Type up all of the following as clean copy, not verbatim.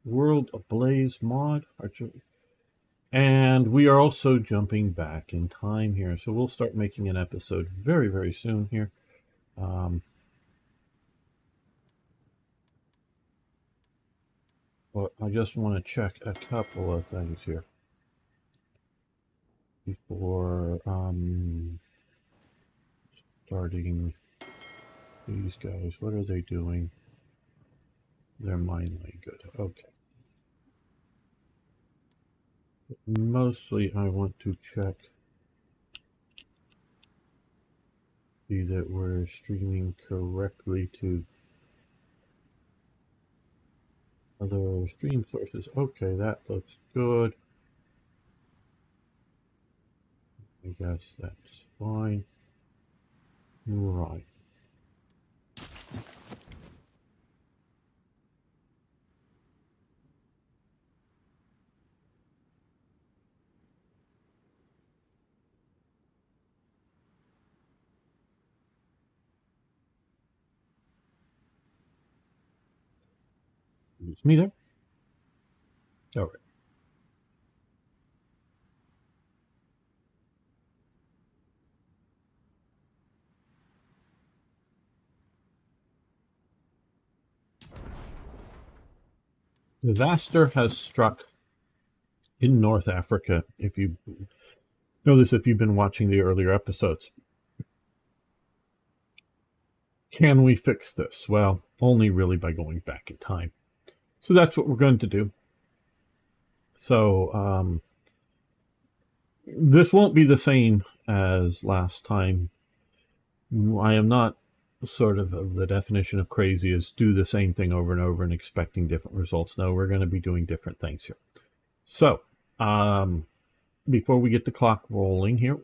World Ablaze mod. And we are also jumping back in time here. So we'll start making an episode very, very soon here. But I just want to check a couple of things here before starting these guys. What are they doing? They're mainly good. Okay. But mostly I want to check, see that we're streaming correctly to other stream sources. Okay, that looks good. I guess that's fine. Right. It's me there. All right. Disaster has struck in North Africa. If you know this, if you've been watching the earlier episodes. Can we fix this? Well, only really by going back in time. So that's what we're going to do. So this won't be the same as last time. I am not sort of the definition of crazy is do the same thing over and over and expecting different results. No, we're going to be doing different things here. So before we get the clock rolling here,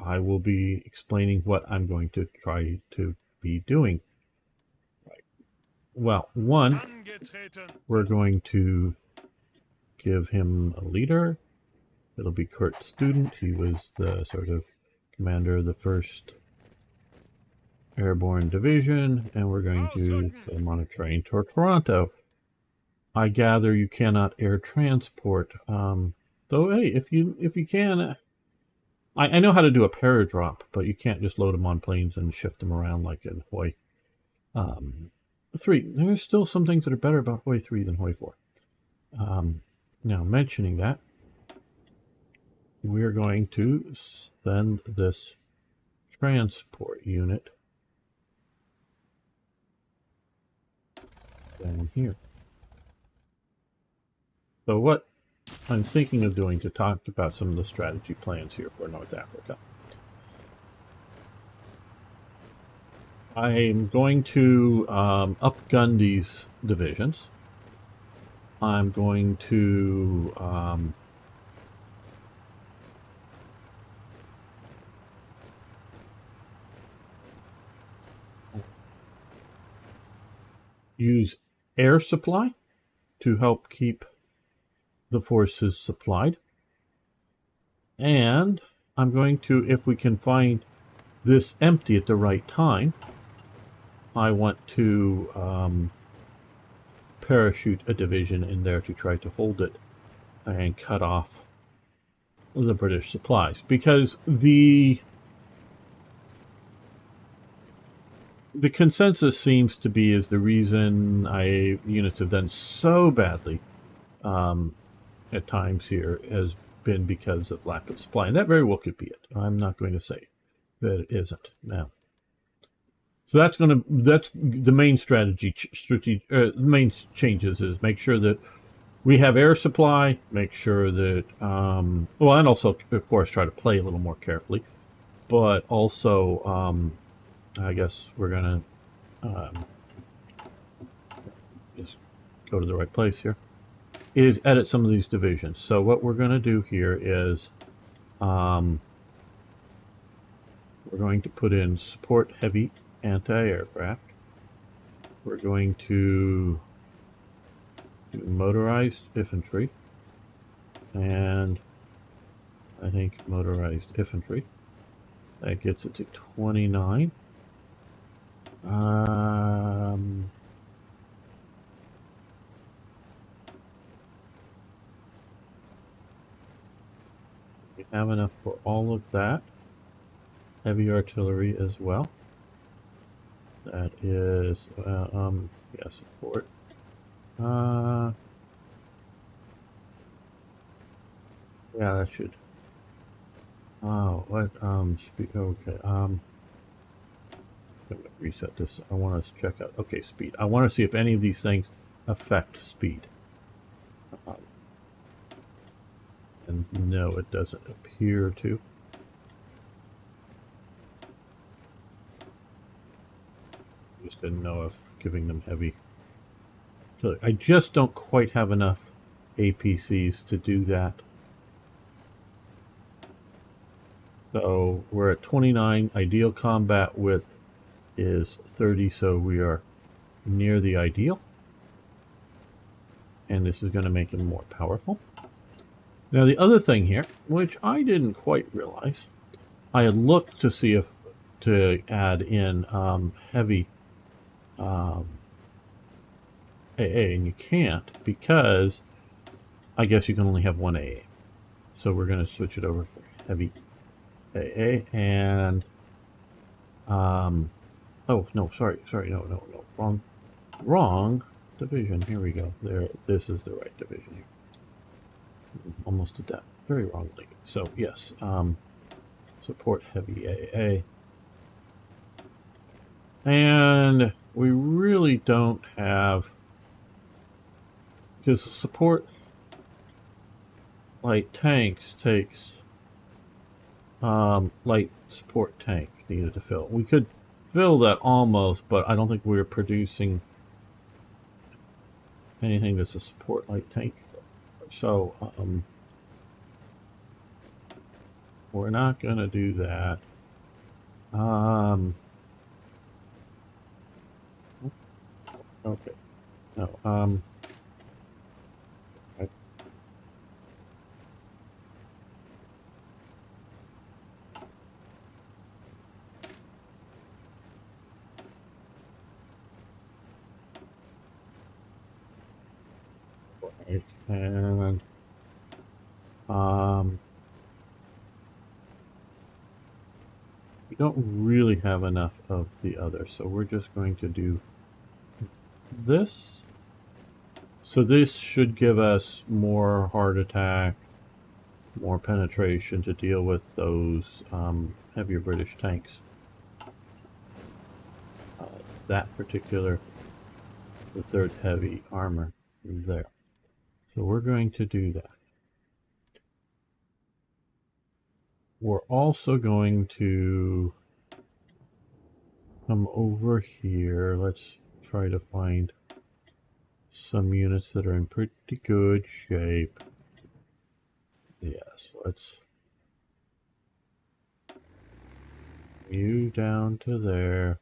I will be explaining what I'm going to try to be doing. Right. Well, one, we're going to give him a leader. It'll be Kurt Student. He was the sort of commander of the 1st Airborne Division, and we're going to send him on a train toward Toronto. I gather you cannot air transport. Though, hey, if you can, I know how to do a paradrop, but you can't just load them on planes and shift them around like in HOI 3. There's still some things that are better about HOI 3 than HOI 4. Now, mentioning that, we're going to send this transport unit down here. So what I'm thinking of doing to talk about some of the strategy plans here for North Africa. I'm going to upgun these divisions. I'm going to use air supply to help keep the forces supplied. And I'm going to, if we can find this empty at the right time, I want to parachute a division in there to try to hold it and cut off the British supplies. Because the consensus seems to be is the reason units have done so badly at times here has been because of lack of supply, and that very well could be it. I'm not going to say that it isn't now. So that's the main main changes is make sure that we have air supply, make sure that well, and also of course try to play a little more carefully, but also I guess we're gonna just go to the right place here, is edit some of these divisions. So what we're going to do here is we're going to put in support heavy anti-aircraft. We're going to do motorized infantry, and I think motorized infantry. That gets it to 29. We have enough for all of that. Heavy artillery as well. That is, yeah, support. Yeah, that should. Oh, what? Okay. I'm gonna reset this. I want to check out. Okay, speed. I want to see if any of these things affect speed. And no, it doesn't appear to. Just didn't know if giving them heavy. I just don't quite have enough APCs to do that. So we're at 29. Ideal combat width is 30, so we are near the ideal. And this is going to make him more powerful. Now the other thing here, which I didn't quite realize, I had looked to see if to add in heavy AA, and you can't because I guess you can only have one AA. So we're going to switch it over for heavy AA and oh no, sorry, no, wrong division. Here we go. There, this is the right division here. Almost did that very wrongly. So yes, support heavy AA. And we really don't have, because support light tanks takes light support tank needed to fill. We could fill that almost, but I don't think we're producing anything that's a support light tank. So we're not going to do that. Okay. No. Right. And we don't really have enough of the other, so we're just going to do this. So this should give us more heart attack, more penetration to deal with those heavier British tanks. That particular, the third heavy armor there. So we're going to do that. We're also going to come over here. Let's try to find some units that are in pretty good shape. Yes, let's you down to there.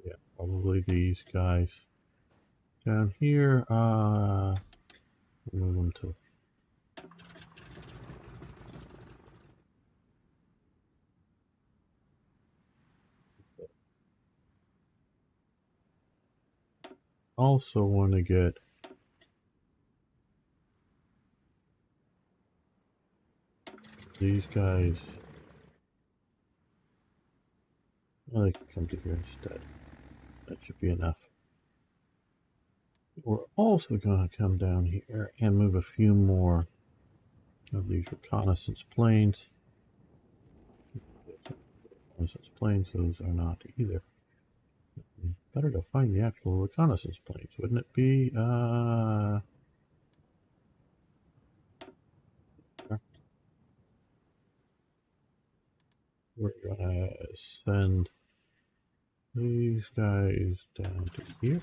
Yeah, probably these guys. Down here, move them to also want to get these guys. Well, they can come to here instead. That should be enough. We're also going to come down here and move a few more of these reconnaissance planes. Reconnaissance planes, those are not either. Better to find the actual reconnaissance planes, wouldn't it be? We're gonna send these guys down to here.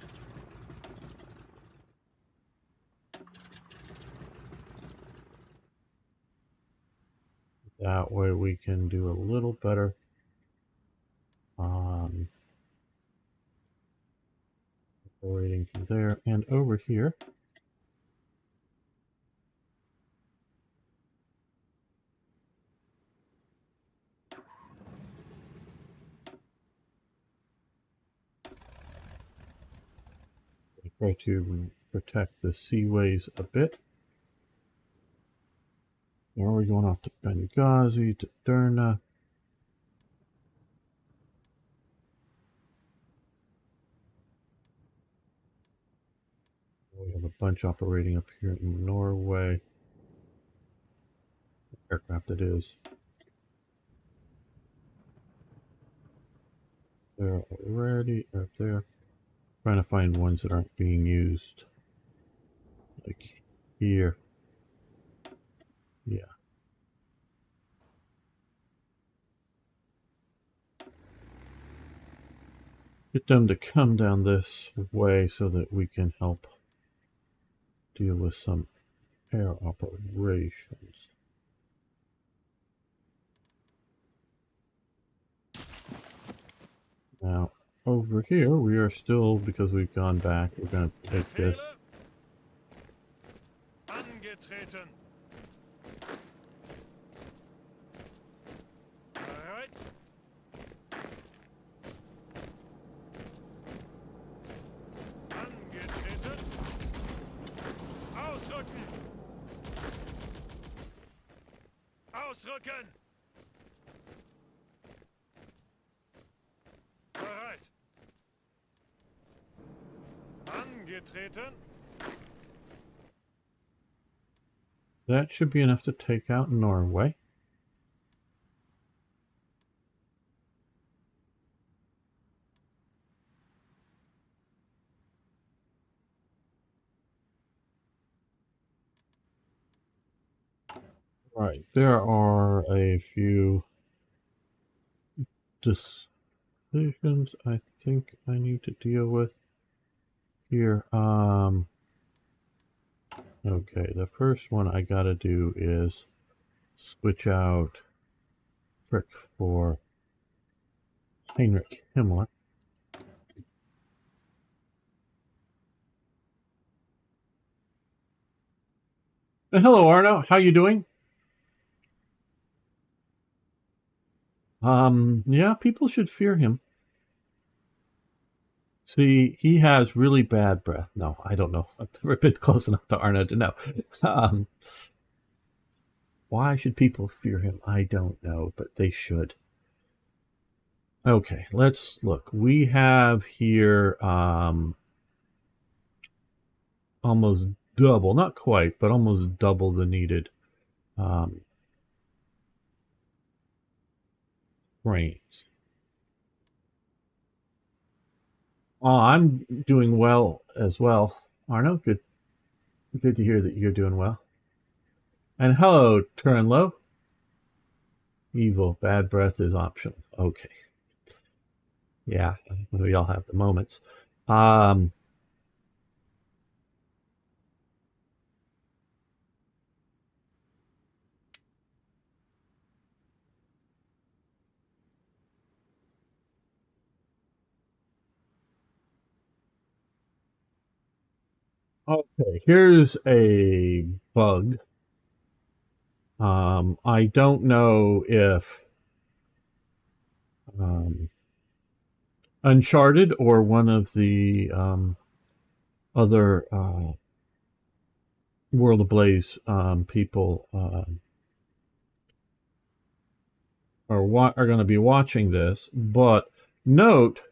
That way we can do a little better operating from there and over here. Try to protect the seaways a bit. Now we're going off to Benghazi, to Derna. We have a bunch operating up here in Norway. Aircraft it is. They're already up there. Trying to find ones that aren't being used. Like here. Yeah. Get them to come down this way so that we can help deal with some air operations. Now, over here, we are still, because we've gone back, we're going to take this. Angetreten. Bereit. Angetreten. Ausrücken. Ausrücken. Bereit. Angetreten. That should be enough to take out Norway. Right, there are a few decisions I think I need to deal with here. Okay, the first one I gotta do is switch out Frick for Heinrich Himmler. Hello, Arno. How you doing? Yeah, people should fear him. See, he has really bad breath. No, I don't know. I've never been close enough to Arno to know. Why should people fear him? I don't know, but they should. Okay, let's look. We have here almost double, not quite, but almost double the needed brains. I'm doing well as well. Arno, good to hear that you're doing well. And hello, Turnlow. Evil, bad breath is optional. Okay. Yeah, we all have the moments. Okay, here's a bug. I don't know if Uncharted or one of the other World Ablaze people are going to be watching this, but note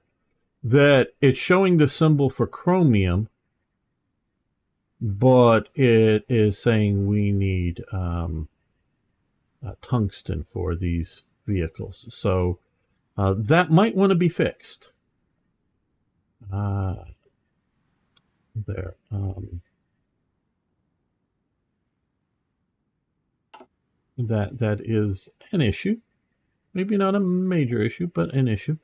that it's showing the symbol for chromium, but it is saying we need tungsten for these vehicles. So that might want to be fixed. There. That is an issue. Maybe not a major issue, but an issue.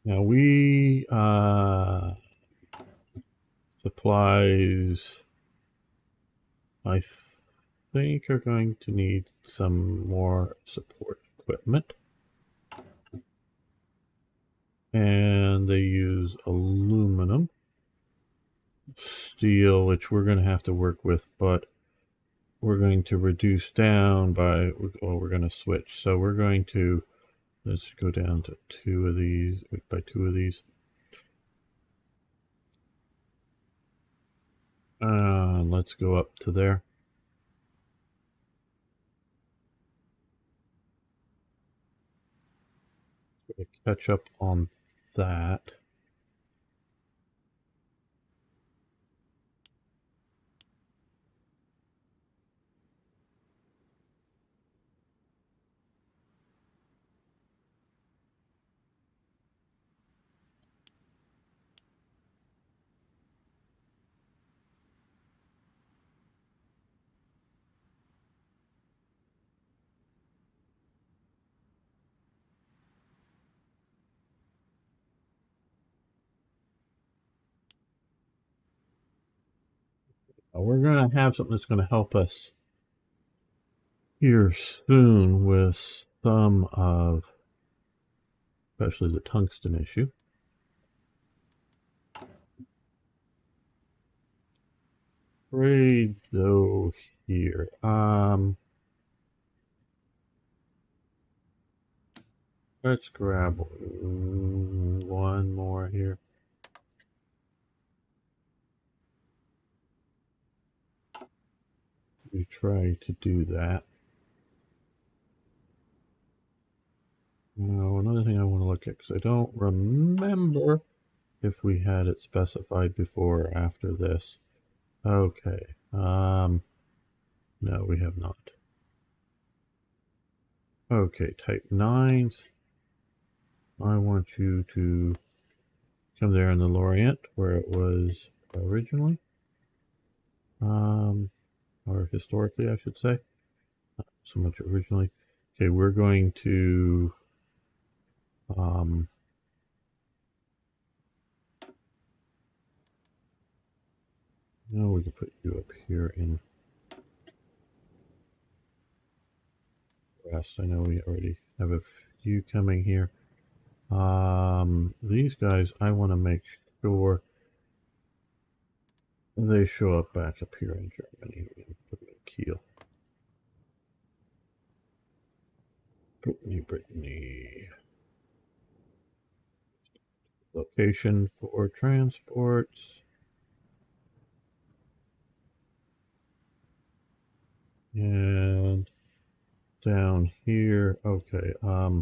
Now we supplies I think are going to need some more support. equipment. And they use aluminum, steel, which we're going to have to work with, but we're going to reduce down by, well, we're going to switch. So we're going to, let's go down to 2 of these, by 2 of these. Let's go up to there. Catch up on that. We're going to have something that's going to help us here soon with some of, especially the tungsten issue. Trade though here. Let's grab one more here. We try to do that. Now, another thing I want to look at, because I don't remember if we had it specified before or after this. Okay. No, we have not. Okay, type 9s. I want you to come there in the Lorient where it was originally. Or historically, I should say. Not so much originally. Okay, we're going to now we can put you up here in rest. I know we already have a few coming here. These guys, I want to make sure they show up back up here in Germany. We're going to put them in Kiel. Brittany. Location for transports. And down here, okay, we'll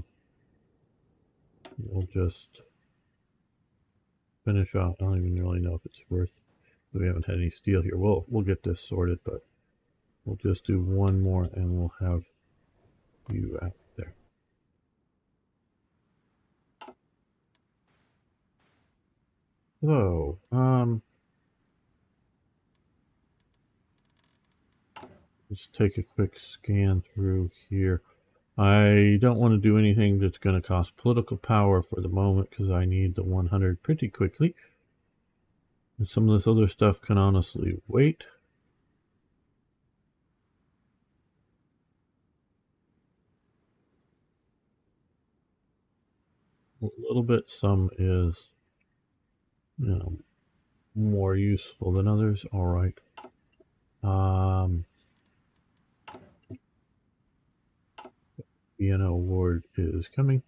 just finish off. I don't even really know if it's worth, we haven't had any steel here. We'll get this sorted, but we'll just do one more and we'll have you out there. So, let's take a quick scan through here. I don't want to do anything that's going to cost political power for the moment because I need the 100 pretty quickly. And some of this other stuff can honestly wait. A little bit, some is, you know, more useful than others. All right. Vienna award is coming.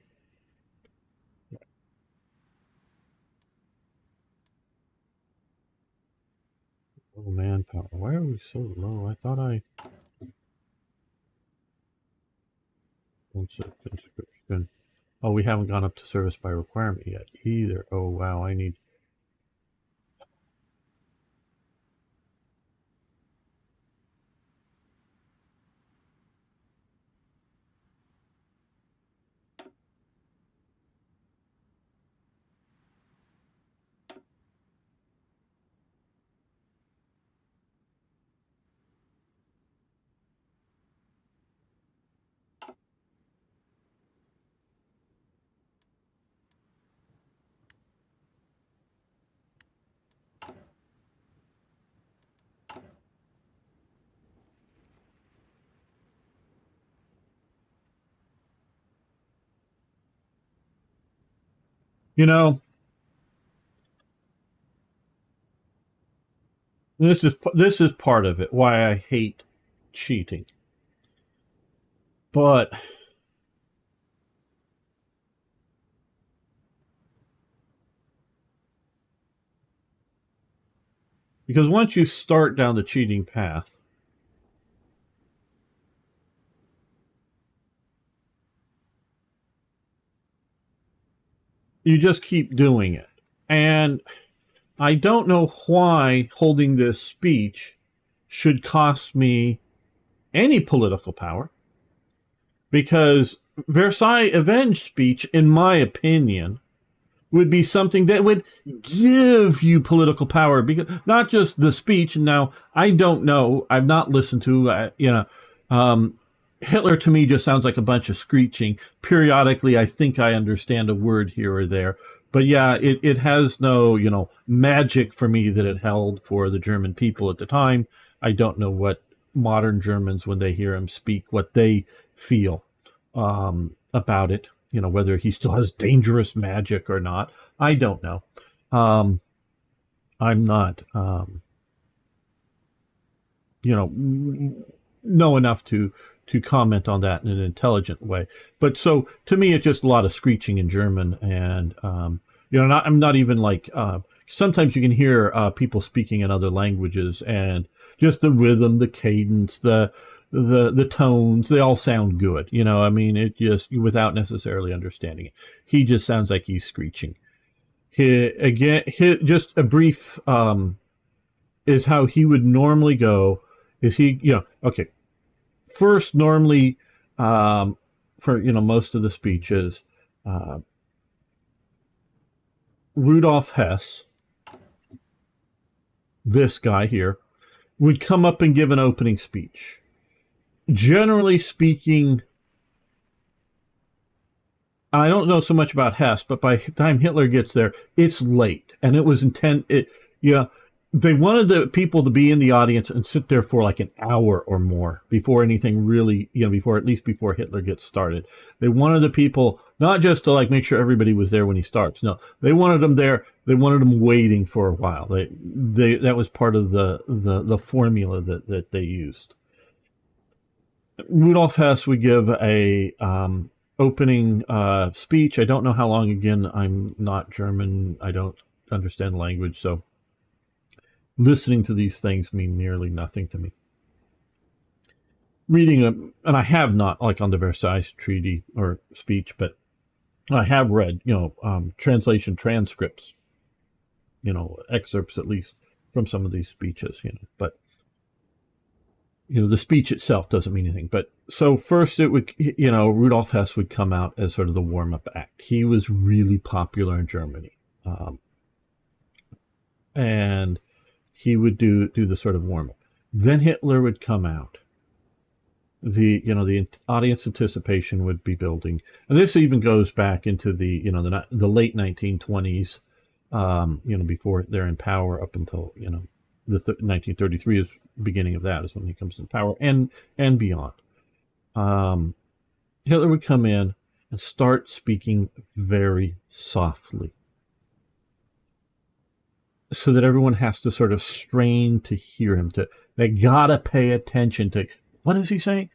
Low manpower. Why are we so low? I thought I. Conscription. Oh, we haven't gone up to service by requirement yet either. Oh wow, I need. You know, this is part of it. Why I hate cheating, but because once you start down the cheating path, you just keep doing it. And I don't know why holding this speech should cost me any political power, because Versailles Avenge speech, in my opinion, would be something that would give you political power, because not just the speech. Now, I don't know. I've not listened to, Hitler to me just sounds like a bunch of screeching. Periodically, I think I understand a word here or there. But yeah, it has no, magic for me that it held for the German people at the time. I don't know what modern Germans, when they hear him speak, what they feel about it. Whether he still has dangerous magic or not, I don't know. Um, I'm not, know enough to comment on that in an intelligent way. But so to me, it's just a lot of screeching in German, and I'm not even like. Sometimes you can hear people speaking in other languages, and just the rhythm, the cadence, the tones, they all sound good. I mean, it just without necessarily understanding it. He just sounds like he's screeching. Just a brief is how he would normally go. Is he, okay, first, normally, for most of the speeches, uh, Rudolf Hess, this guy here, would come up and give an opening speech. Generally speaking, I don't know so much about Hess, but by the time Hitler gets there, it's late, and it was intent. They wanted the people to be in the audience and sit there for like an hour or more before anything really, before Hitler gets started. They wanted the people not just to like make sure everybody was there when he starts. No, they wanted them there. They wanted them waiting for a while. That was part of the formula that they used. Rudolf Hess would give a opening speech. I don't know how long. Again, I'm not German. I don't understand the language, so listening to these things mean nearly nothing to me. Reading them, and I have not, like on the Versailles Treaty or speech, but I have read, translation transcripts, excerpts at least from some of these speeches, but the speech itself doesn't mean anything. But so first it would, Rudolf Hess would come out as sort of the warm-up act. He was really popular in Germany. And he would do the sort of warm-up. Then Hitler would come out. The audience anticipation would be building. And this even goes back into the late 1920s, before they're in power, up until, the 1933 is beginning of that, is when he comes in power, and beyond. Hitler would come in and start speaking very softly, so that everyone has to sort of strain to hear him. They gotta pay attention to what is he saying.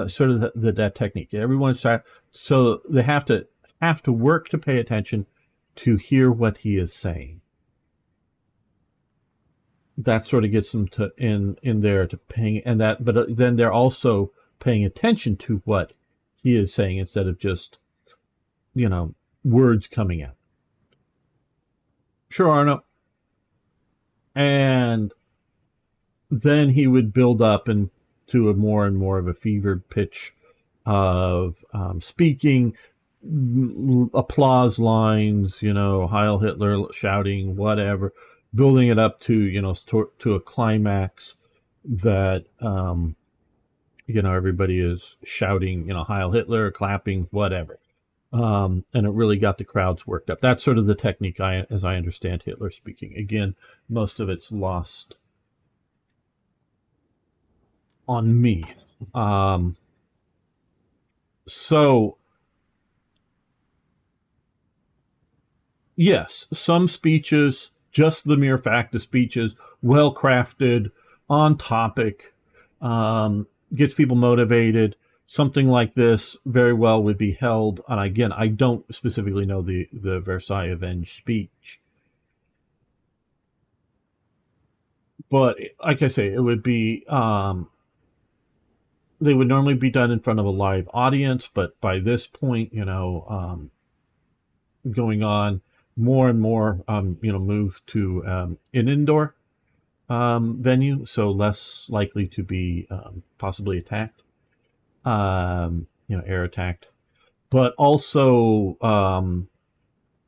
Sort of that technique. Everyone's so they have to work to pay attention to hear what he is saying. That sort of gets them to in there to paying, and that, but then they're also paying attention to what he is saying instead of just words coming out. Sure, Arno. And then he would build up into a more and more of a fevered pitch of speaking, applause lines, Heil Hitler, shouting, whatever, building it up to, to a climax that, everybody is shouting, Heil Hitler, clapping, whatever. And it really got the crowds worked up. That's sort of the technique, as I understand Hitler speaking. Again, most of it's lost on me. So yes, some speeches, just the mere fact of speeches, well crafted, on topic, gets people motivated. Something like this very well would be held. And again, I don't specifically know the Versailles Avenge speech, but like I say, it would be they would normally be done in front of a live audience, but by this point, going on more and more, move to an indoor venue, so less likely to be possibly attacked, air attacked, but also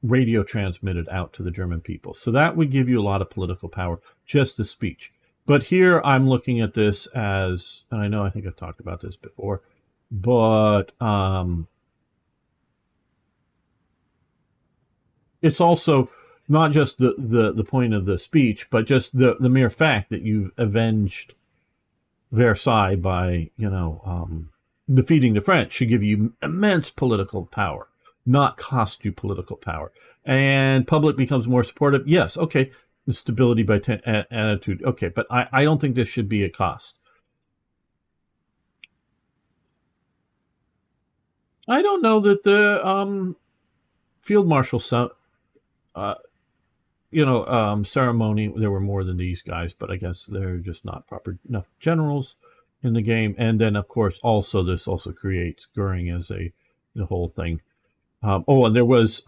radio transmitted out to the German people. So that would give you a lot of political power, just the speech. But here I'm looking at this as, and I think I've talked about this before, but it's also not just the point of the speech, but just the mere fact that you've avenged Versailles by, defeating the French should give you immense political power, not cost you political power. And public becomes more supportive. Yes, okay, the stability by attitude. Okay, but I don't think this should be a cost. I don't know that the field marshal ceremony, there were more than these guys, but I guess they're just not proper enough generals in the game. And then, of course, this also creates Goering as the whole thing. And there was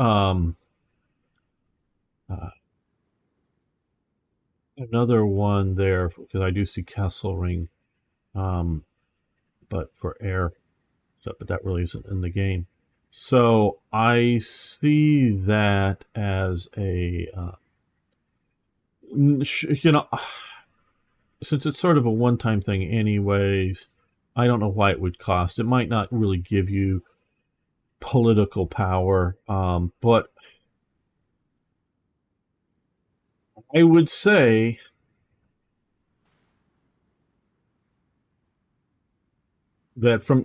another one there, because I do see Kesselring, but for air, but that really isn't in the game. So I see that as a, since it's sort of a one-time thing anyways, I don't know why it would cost. It might not really give you political power, but I would say that from,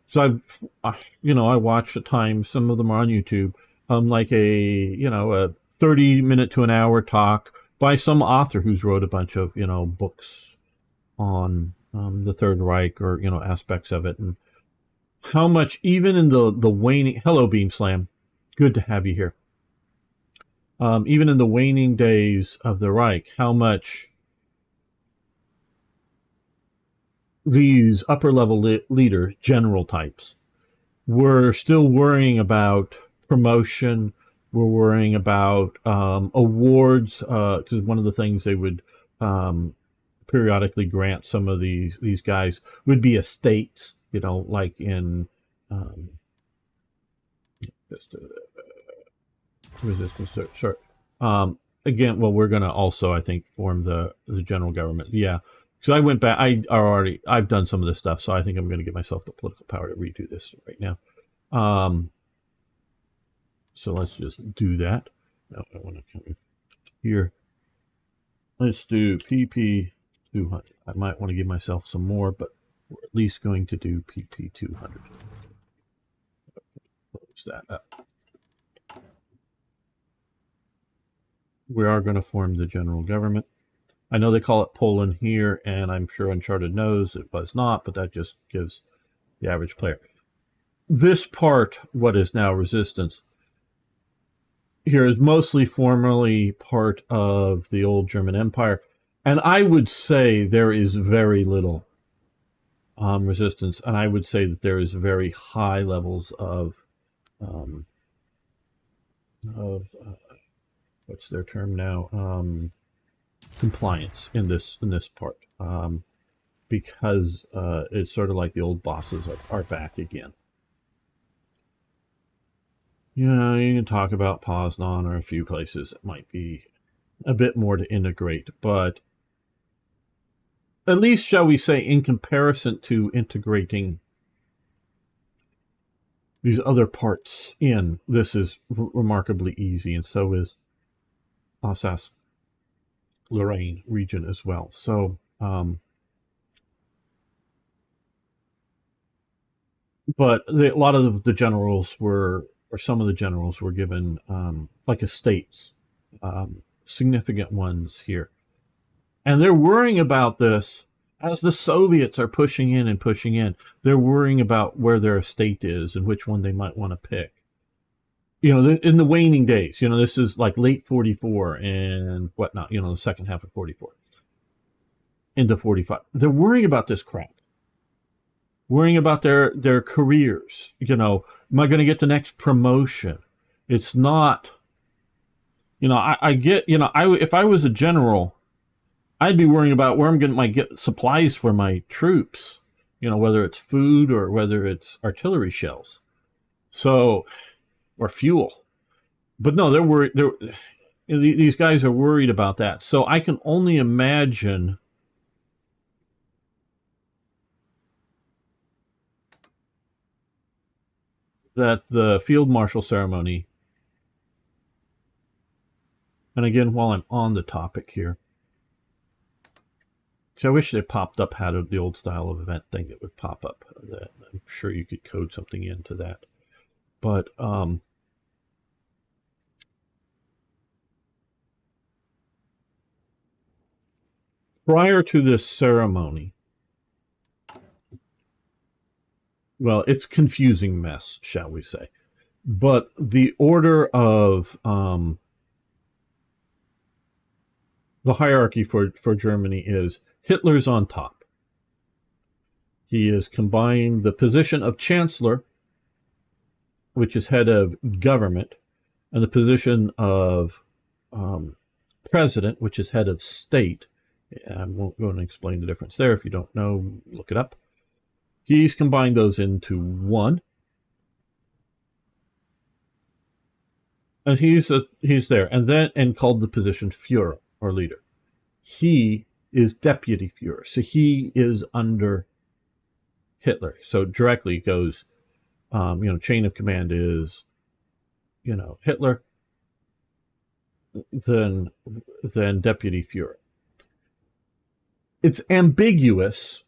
so I watch at times, some of them are on YouTube, like a 30-minute to an hour talk by some author who's wrote a bunch of, books on the Third Reich, or, aspects of it, and how much, even in the waning, hello Beam Slam, good to have you here. Even in the waning days of the Reich, how much these upper level leader general types were still worrying about promotion, were worrying about awards, because one of the things they would periodically grant some of these guys would be estates, like in just resistance to sure. Again, well, we're going to also, I think, form the general government. Yeah, because I went back. I've done some of this stuff, so I think I'm going to give myself the political power to redo this right now. So let's just do that. No, I want to come here. Let's do PP 200. I might want to give myself some more, but we're at least going to do PP 200. Close that up. We are going to form the general government. I know they call it Poland here, and I'm sure Uncharted knows it was not, but that just gives the average player. This part, what is now resistance, here is mostly formerly part of the old German Empire, and I would say there is very little resistance, and I would say that there is very high levels of what's their term now? Compliance in this part, because it's sort of like the old bosses are back again. You can talk about Poznan or a few places that might be a bit more to integrate, but at least, shall we say, in comparison to integrating these other parts in, this is remarkably easy, and so is Alsace-Lorraine region as well. So, but a lot of the generals were, or some of the generals were given like estates, significant ones here. And they're worrying about this as the Soviets are pushing in and pushing in. They're worrying about where their estate is and which one they might want to pick. In the waning days, this is like late 44 and whatnot, the second half of 44 into 45. They're worrying about this crap. Worrying about their careers. Am I going to get the next promotion? It's not, I get, if I was a general, I'd be worrying about where I'm going to get supplies for my troops, whether it's food or whether it's artillery shells. So, or fuel. But no, they're worried. These guys are worried about that. So I can only imagine that the field marshal ceremony, and again, while I'm on the topic here, so I wish they popped up how the old style of event thing that would pop up. That I'm sure you could code something into that. But prior to this ceremony, well, it's a confusing mess, shall we say. But the order of the hierarchy for Germany is Hitler's on top. He is combined the position of chancellor, which is head of government, and the position of president, which is head of state. I won't go and explain the difference there. If you don't know, look it up. He's combined those into one. And he's there. And called the position Führer, or leader. He is deputy Führer. So he is under Hitler. So directly goes, chain of command is, Hitler, then deputy Führer. It's ambiguous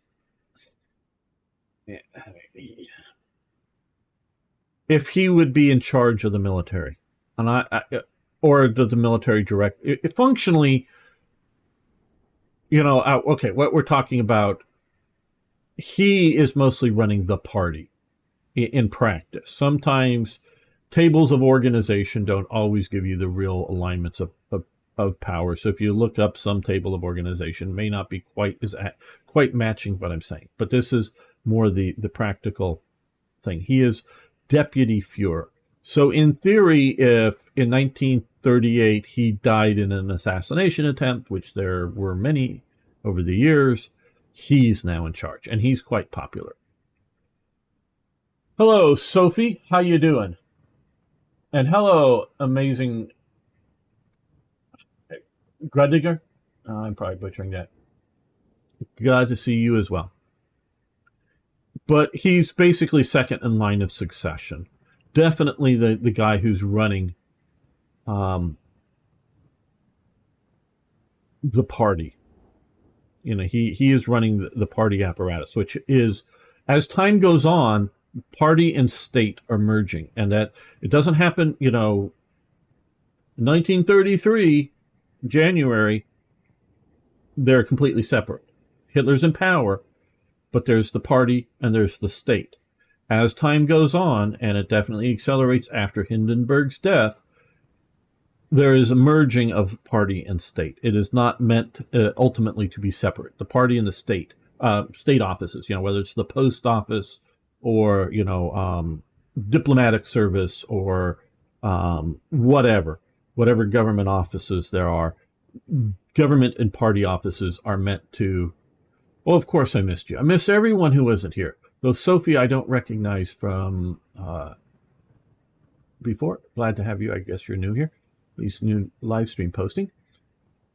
if he would be in charge of the military, and or does the military direct? Functionally, okay, what we're talking about, he is mostly running the party in practice. Sometimes tables of organization don't always give you the real alignments of power. So if you look up some table of organization, may not be quite matching what I'm saying. But this is more the practical thing. He is deputy Führer. So in theory, if in 1938 he died in an assassination attempt, which there were many over the years, he's now in charge, and he's quite popular. Hello, Sophie. How you doing? And hello, amazing Grudiger. I'm probably butchering that. Glad to see you as well. But he's basically second in line of succession. Definitely the guy who's running the party. He is running the party apparatus, which is, as time goes on, party and state are merging. And that it doesn't happen, 1933, January, they're completely separate. Hitler's in power, but there's the party and there's the state. As time goes on, and it definitely accelerates after Hindenburg's death, there is a merging of party and state. It is not meant ultimately to be separate. The party and the state offices, whether it's the post office or, diplomatic service or whatever government offices there are, government and party offices are meant to... Well, of course I missed you. I miss everyone who wasn't here. Though Sophie, I don't recognize from before. Glad to have you. I guess you're new here. At least new live stream posting.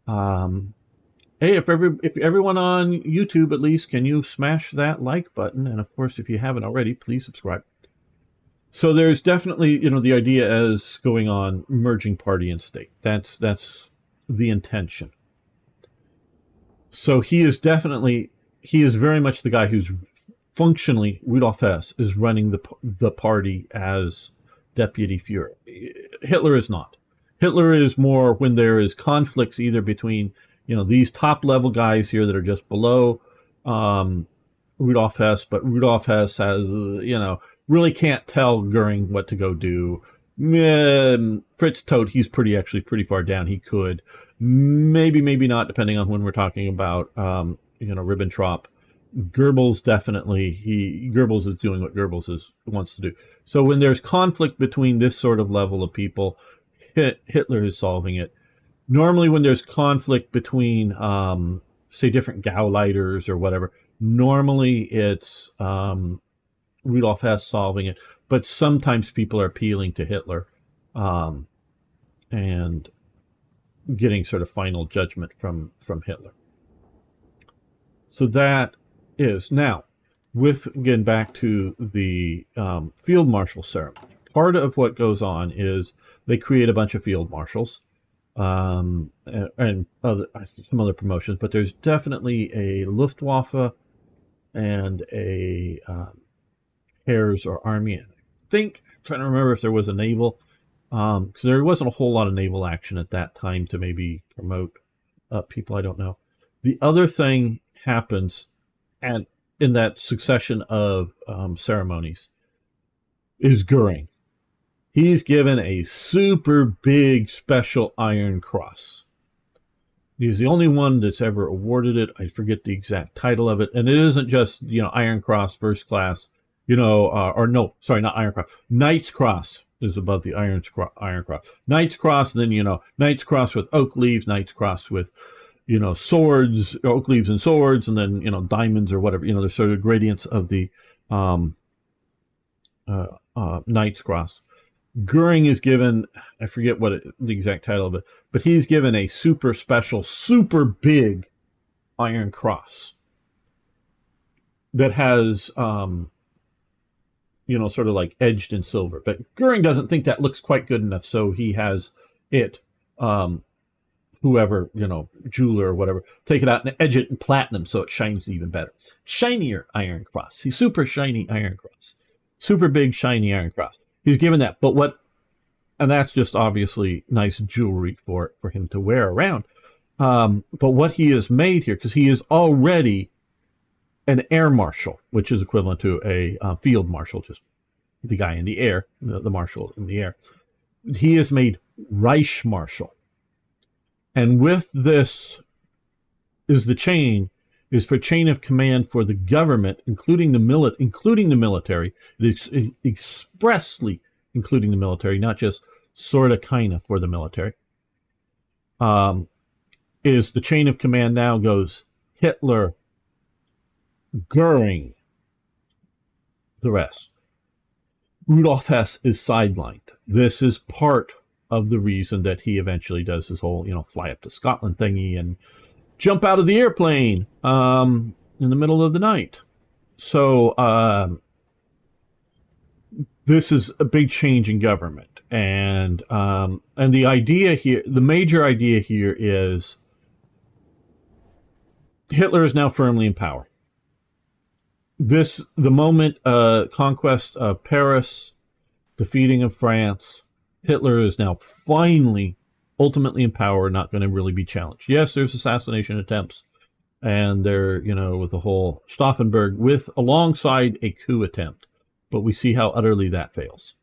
Hey, if everyone on YouTube at least, can you smash that like button? And of course, if you haven't already, please subscribe. So there's definitely, the idea as going on merging party and state. That's the intention. So he is very much the guy who's functionally, Rudolf Hess is running the party as deputy Führer. Hitler is not. Hitler is more when there is conflicts either between, these top level guys here that are just below Rudolf Hess, but Rudolf Hess has, really can't tell Goering what to go do. Fritz Todt, he's actually pretty far down. He could, maybe not, depending on when we're talking about, Ribbentrop. Goebbels definitely, Goebbels is doing what Goebbels wants to do. So when there's conflict between this sort of level of people, Hitler is solving it. Normally when there's conflict between, say, different Gauleiters or whatever, normally it's Rudolf Hess solving it, but sometimes people are appealing to Hitler and getting sort of final judgment from Hitler. So that is now, again, back to the field marshal ceremony. Part of what goes on is they create a bunch of field marshals and some other promotions, but there's definitely a Luftwaffe and a Heers or Army. I'm trying to remember if there was a naval, because there wasn't a whole lot of naval action at that time to maybe promote people. I don't know. The other thing happens, and in that succession of ceremonies, is Goering. He's given a super big special Iron Cross. He's the only one that's ever awarded it. I forget the exact title of it. And it isn't just, Iron Cross, first class, or no, sorry, not Iron Cross. Knight's Cross is above the Iron Cross. Knight's Cross, and then, Knight's Cross with oak leaves, Knight's Cross with, swords, oak leaves and swords, and then, diamonds or whatever. There's sort of gradients of the Knight's Cross. Goering is given, I forget the exact title of it, but he's given a super special, super big Iron Cross that has, sort of like edged in silver. But Goering doesn't think that looks quite good enough, so he has it, whoever, jeweler or whatever, take it out and edge it in platinum so it shines even better. Shinier Iron Cross. He's super shiny Iron Cross. Super big, shiny Iron Cross. He's given that, and that's just obviously nice jewelry for him to wear around. But what he has made here, because he is already an air marshal, which is equivalent to a field marshal, just the guy in the air, the marshal in the air. He is made Reich Marshal. And with this is for chain of command for the government, including the military. It is expressly including the military, not just sort of kind of for the military. Is the chain of command now goes Hitler, Goering, the rest. Rudolf Hess is sidelined. This is part of the reason that he eventually does his whole, fly up to Scotland thingy and jump out of the airplane in the middle of the night. So this is a big change in government, and the idea here, the major idea here, is Hitler is now firmly in power. The moment conquest of Paris, defeating of France, Hitler is now finally, ultimately in power, not going to really be challenged. Yes, there's assassination attempts, and they're, with the whole Stauffenberg, alongside a coup attempt. But we see how utterly that fails.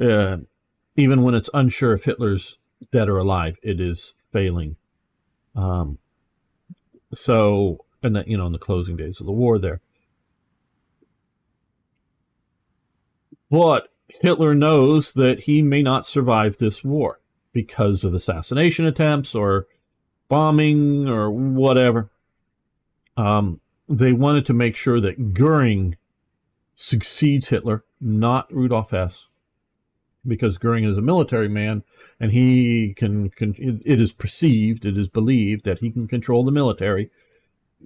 Even when it's unsure if Hitler's dead or alive, it is failing. So, and that, in the closing days of the war there. But Hitler knows that he may not survive this war because of assassination attempts or bombing or whatever. They wanted to make sure that Goering succeeds Hitler, not Rudolf Hess, because Goering is a military man, and he it is believed that he can control the military.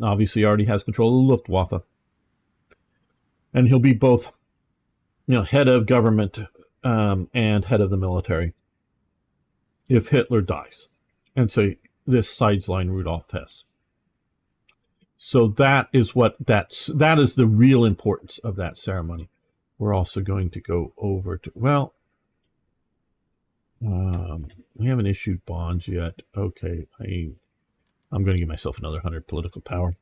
Obviously, already has control of the Luftwaffe. And he'll be both, head of government and head of the military if Hitler dies. And so this sideline Rudolf Hess. So that is that is the real importance of that ceremony. We're also going to go over to, We haven't issued bonds yet. Okay, I'm going to give myself another 100 political power.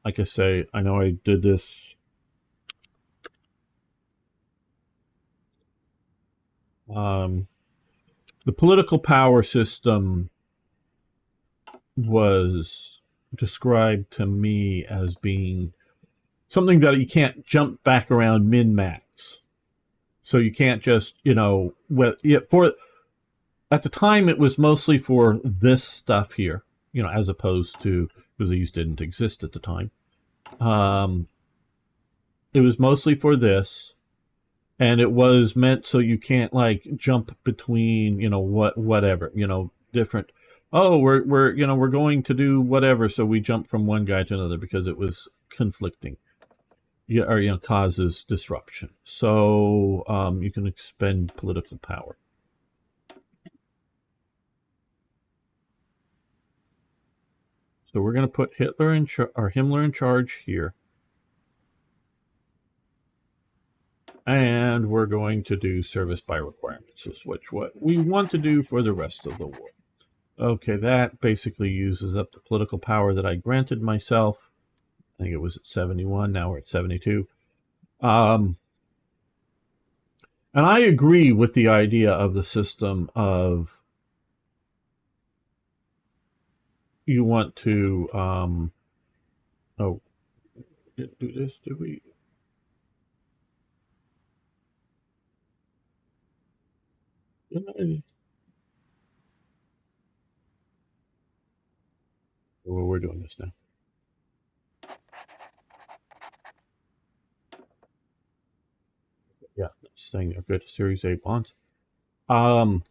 Like I say, I know I did this. The political power system was described to me as being something that you can't jump back around min-max. So you can't just, for at the time it was mostly for this stuff here, as opposed to, because these didn't exist at the time. It was mostly for this, and it was meant so you can't like jump between, whatever, different. Oh, we're going to do whatever, so we jump from one guy to another because it was conflicting. Yeah, or causes disruption. So you can expend political power. So we're going to put Hitler or Himmler in charge here, and we're going to do service by requirement. So switch what we want to do for the rest of the war. Okay, that basically uses up the political power that I granted myself. I think it was at 71. Now we're at 72. And I agree with the idea of the system of you want to, oh, didn't do this, did we? Didn't I? Well, we're doing this now. Yeah, staying there. Good. Series A bonds. I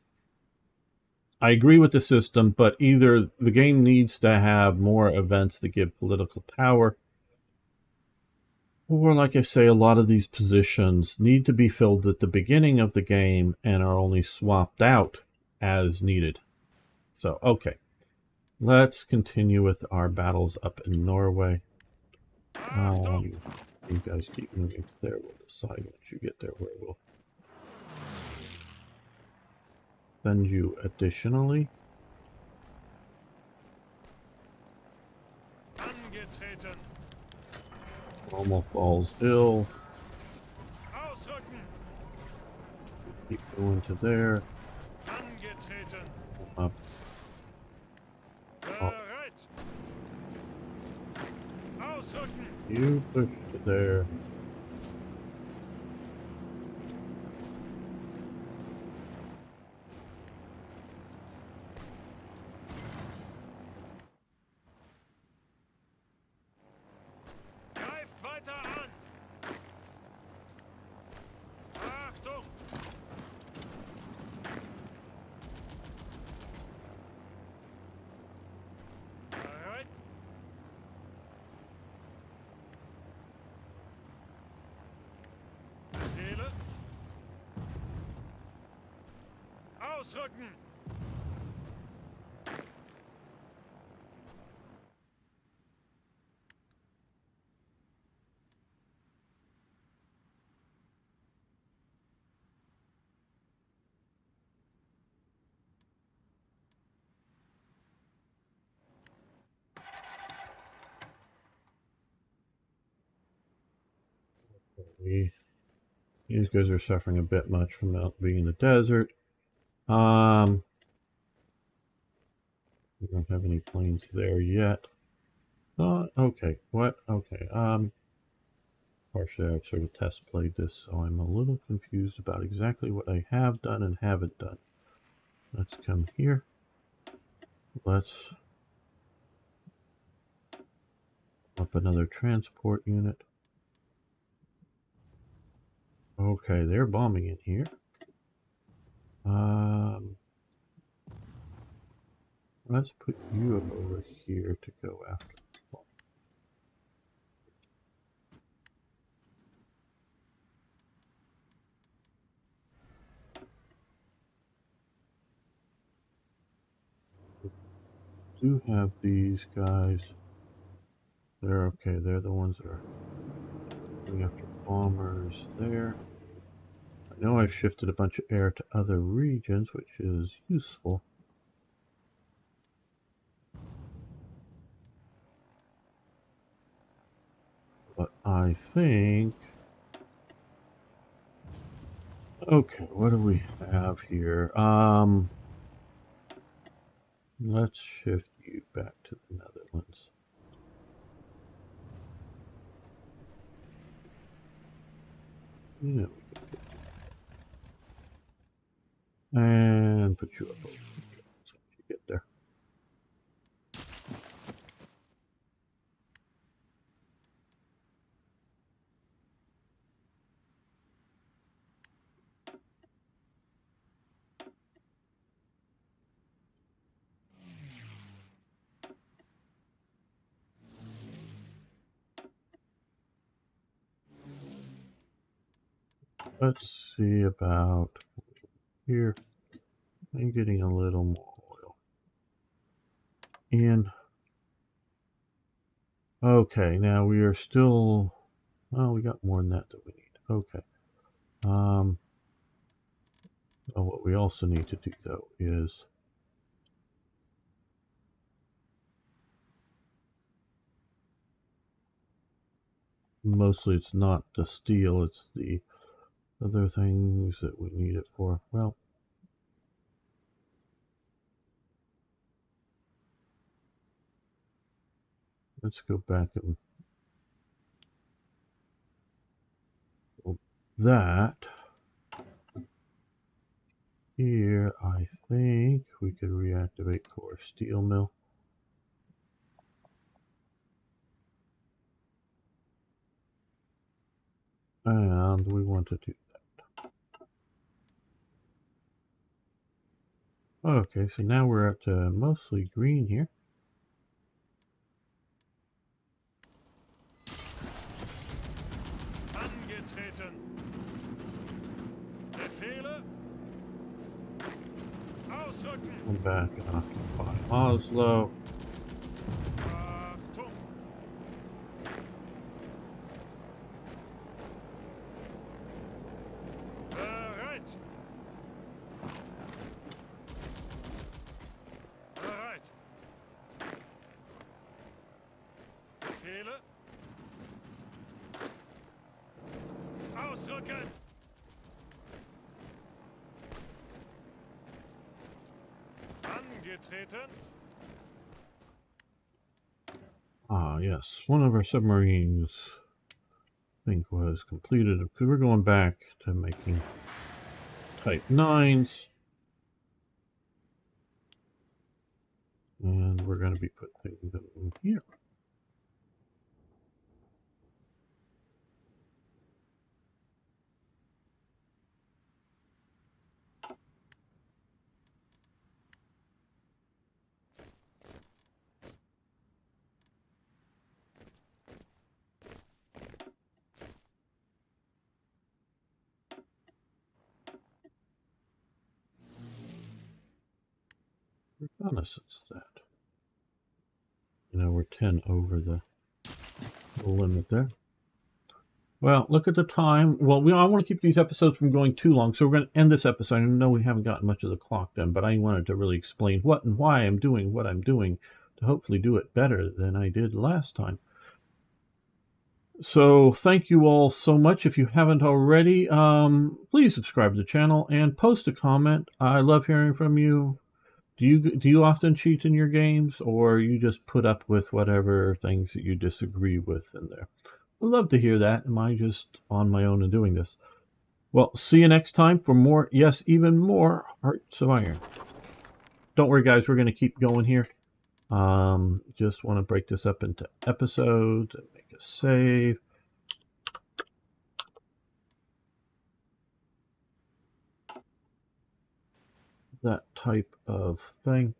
agree with the system, but either the game needs to have more events that give political power, or like I say, a lot of these positions need to be filled at the beginning of the game and are only swapped out as needed. So, okay. Let's continue with our battles up in Norway. You guys keep moving to there. We'll decide once you get there where we'll send you additionally. Angetreten. Rommel falls ill. Ausrücken. Keep going to there. Angetreten. Up. Bereit. Ausrücken. You push to there. Greift weiter an. Achtung. Bereit. Befehle. Ausrücken. These guys are suffering a bit much from being in the desert. We don't have any planes there yet. Okay. What? Okay. Partially I've sort of test played this, so I'm a little confused about exactly what I have done and haven't done. Let's come here. Let's up another transport unit. Okay, they're bombing in here. Let's put you up over here to go after. Do have these guys. They're okay. They're the ones that are going after bombers there. I know I've shifted a bunch of air to other regions, which is useful. But I think... Okay, what do we have here? Let's shift you back to the Netherlands. Yeah, and put you up over here. So you get there. Let's see about here. I'm getting a little more oil in. Okay, now we are still... Well, we got more than that we need. Okay. Oh, what we also need to do, though, is... Mostly it's not the steel, it's the other things that we need it for. Well, let's go back and that here. I think we could reactivate core steel mill. And we want to do that. Okay, so now we're at mostly green here. Angetreten. Befehle. Ausrücken. Come back and occupy Oslo. Achtung. Bereit. Bereit. Befehle. Ausrücken. Angetreten. Ah, yes. One of our submarines, I think, was completed. Because we're going back to making Type 9s. And we're going to be putting them in here. Reconnaissance that. You know, we're 10 over the limit there. Well, look at the time. Well, I want to keep these episodes from going too long, so we're going to end this episode. I know we haven't gotten much of the clock done, but I wanted to really explain what and why I'm doing what I'm doing to hopefully do it better than I did last time. So thank you all so much. If you haven't already, please subscribe to the channel and post a comment. I love hearing from you. Do you often cheat in your games, or you just put up with whatever things that you disagree with in there? I'd love to hear that. Am I just on my own and doing this? Well, see you next time for more, yes, even more Hearts of Iron. Don't worry, guys. We're going to keep going here. Just want to break this up into episodes and make a save. That type of thing.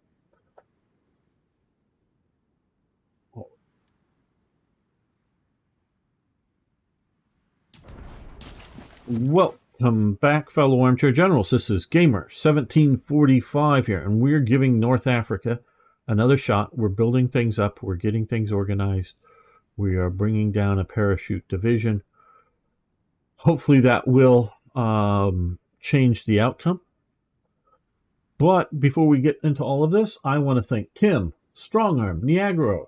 Welcome back, fellow armchair generals. This is Gamer 1745 here, and we're giving North Africa another shot. We're building things up. We're getting things organized. We are bringing down a parachute division. Hopefully that will change the outcome. But before we get into all of this, I want to thank Tim, Strongarm, Niagara,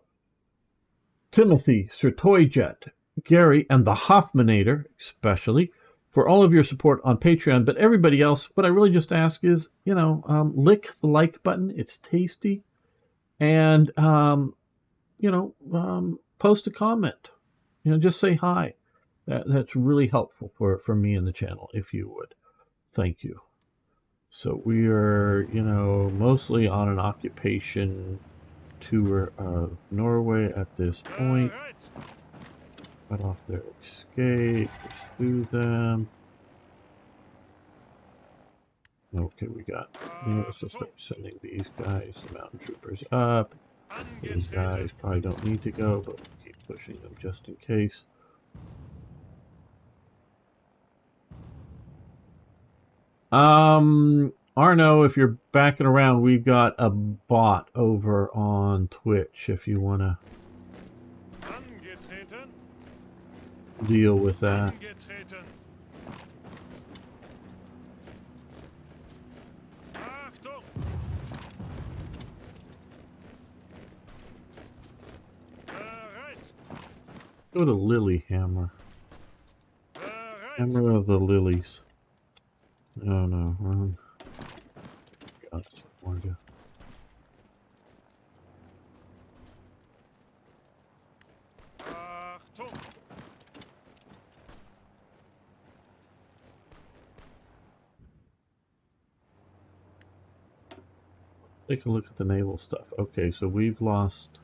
Timothy, Sir Toyjet, Gary, and the Hoffmanator, especially, for all of your support on Patreon. But everybody else, what I really just ask is, lick the like button. It's tasty. And, post a comment. Just say hi. That's really helpful for me and the channel, if you would. Thank you. So we are, mostly on an occupation tour of Norway at this point. Cut off their escape, pursue them. Okay, we got, let's just start sending these guys, the mountain troopers up. These guys probably don't need to go, but we'll keep pushing them just in case. Arno, if you're backing around, we've got a bot over on Twitch if you want to deal with that. Go to Lilyhammer. Hammer of the Lilies. Oh no, wrong. God, that's what I want to do. Take a look at the naval stuff. Okay, so we've lost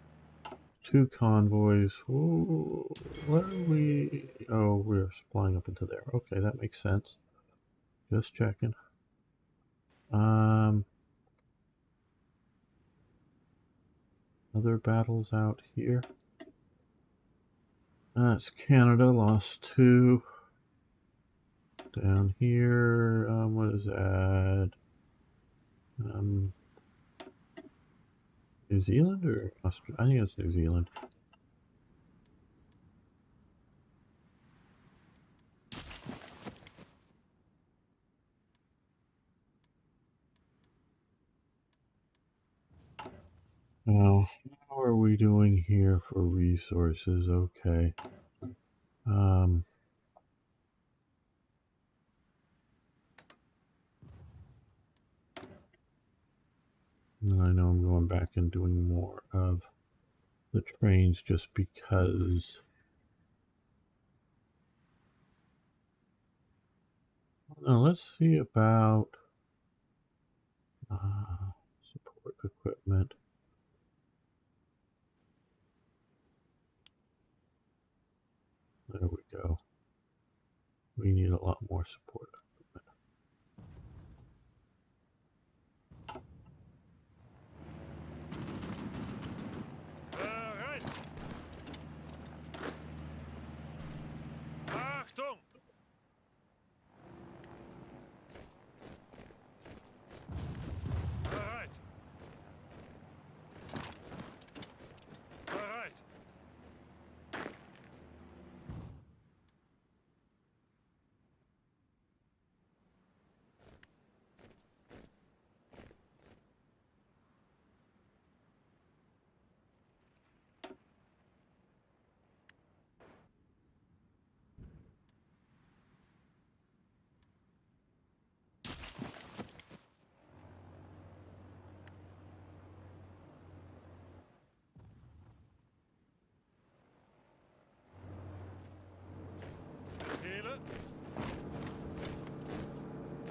2 convoys. Ooh, what are we? Oh, we're supplying up into there. Okay, that makes sense. Just checking. Other battles out here. That's Canada, lost 2. Down here, what is that? New Zealand or Australia? I think it's New Zealand. Now, how are we doing here for resources? Okay. I know I'm going back and doing more of the trains just because now let's see about support equipment. There we go. We need a lot more support equipment.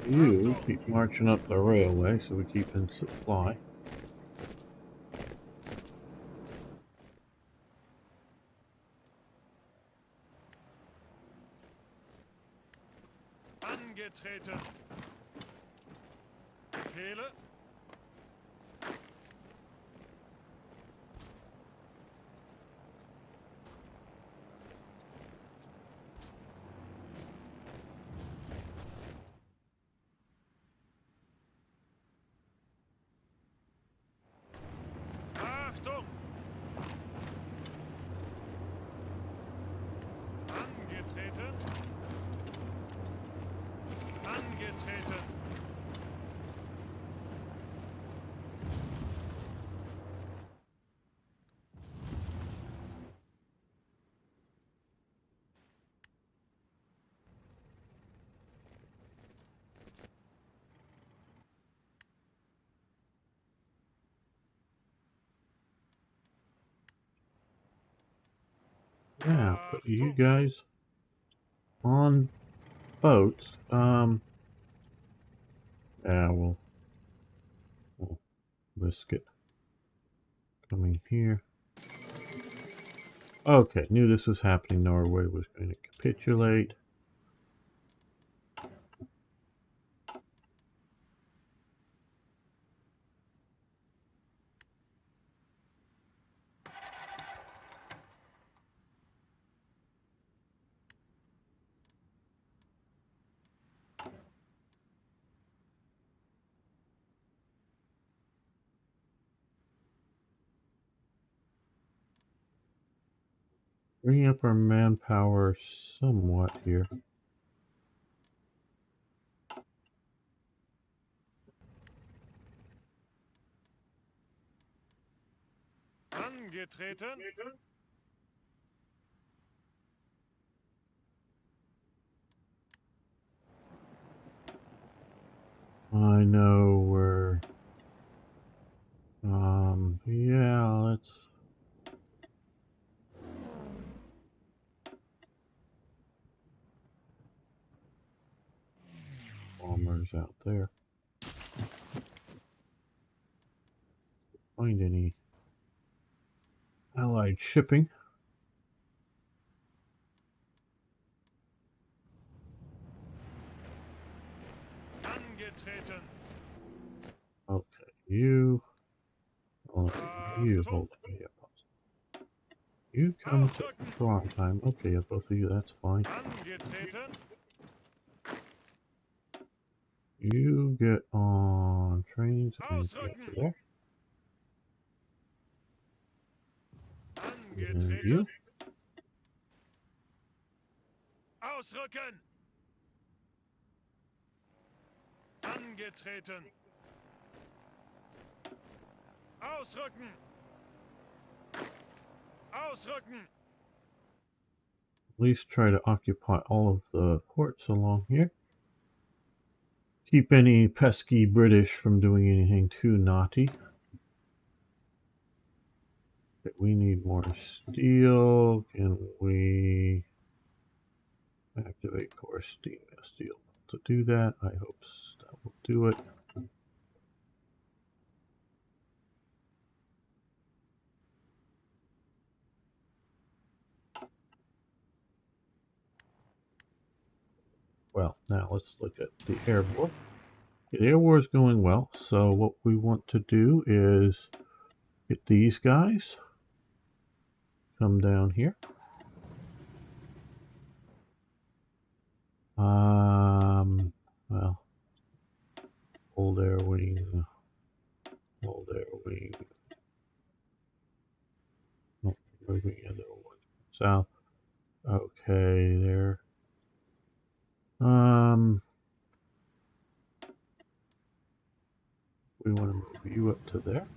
You keep marching up the railway so we keep in supply. Angetreten. Befehle. Angetreten. Yeah, put you guys on boats. Yeah, we'll risk it. Coming here. Okay, knew this was happening. Norway was going to capitulate. Bringing up our manpower somewhat here. Angetreten. I know we're... yeah, let's... Bombers out there. Find any allied shipping. Angetreten. Okay, you... Oh, you hold me up. You come to strong time. Okay, yeah, both of you, that's fine. Angetreten. You get on trains and get to there. And Angetreten. you. Ausrücken. Angetreten. Ausrücken. Ausrücken. At least try to occupy all of the ports along here. Keep any pesky British from doing anything too naughty. Okay, we need more steel. Can we activate core steel? To do that, I hope that will do it. Well, now let's look at the air war. The air war is going well, so what we want to do is get these guys. Come down here. Well, hold air wing. Hold air wing. Oh, moving the other one south. Okay, there. We want to move you up to there.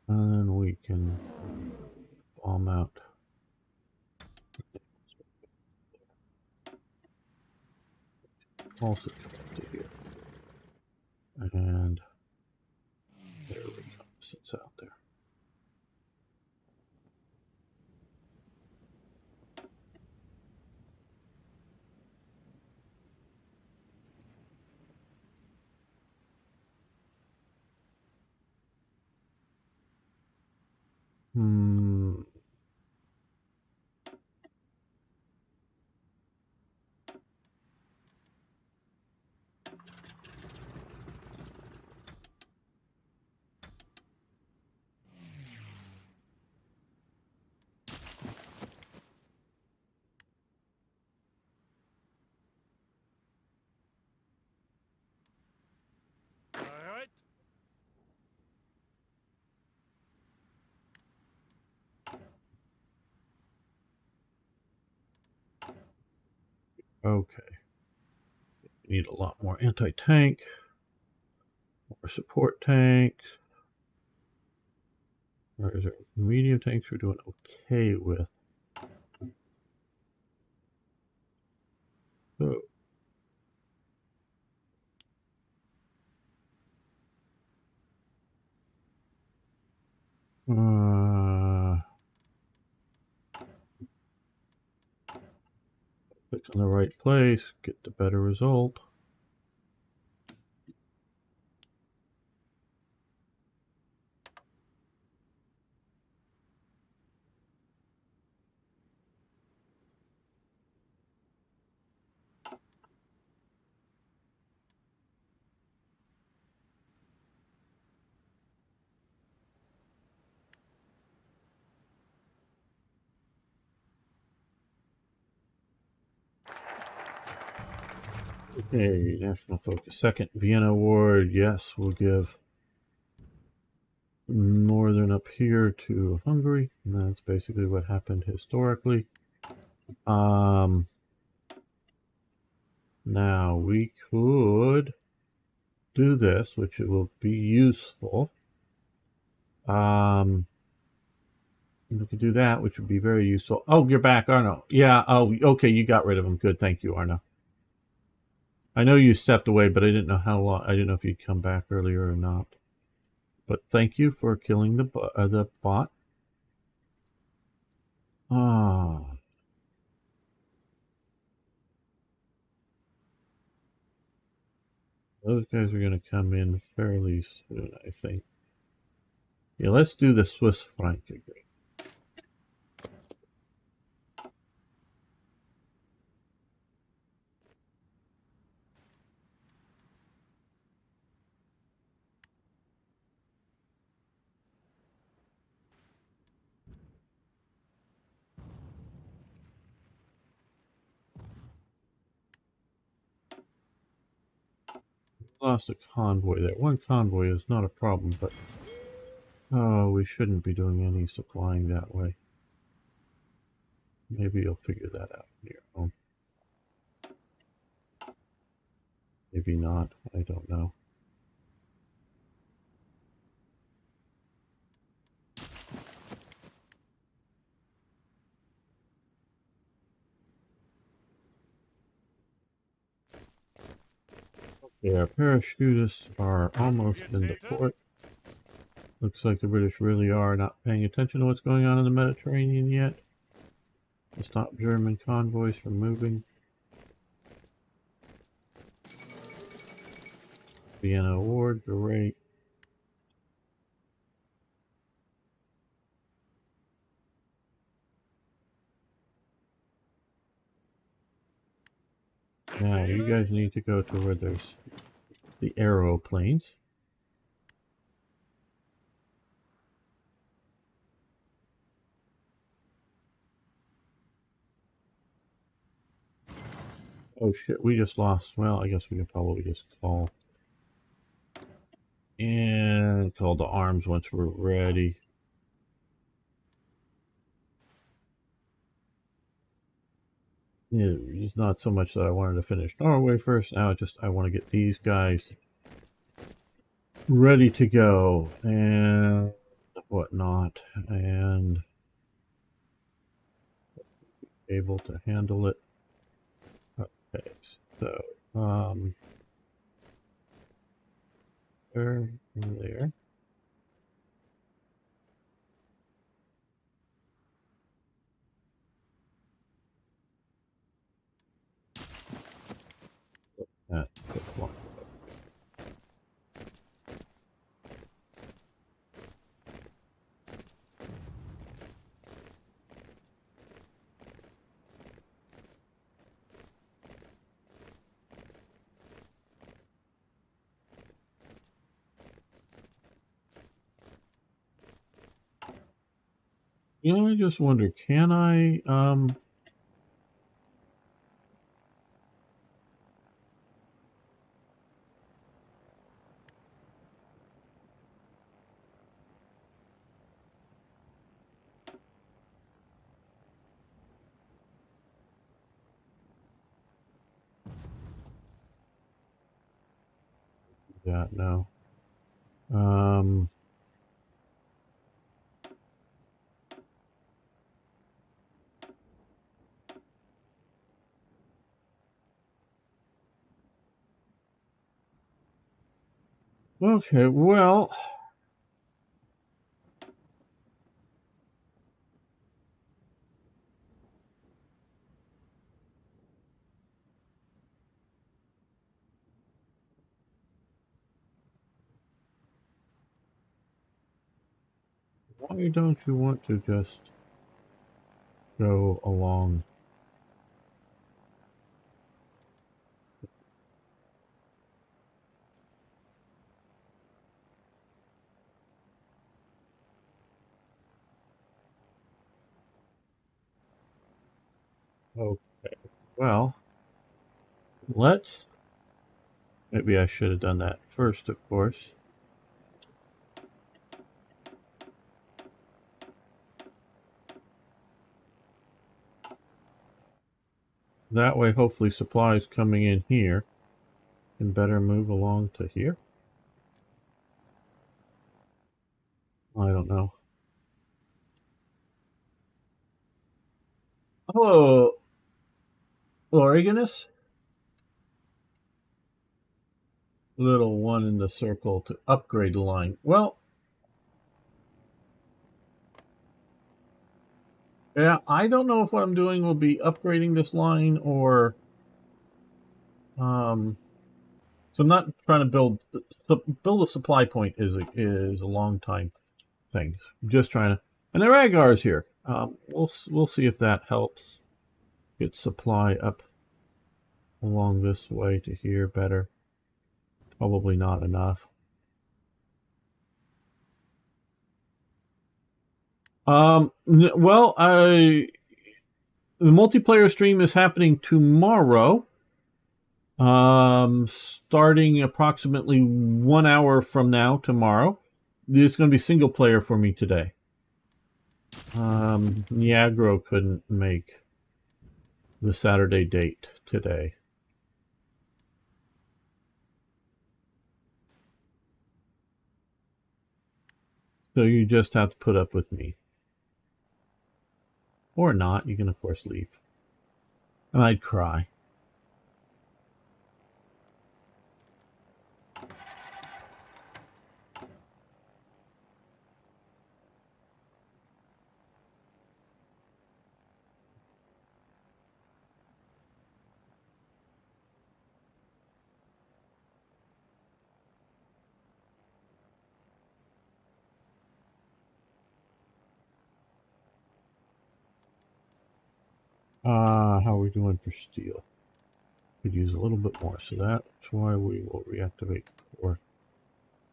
And then we can bomb out. Also come up to here. And there we go. Sits out there. Bereit. Okay. We need a lot more anti-tank, more support tanks. Or is it medium tanks we're doing okay with? So, click on the right place, get the better result. Okay, national focus. Second Vienna Award, yes, we'll give northern up here to Hungary, and that's basically what happened historically. Now we could do this, which it will be useful. We could do that, which would be very useful. Oh, you're back, Arno. Yeah, oh, okay, you got rid of him. Good, thank you, Arno. I know you stepped away, but I didn't know how long. I didn't know if you'd come back earlier or not. But thank you for killing the bot. Ah. Those guys are going to come in fairly soon, I think. Yeah, let's do the Swiss franc agreement. Lost a convoy there. One convoy is not a problem, but oh, we shouldn't be doing any supplying that way. Maybe you'll figure that out on your own. Maybe not. I don't know. Okay, our parachutists are almost in the port. Looks like the British really are not paying attention to what's going on in the Mediterranean yet. To stop German convoys from moving. Vienna Award, great. Now, you guys need to go to where there's the aeroplanes. Oh shit, we just lost. Well, I guess we could probably just call. And call the arms once we're ready. Yeah, it's not so much that I wanted to finish Norway first. Now I want to get these guys ready to go and whatnot, and able to handle it. Okay, so there. That's one. You know, I just wonder, can I that now. Um, okay, well, why don't you want to just go along? Okay, well, let's... Maybe I should have done that first, of course. That way, hopefully, supplies coming in here can better move along to here. I don't know. Hello, Oregonus. Little one in the circle to upgrade the line. Well, yeah, I don't know if what I'm doing will be upgrading this line or... So I'm not trying to build a supply point is a long time thing. I'm just trying to, and the Ragar's here. We'll see if that helps get supply up along this way to here better. Probably not enough. Well, the multiplayer stream is happening tomorrow. Starting approximately 1 hour from now, tomorrow. It's going to be single player for me today. Niagara couldn't make the Saturday date today. So you just have to put up with me. Or not. You can, of course, leave. And I'd cry. How are we doing for steel? Could use a little bit more, so that's why we will reactivate 4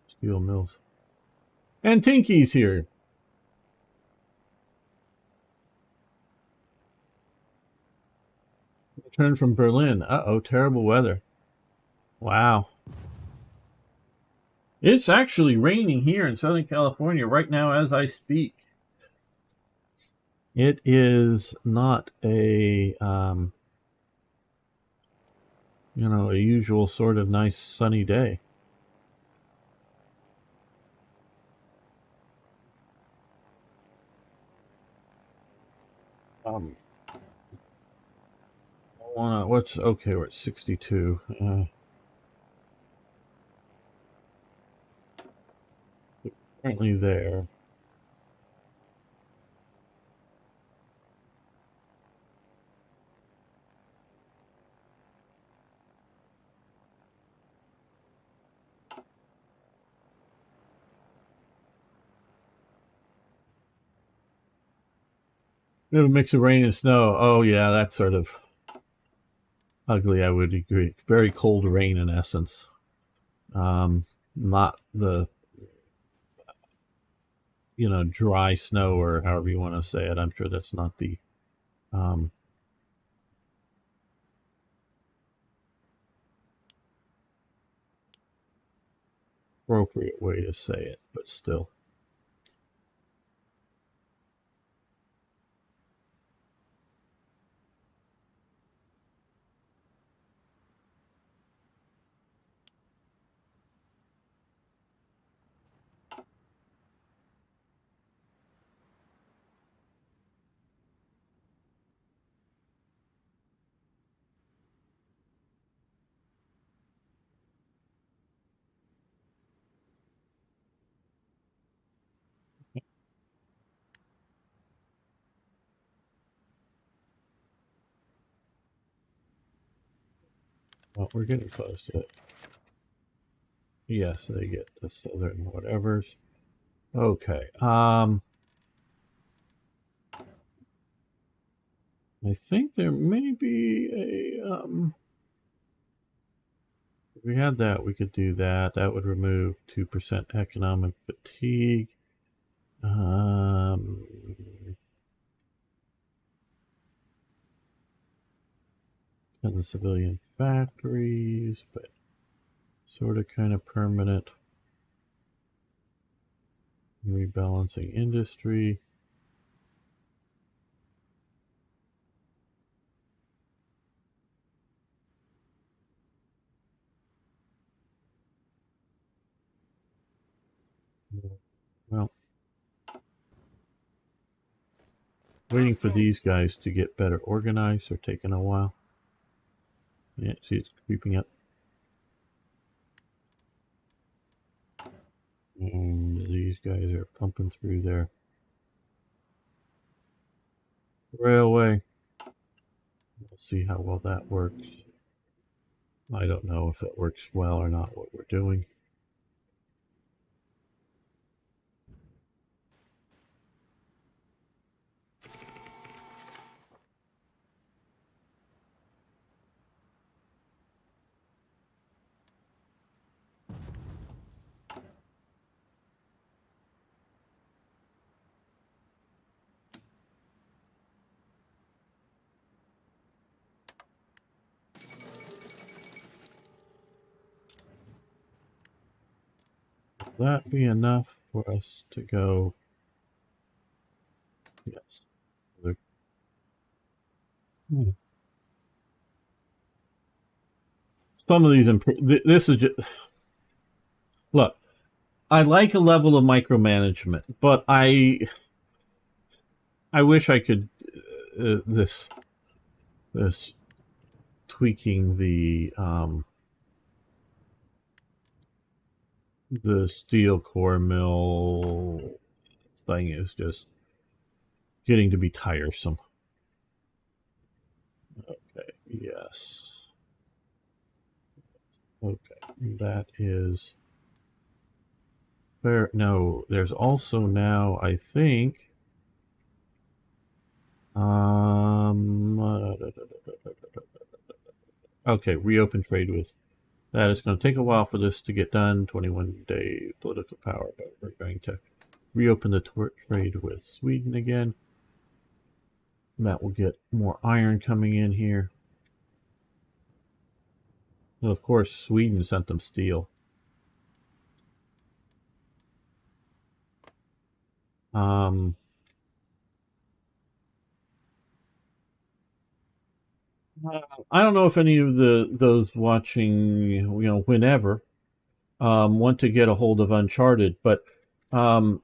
steel mills. And Tinky's here. Returned from Berlin. Uh-oh, terrible weather. Wow. It's actually raining here in Southern California right now as I speak. It is not a, you know, a usual sort of nice sunny day. What's okay? We're at 62. Currently there. We have a mix of rain and snow. Oh yeah, that's sort of ugly. I would agree. Very cold rain in essence. Not the, you know, dry snow or however you want to say it. I'm sure that's not the appropriate way to say it, but still. Well, we're getting close to it. Yes, they get the southern whatevers. Okay. I think there may be a if we had that, we could do that. That would remove 2% economic fatigue. And the civilian factories, but sort of kind of permanent. Rebalancing industry. Well, waiting for these guys to get better organized are taking a while. Yeah, see, it's creeping up. And these guys are pumping through their railway. We'll see how well that works. I don't know if it works well or not, what we're doing. Will that be enough for us to go? Yes. Some of these this is just look. I like a level of micromanagement, but I wish I could this tweaking the steel core mill thing is just getting to be tiresome. Okay, yes. Okay, that is fair. No, there's also now, I think, okay, reopen trade with. That is going to take a while for this to get done. 21-day political power, but we're going to reopen the trade with Sweden again. That will get more iron coming in here. And of course, Sweden sent them steel. I don't know if any of those watching, whenever, want to get a hold of Uncharted, but the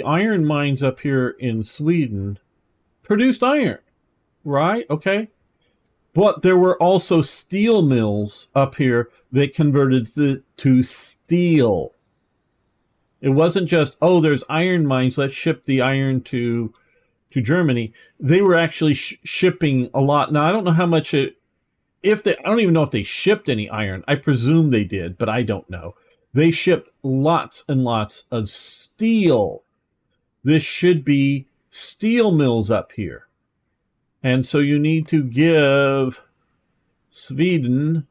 iron mines up here in Sweden produced iron, right? Okay. But there were also steel mills up here that converted to steel. It wasn't just, oh, there's iron mines, let's ship the iron to Germany. They were actually shipping a lot. Now, I don't know how much I don't even know if they shipped any iron. I presume they did, but I don't know. They shipped lots and lots of steel. This should be steel mills up here. And so you need to give Sweden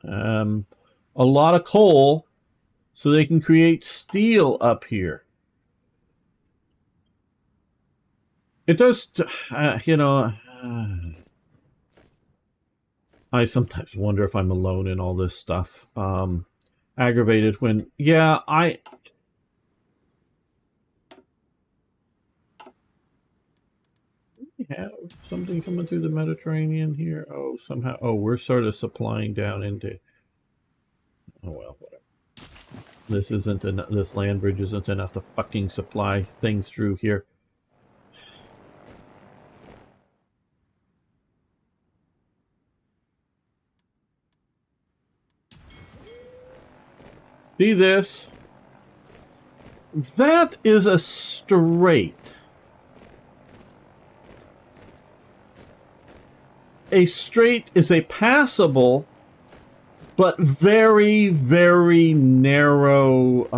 a lot of coal so they can create steel up here. It does, I sometimes wonder if I'm alone in all this stuff. Aggravated when, yeah, we have something coming through the Mediterranean here. Oh, somehow, we're sort of supplying down into, oh well, whatever. This isn't enough, this land bridge isn't enough to fucking supply things through here. See this? That is a straight. a strait is a passable but very, very narrow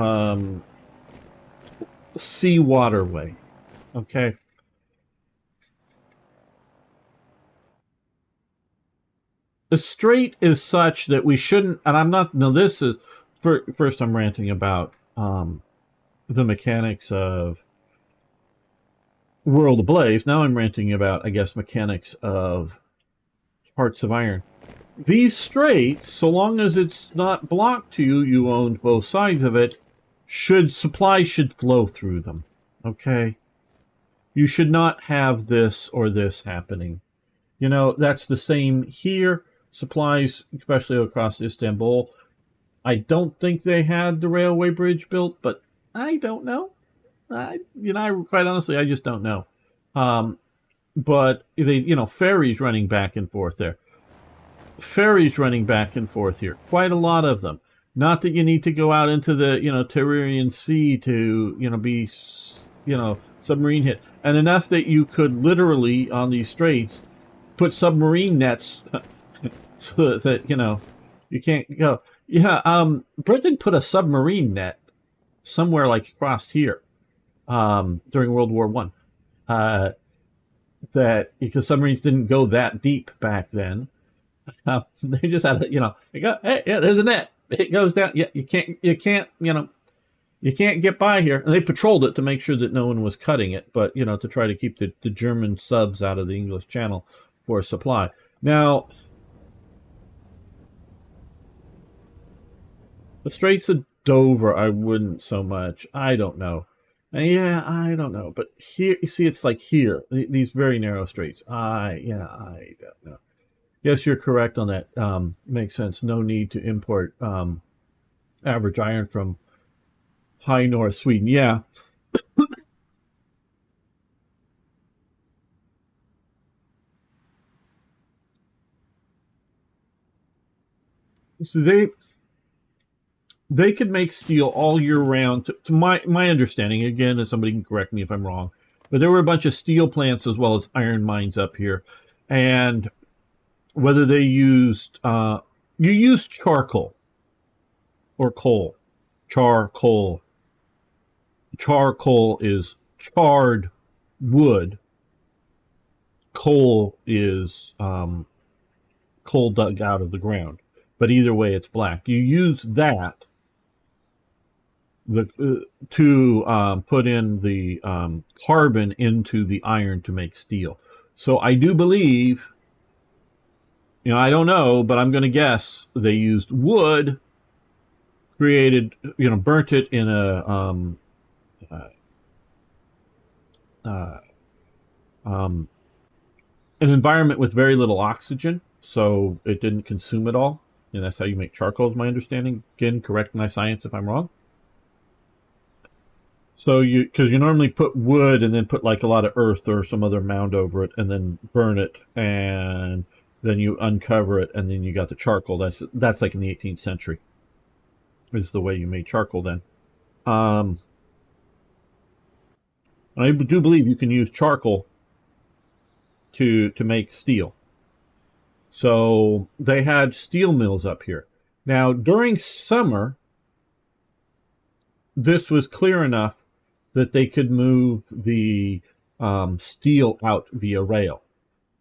sea waterway. Okay. The strait is such that we shouldn't, and I'm not, no, this is, first I'm ranting about the mechanics of World Ablaze. Now I'm ranting about, I guess, mechanics of Hearts of Iron. These straits, so long as it's not blocked to you, you owned both sides of it, supplies should flow through them. Okay? You should not have this or this happening. You know, that's the same here. Supplies, especially across Istanbul. I don't think they had the railway bridge built, but I don't know. Quite honestly, I just don't know. But they, ferries running back and forth there. Ferries running back and forth here. Quite a lot of them. Not that you need to go out into the, Tyrrhenian Sea to, be, submarine hit. And enough that you could literally, on these straits, put submarine nets so that, you can't go. Yeah, Britain put a submarine net somewhere like across here during World War One. That because submarines didn't go that deep back then. They just had, they go, hey, yeah, there's a net. It goes down. Yeah, you can't, you can't get by here. And they patrolled it to make sure that no one was cutting it, but to try to keep the German subs out of the English Channel for supply. Now, the Straits of Dover, I wouldn't so much. I don't know. Yeah, I don't know. But here, you see, it's like here, these very narrow straits. I don't know. Yes, you're correct on that. Makes sense. No need to import average iron from high north Sweden. Yeah. So they could make steel all year round. To my understanding, again, and somebody can correct me if I'm wrong, but there were a bunch of steel plants as well as iron mines up here, and whether they used you use charcoal or coal. Charcoal is charred wood. Coal is coal dug out of the ground, but either way it's black. You use that to put in the carbon into the iron to make steel. So I do believe, I don't know, but I'm going to guess they used wood, created, burnt it in an environment with very little oxygen, so it didn't consume it all. And that's how you make charcoal, is my understanding. Again, correct my science if I'm wrong. So because you normally put wood and then put like a lot of earth or some other mound over it and then burn it, and then you uncover it and then you got the charcoal. That's like in the 18th century is the way you made charcoal then. I do believe you can use charcoal to make steel. So they had steel mills up here. Now during summer, this was clear enough that they could move the steel out via rail.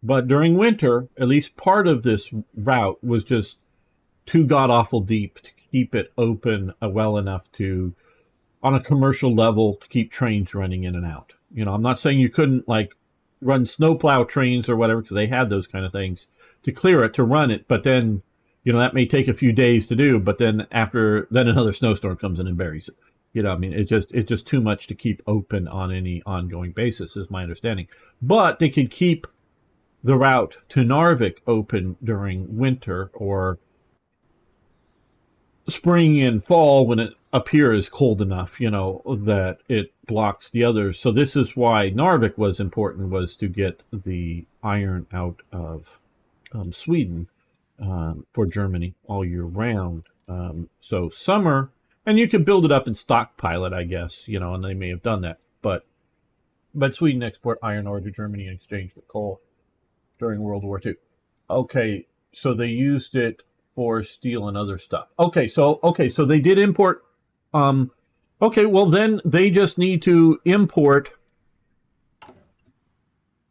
But during winter, at least part of this route was just too god-awful deep to keep it open well enough to, on a commercial level, to keep trains running in and out. I'm not saying you couldn't, like, run snowplow trains or whatever, because they had those kind of things to clear it, to run it, but then, that may take a few days to do, but then then another snowstorm comes in and buries it. It's just too much to keep open on any ongoing basis, is my understanding. But they could keep the route to Narvik open during winter or spring and fall when it up here is cold enough, that it blocks the others. So this is why Narvik was important, was to get the iron out of Sweden for Germany all year round. So summer, and you could build it up and stockpile it, I guess, and they may have done that. But Sweden export iron ore to Germany in exchange for coal during World War II. Okay, so they used it for steel and other stuff. Okay, so they did import. Um, okay, well then they just need to import.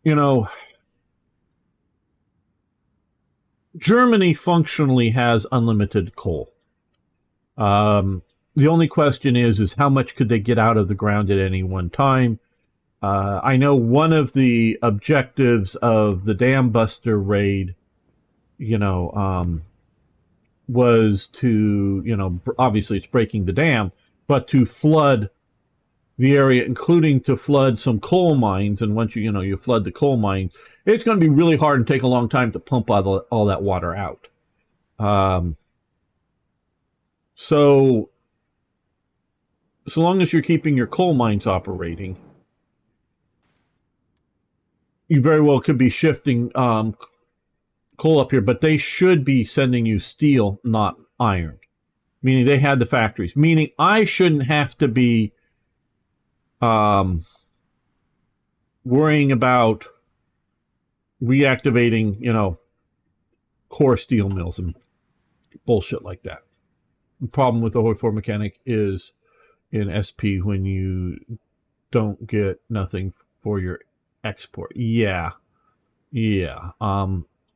You know, Germany functionally has unlimited coal. The only question is how much could they get out of the ground at any one time? I know one of the objectives of the Dam Buster raid, you know, was to, obviously it's breaking the dam, but to flood the area, including to flood some coal mines. And once you flood the coal mines, it's going to be really hard and take a long time to pump all that water out. Um, so, so long as you're keeping your coal mines operating, you very well could be shifting coal up here, but they should be sending you steel, not iron. Meaning they had the factories. Meaning I shouldn't have to be um, worrying about reactivating, core steel mills and bullshit like that. The problem with the HOI IV mechanic is in SP when you don't get nothing for your export. Yeah.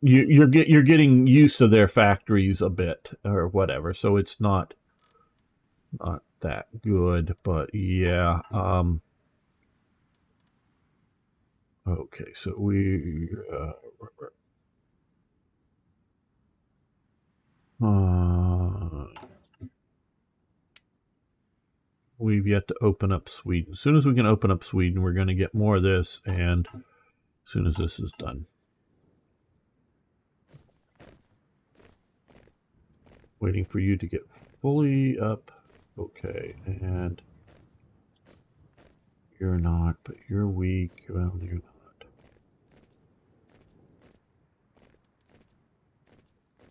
You're getting used to their factories a bit or whatever, so it's not that good. But yeah. Okay, so uh, we've yet to open up Sweden. As soon as we can open up Sweden, we're going to get more of this, and as soon as this is done. Waiting for you to get fully up. Okay, and you're not, but you're weak. Well, you're not.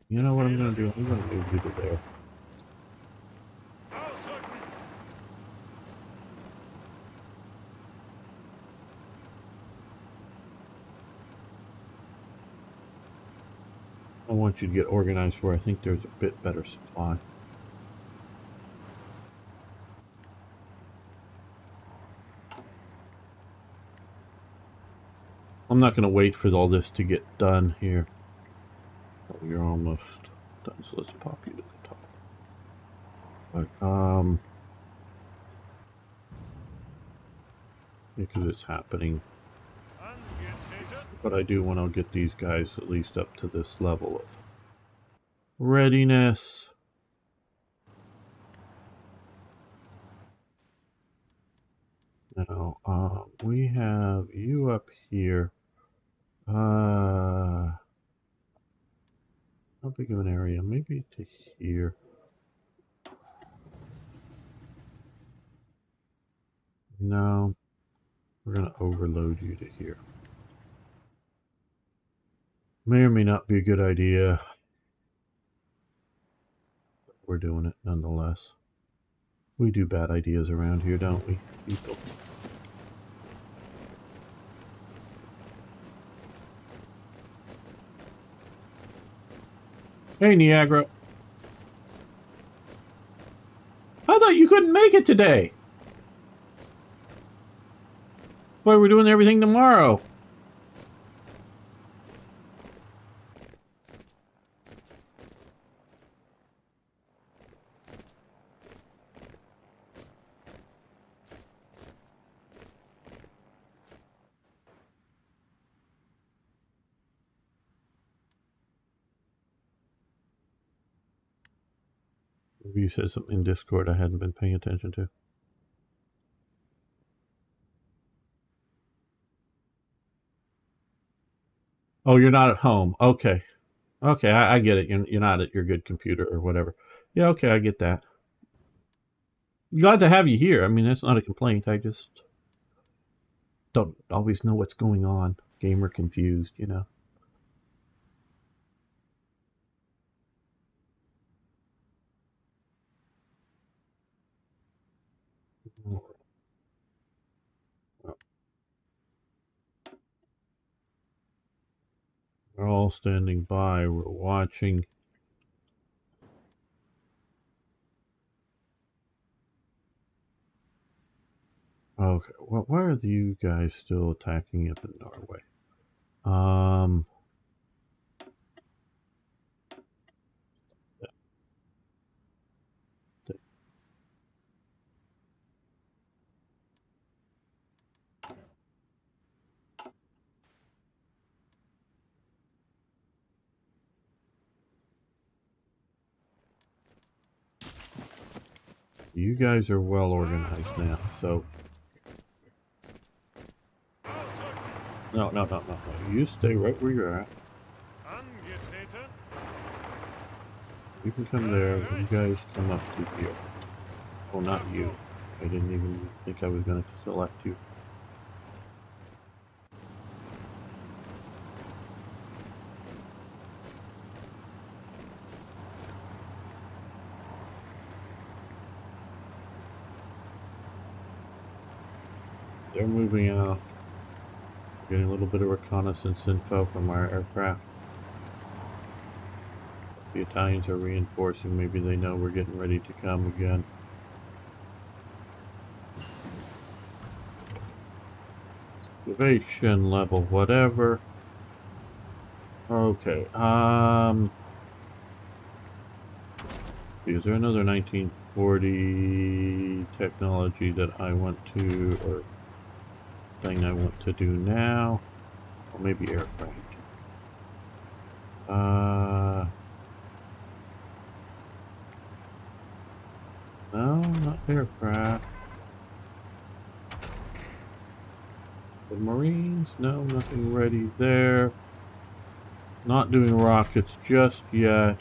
You know what I'm going to do? I'm going to move you to there. Ausrücken! I want you to get organized where I think there's a bit better supply. I'm not going to wait for all this to get done here. Oh, you're almost done, so let's pop you to the top. But, because it's happening. Angetreten! But I do want to get these guys at least up to this level of readiness. Now, we have you up here. How big of an area? Maybe to here. No, we're going to overload you to here. May or may not be a good idea. We're doing it nonetheless. We do bad ideas around here, don't we, people? Hey, Niagara. I thought you couldn't make it today. Boy, we're doing everything tomorrow. Maybe you said something in Discord I hadn't been paying attention to. Oh, you're not at home. Okay. Okay, I get it. You're not at your good computer or whatever. Yeah, okay, I get that. Glad to have you here. I mean, that's not a complaint. I just don't always know what's going on. Gamer confused, you know. We're all standing by. We're watching. Okay, well, why are you guys still attacking up in Norway? You guys are well organized now, so no. You stay right where you're at. Angetreten. You can come there. You guys come up to here. Oh, not you. I didn't even think I was going to select you. They're moving out. Getting a little bit of reconnaissance info from our aircraft. The Italians are reinforcing. Maybe they know we're getting ready to come again. Excavation level, whatever. Okay. Is there another 1940 technology that I want to, or thing I want to do now? Or maybe aircraft. No, not aircraft. The Marines? No, nothing ready there. Not doing rockets just yet.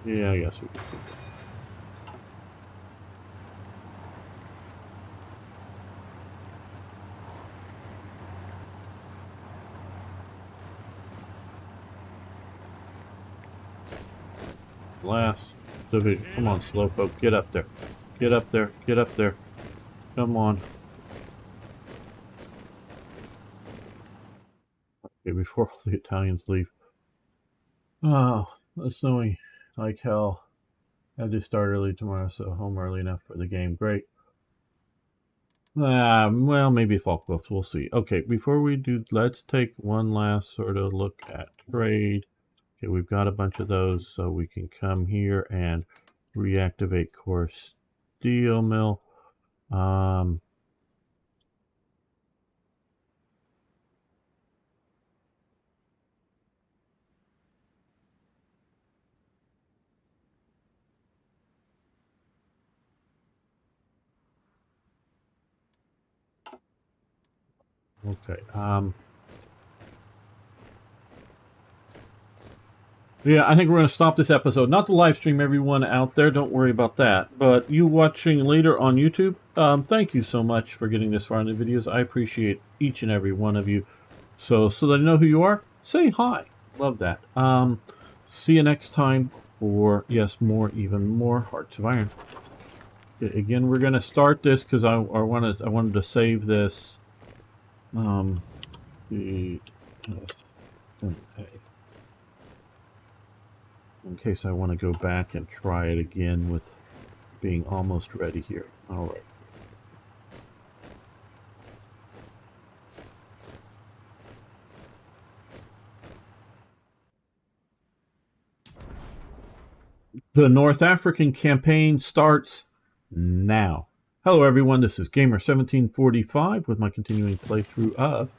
Yeah, I guess we can do that. Last division. Come on, Slowpoke. Get up there. Get up there. Get up there. Come on. Okay, before all the Italians leave. Oh, that's snowing like hell. I had to start early tomorrow, so home early enough for the game. Great. Well, maybe Falklands. We'll see. Okay, before we do, let's take one last sort of look at trade. Okay, we've got a bunch of those, so we can come here and reactivate core steel mill. Okay. Yeah, I think we're going to stop this episode. Not the live stream, everyone out there. Don't worry about that. But you watching later on YouTube, thank you so much for getting this far in the videos. I appreciate each and every one of you. So that I know who you are, say hi. Love that. See you next time for, yes, even more Hearts of Iron. Again, we're going to start this because I wanted to save this. In case I want to go back and try it again with being almost ready here. All right. The North African campaign starts now. Hello everyone, this is Gamer1745 with my continuing playthrough of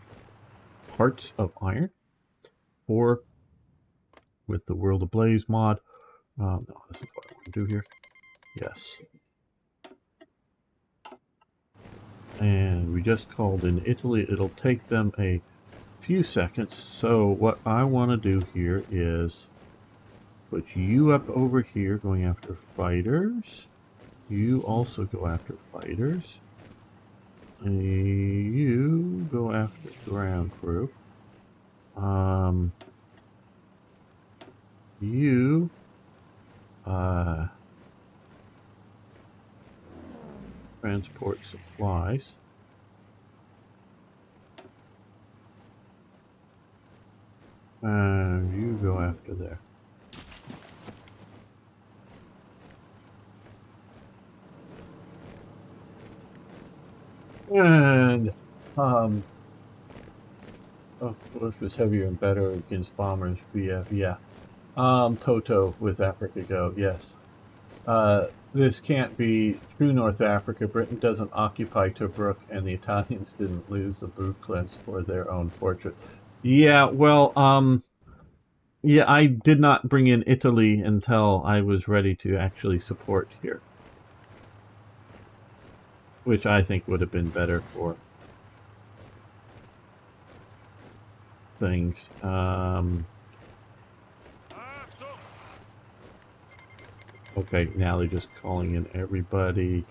Hearts of Iron 4 with the World Ablaze mod. No, this is what I want to do here. Yes. And we just called in Italy. It'll take them a few seconds. So what I want to do here is put you up over here going after fighters. You also go after fighters. You go after ground crew. You transport supplies. And you go after there. And oh, what is heavier and better against bombers? BF, yeah. Toto with Africa Go, yes. This can't be true North Africa. Britain doesn't occupy Tobruk, and the Italians didn't lose the Brooklands for their own fortress. Yeah, well, yeah, I did not bring in Italy until I was ready to actually support here, which I think would have been better for things. Okay, now they're just calling in everybody.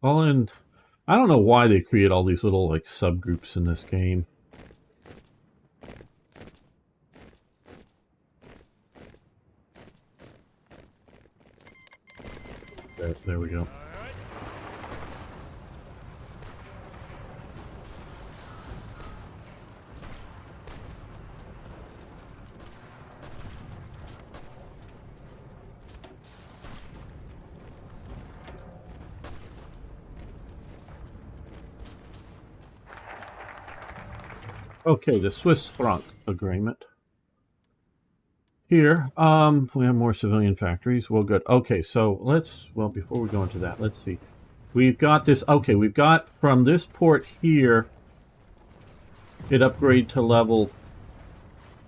All in. I don't know why they create all these little like subgroups in this game. There we go. Okay, the Swiss franc agreement. Here, we have more civilian factories. Well, good. Okay, so well, before we go into that, let's see. We've got this, okay, we've got from this port here, it upgrade to level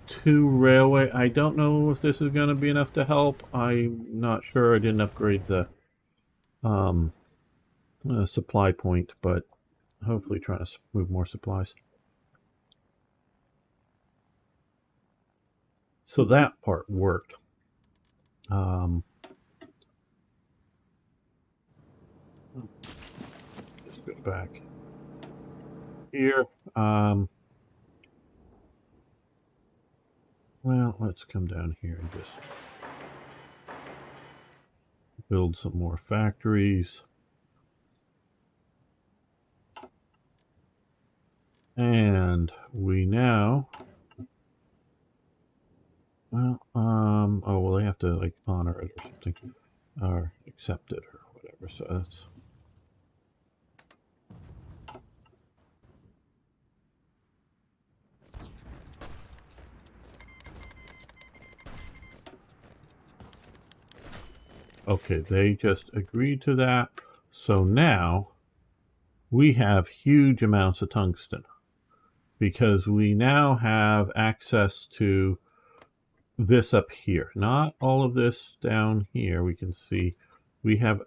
2 railway. I don't know if this is going to be enough to help. I'm not sure. I didn't upgrade the supply point, but hopefully trying to move more supplies. So that part worked. Let's go back here. Well, let's come down here and just build some more factories. And we now, well, oh, well, they have to like honor it or something, or accept it or whatever. So that's okay. They just agreed to that. So now we have huge amounts of tungsten because we now have access to this up here. Not all of this down here. We can see we have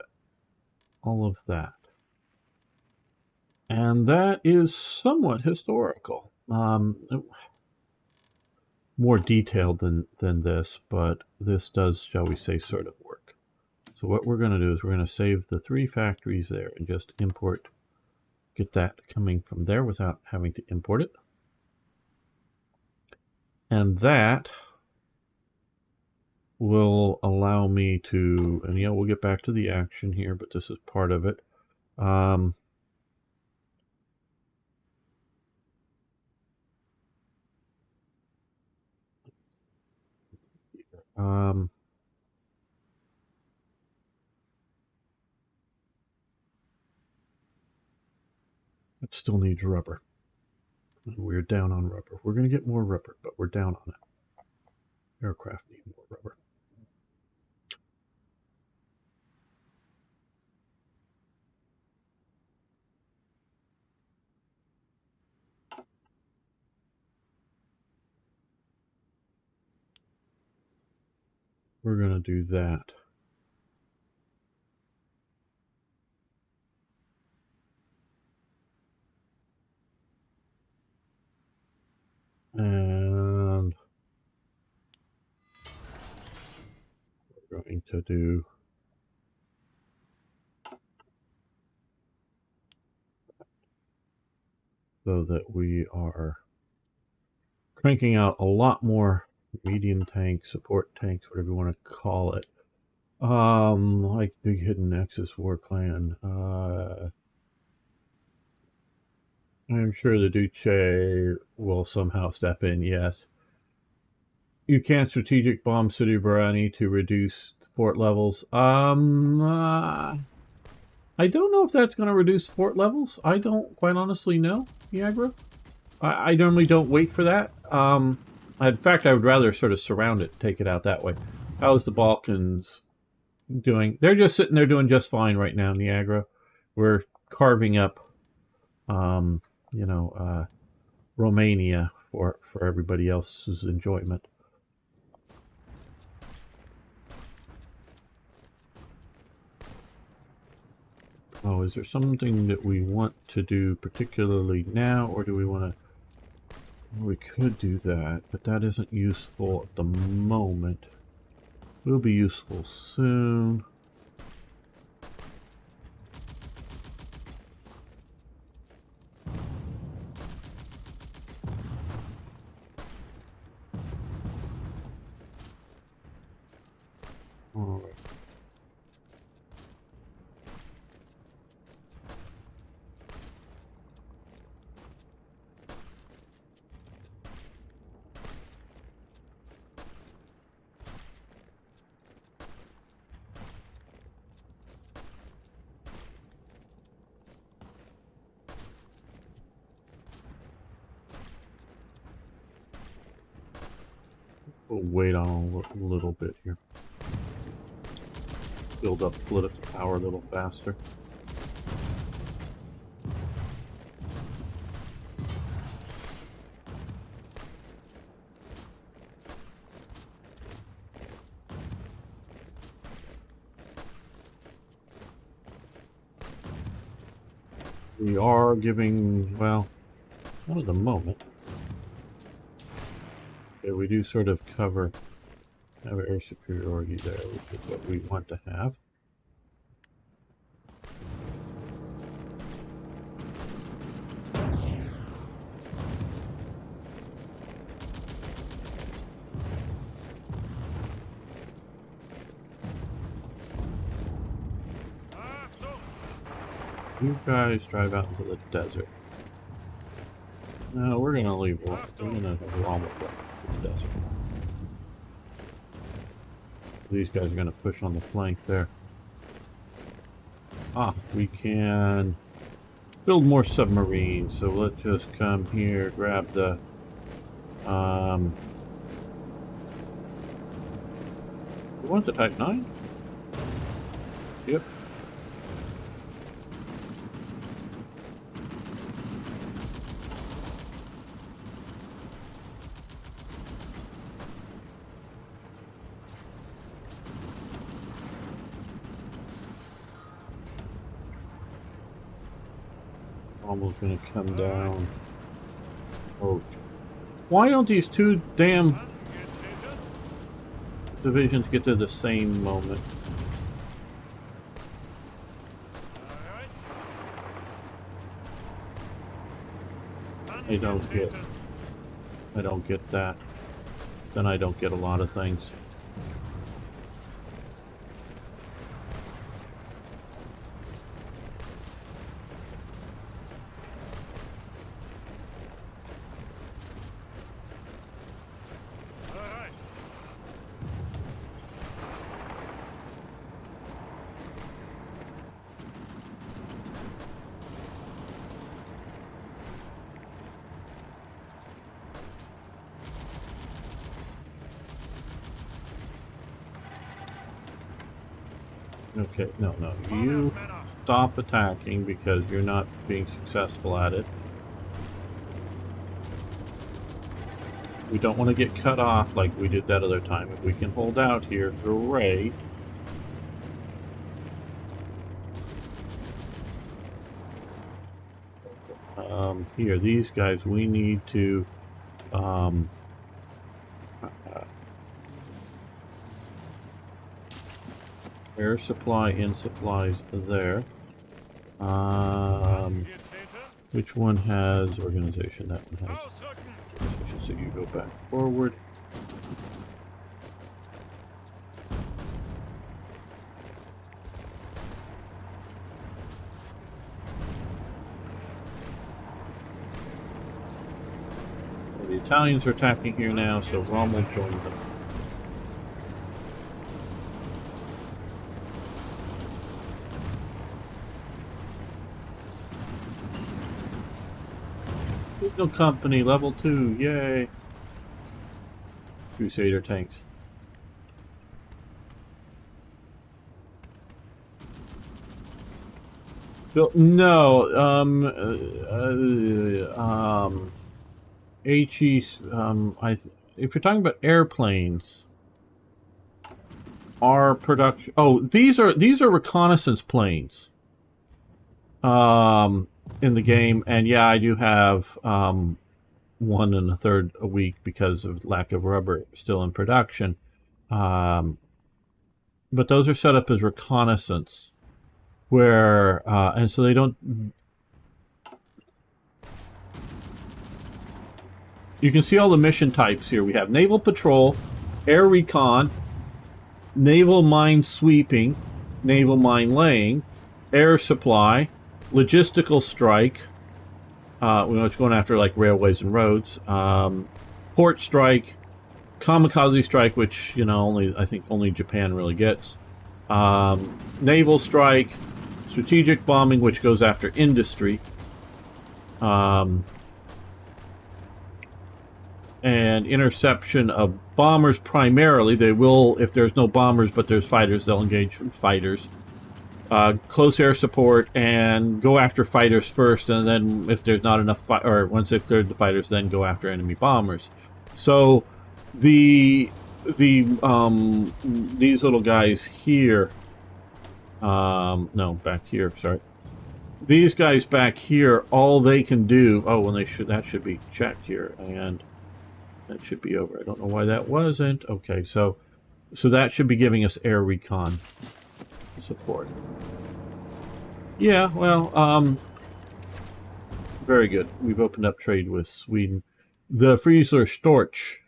all of that. And that is somewhat historical. More detailed than this, but this does, shall we say, sort of work. So what we're going to do is we're going to save the 3 factories there and just import, get that coming from there without having to import it. And that will allow me to, and yeah, we'll get back to the action here, but this is part of it. It still needs rubber. And we're down on rubber. We're going to get more rubber, but we're down on it. Aircraft need more rubber. We're going to do that. And we're going to do so that we are cranking out a lot more medium tanks, support tanks, whatever you want to call it. Like Big Hidden Nexus War Clan. I'm sure the Duce will somehow step in, yes. You can't strategic bomb City Barani to reduce fort levels. I don't know if that's going to reduce fort levels. I don't quite honestly know, Niagara. I normally don't wait for that. In fact, I would rather sort of surround it, take it out that way. How's the Balkans doing? They're just sitting there doing just fine right now, Niagara. We're carving up, Romania for everybody else's enjoyment. Oh, is there something that we want to do particularly now, or do we want to... We could do that, but that isn't useful at the moment. Will be useful soon. All right. We'll wait on a little bit here. Build up political power a little faster. We are giving, well, not at the moment. Okay, we do sort of have air superiority there, which is what we want to have. You guys drive out into the desert. No, we're gonna leave. We're gonna almost go to the desert. These guys are gonna push on the flank there. We can build more submarines. So let's just come here, grab the we want the Type 9? Yep. Almost gonna come down. Oh, why don't these two damn divisions get to the same moment? I don't get that. Then I don't get a lot of things. Okay, no, you stop attacking because you're not being successful at it. We don't want to get cut off like we did that other time. If we can hold out here, great. Here, these guys, we need to air supply in supplies there. Which one has organization? That one has Ausrücken! organization, so you go back forward. Well, the Italians are attacking here now, so Rommel joined them. Signal Company, level 2, yay! Crusader tanks. No, HE, if you're talking about airplanes, our production. Oh, these are reconnaissance planes. In the game, and yeah, I do have 1 1/3 a week because of lack of rubber still in production. But those are set up as reconnaissance, where and so they don't. You can see all the mission types here. We have naval patrol, air recon, naval mine sweeping, naval mine laying, air supply, logistical strike, which is going after like railways and roads, port strike, kamikaze strike, which I think only Japan really gets, naval strike, strategic bombing, which goes after industry, and interception of bombers primarily. They will, if there's no bombers but there's fighters, they'll engage fighters. Close air support and go after fighters first, and then if there's not enough, or once they've cleared the fighters, then go after enemy bombers. So these little guys here, no, back here, sorry. These guys back here, all they can do, that should be checked here, and that should be over. I don't know why that wasn't. Okay, so that should be giving us air recon support. Yeah, well, very good. We've opened up trade with Sweden. The Friesler Storch,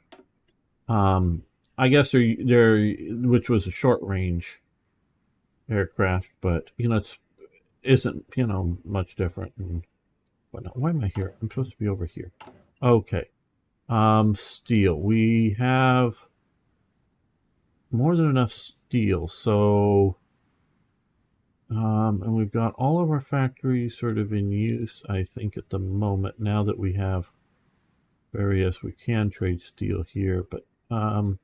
I guess they're which was a short range aircraft, but it isn't much different. And why am I here? I'm supposed to be over here. Okay. Steel. We have more than enough steel, so and we've got all of our factories sort of in use, I think, at the moment, now that we have various. We can trade steel here, but I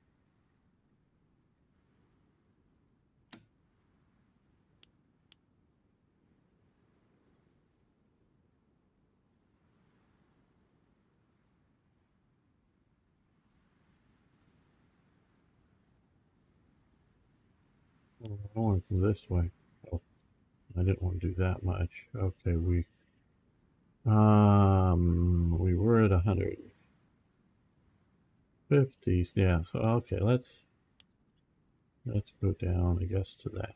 don't want to go this way. Oh, I didn't want to do that much. Okay, we were at 150s, yeah. So okay, let's go down, I guess, to that.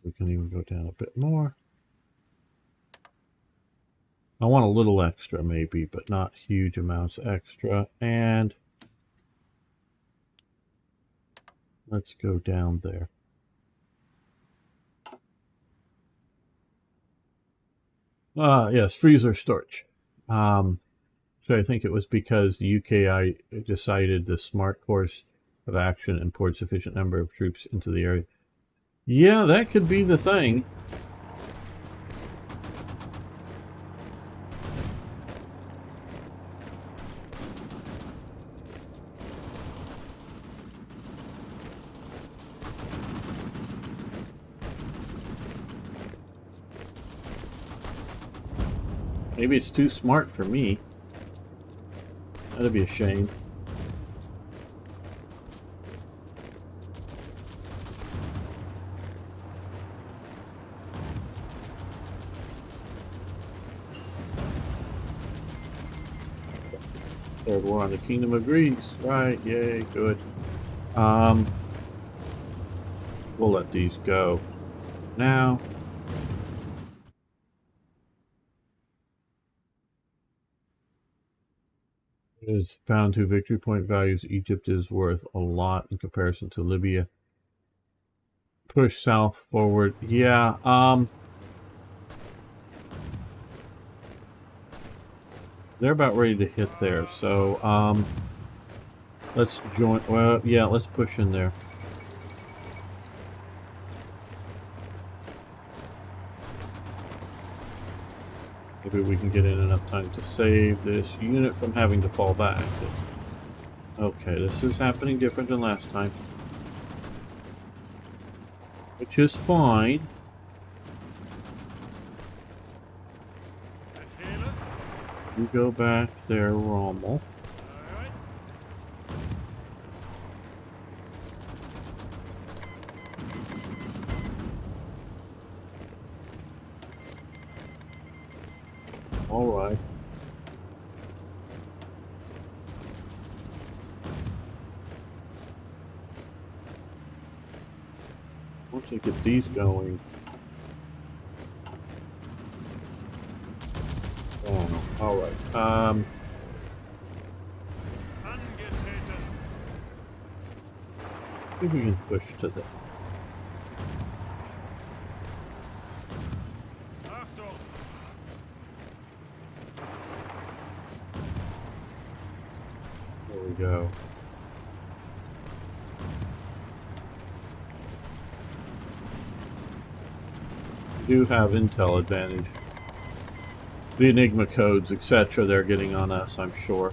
We can even go down a bit more. I want a little extra maybe, but not huge amounts extra. And let's go down there. Yes, freezer storage. So I think it was because the UKI decided the smart course of action and poured sufficient number of troops into the area. Yeah, that could be the thing. Maybe it's too smart for me. That'd be a shame. Third war on the Kingdom of Greece. Right, yay, good. We'll let these go now. Is found 2 victory point values. Egypt is worth a lot in comparison to Libya. Push south forward. Yeah, they're about ready to hit there, so let's join. Well, yeah, let's push in there. Maybe we can get in enough time to save this unit from having to fall back. Okay, this is happening different than last time, which is fine. You go back there, Rommel. All right. Once we get these going. Oh, all right. See if we can push to the. There we go. We do have intel advantage. The Enigma codes, etc., they're getting on us, I'm sure.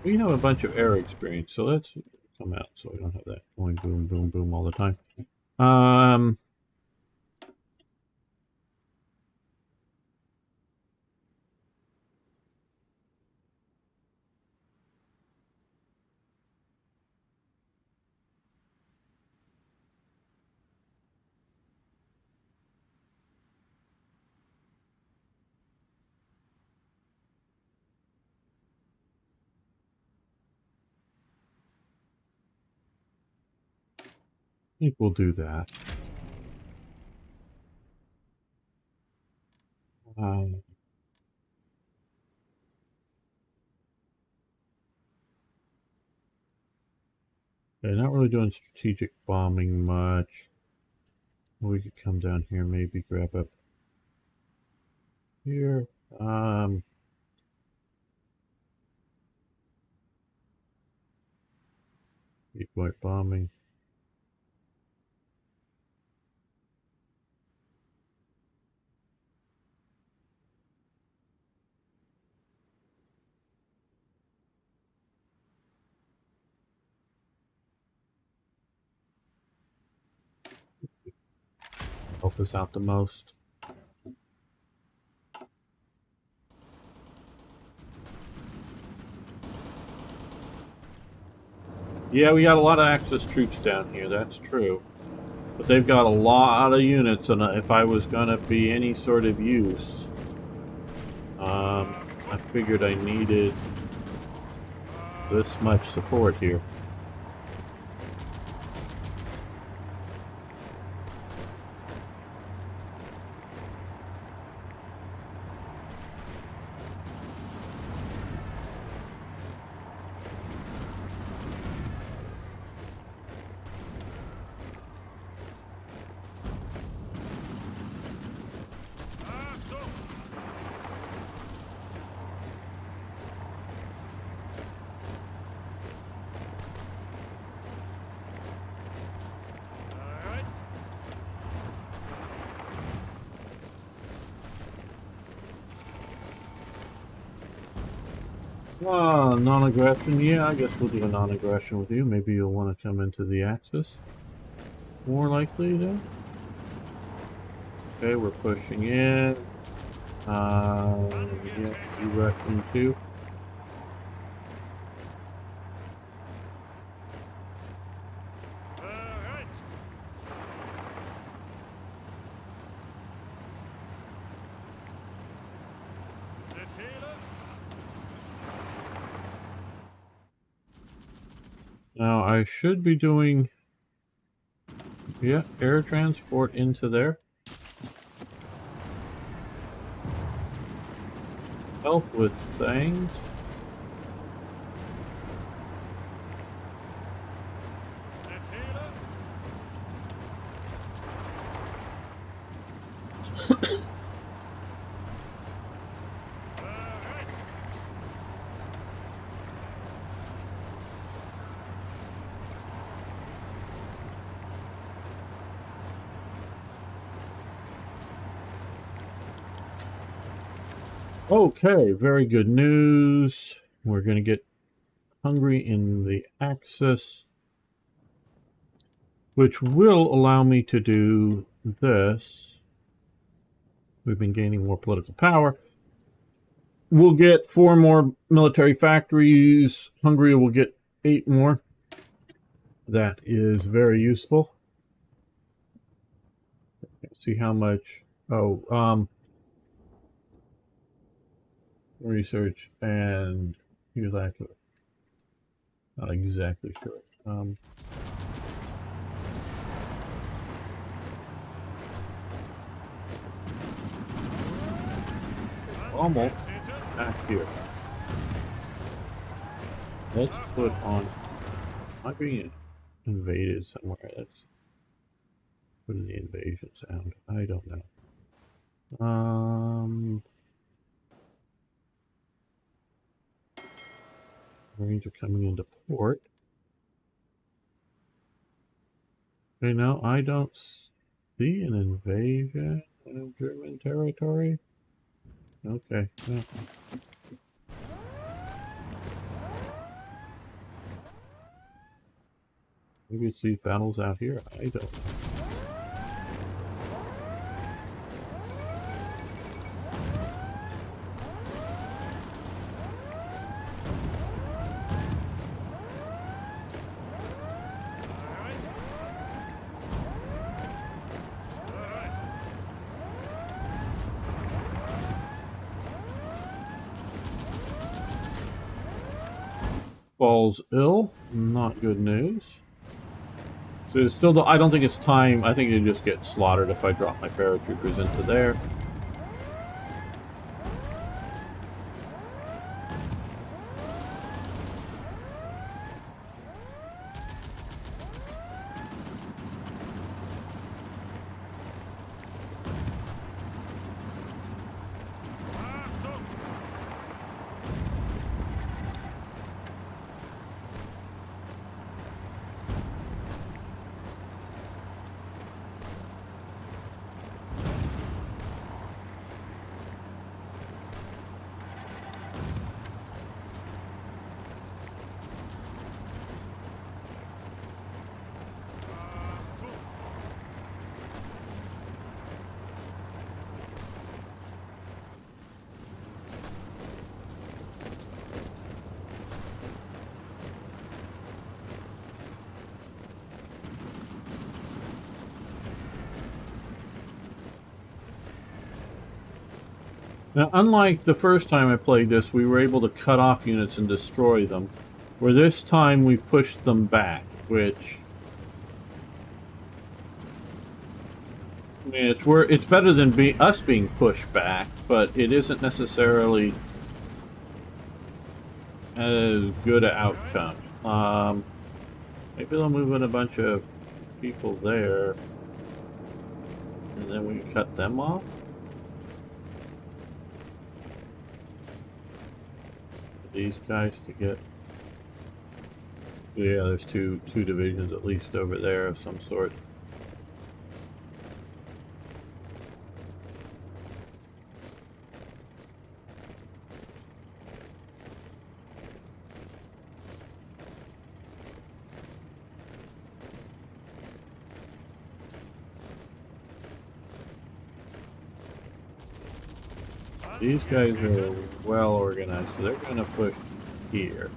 We have a bunch of air experience, so let's come out so we don't have that going boom, boom, boom all the time. I think we'll do that. They're not really doing strategic bombing much. We could come down here, maybe grab up here. Deep white bombing. Help us out the most. Yeah, we got a lot of Axis troops down here, that's true. But they've got a lot of units, and if I was going to be any sort of use, I figured I needed this much support here. Non-aggression, yeah, I guess we'll do a non-aggression with you. Maybe you'll want to come into the Axis. More likely, though. Okay, we're pushing in. Yeah, you Russian too. Now I should be doing, yeah, air transport into there. Help with things. Befehle? Bereit. Okay, very good news. We're going to get Hungary in the Axis, which will allow me to do this. We've been gaining more political power. We'll get 4 more military factories. Hungary will get 8 more. That is very useful. Let's see how much. Oh, research and exactly. Not exactly sure. Almost Angetreten. back here. Let's put on. Am I being invaded somewhere? That's. What is the invasion sound? I don't know. Marines are coming into port. Okay, now I don't see an invasion of German territory. Okay. Yeah. Maybe it's these battles out here. I don't know. Falls ill. Not good news. So it's still, I don't think it's time. I think you just get slaughtered if I drop my paratroopers into there. Achtung! Now, unlike the first time I played this, we were able to cut off units and destroy them. Where this time we pushed them back, which... I mean, it's better than us being pushed back, but it isn't necessarily as good an outcome. Maybe they'll move in a bunch of people there, and then we can cut them off. These guys to get. Yeah, there's two divisions at least over there of some sort. These guys are well organized, so they're going to push here.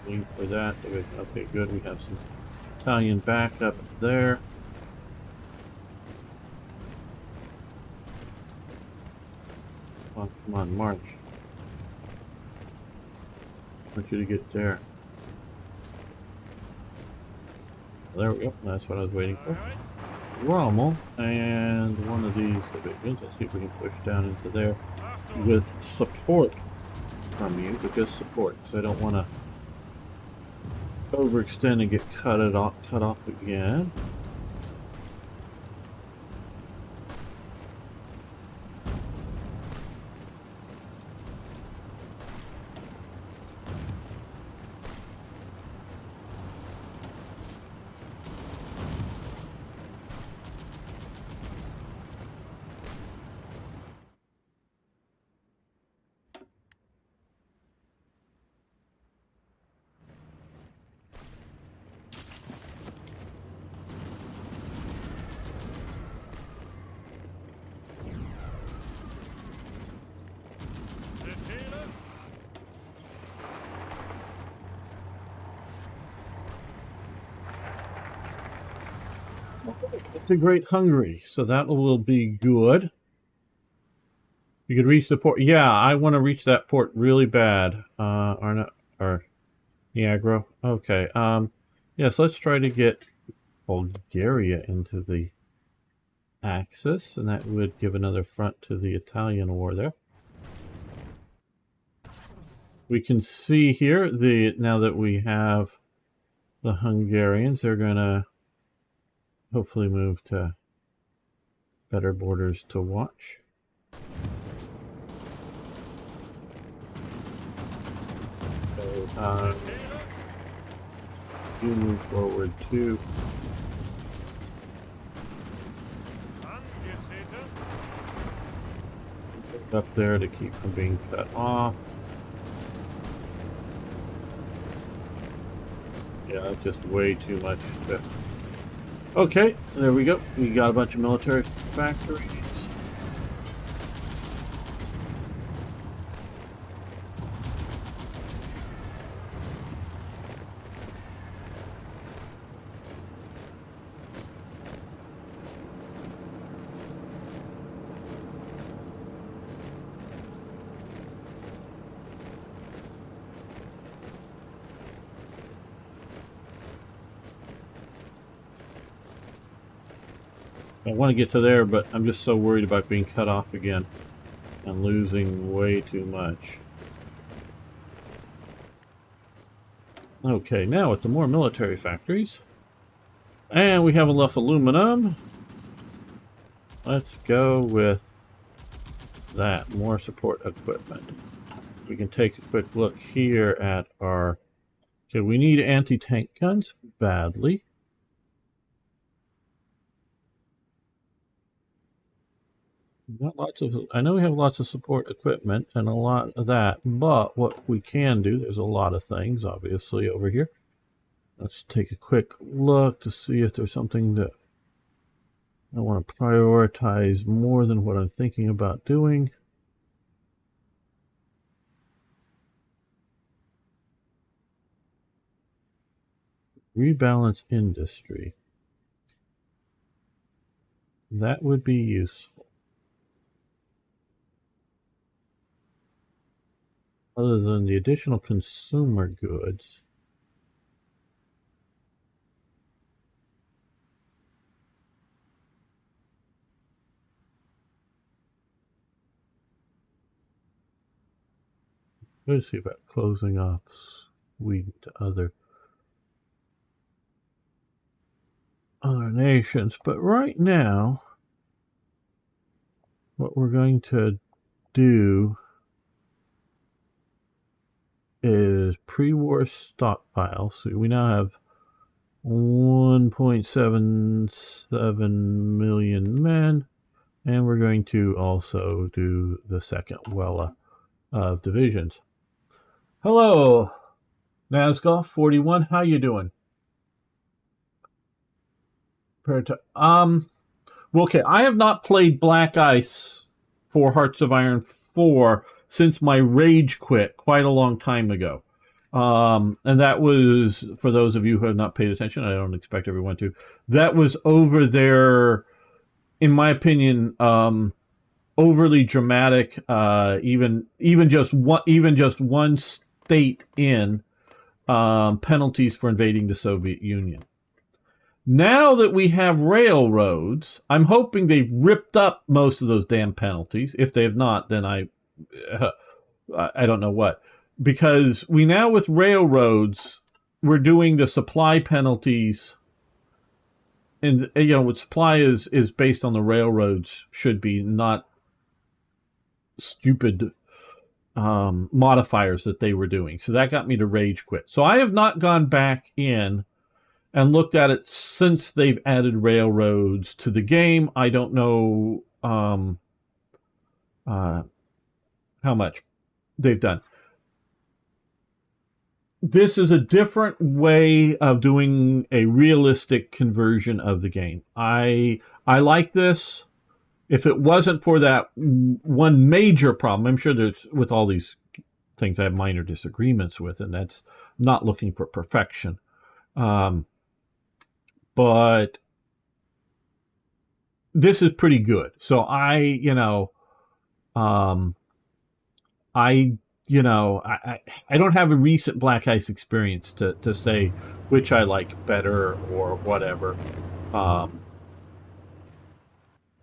Waiting for that. Okay, good. We have some Italian backup there. Oh, come on, march. I want you to get there. There we go. That's what I was waiting for. Aye, Rommel and one of these divisions. Let's see if we can push down into there aye. Achtung. with support from you, but just support, because I don't want to overextend and get cut off again. Befehle. It's a great Hungary, so that will be good. You could reach the port. Yeah, I want to reach that port really bad. Or Niagara. Okay. Yes, let's try to get Bulgaria into the Axis, and that would give another front to the Italian war there. We can see here now that we have the Hungarians, they're gonna hopefully move to better borders to watch. So, you move forward too. Angetreten. Up there to keep from being cut off. Yeah, that's just way too much. Okay, there we go. We got a bunch of military factories. I want to get to there, but I'm just so worried about being cut off again and losing way too much. Okay, now with the more military factories. And we have enough aluminum. Let's go with that. More support equipment. We can take a quick look here at our... Okay, we need anti-tank guns badly. Not lots of, I know we have lots of support equipment and a lot of that, but what we can do, there's a lot of things obviously over here. Let's take a quick look to see if there's something that I want to prioritize more than what I'm thinking about doing. Rebalance industry. That would be useful. Other than the additional consumer goods. Let's see about closing off Sweden to other nations. But right now, what we're going to do is pre-war stockpile. So we now have 1.77 million men, and we're going to also do the second Wella of divisions. Hello, Nazgul 41. How you doing? Okay, I have not played Black Ice for Hearts of Iron 4 since my rage quit quite a long time ago. And that was, for those of you who have not paid attention, I don't expect everyone to, that was over there, in my opinion, overly dramatic. Even just one state in penalties for invading the Soviet Union. Now that we have railroads, I'm hoping they've ripped up most of those damn penalties. If they have not, then I don't know what. Because we now with railroads, we're doing the supply penalties, and what supply is based on the railroads should be, not stupid modifiers that they were doing. So that got me to rage quit. So I have not gone back in and looked at it since they've added railroads to the game. I don't know how much they've done. This is a different way of doing a realistic conversion of the game. I like this. If it wasn't for that one major problem, I'm sure there's, with all these things I have minor disagreements with, and that's not looking for perfection. But this is pretty good. So I don't have a recent Black Ice experience to say which I like better or whatever.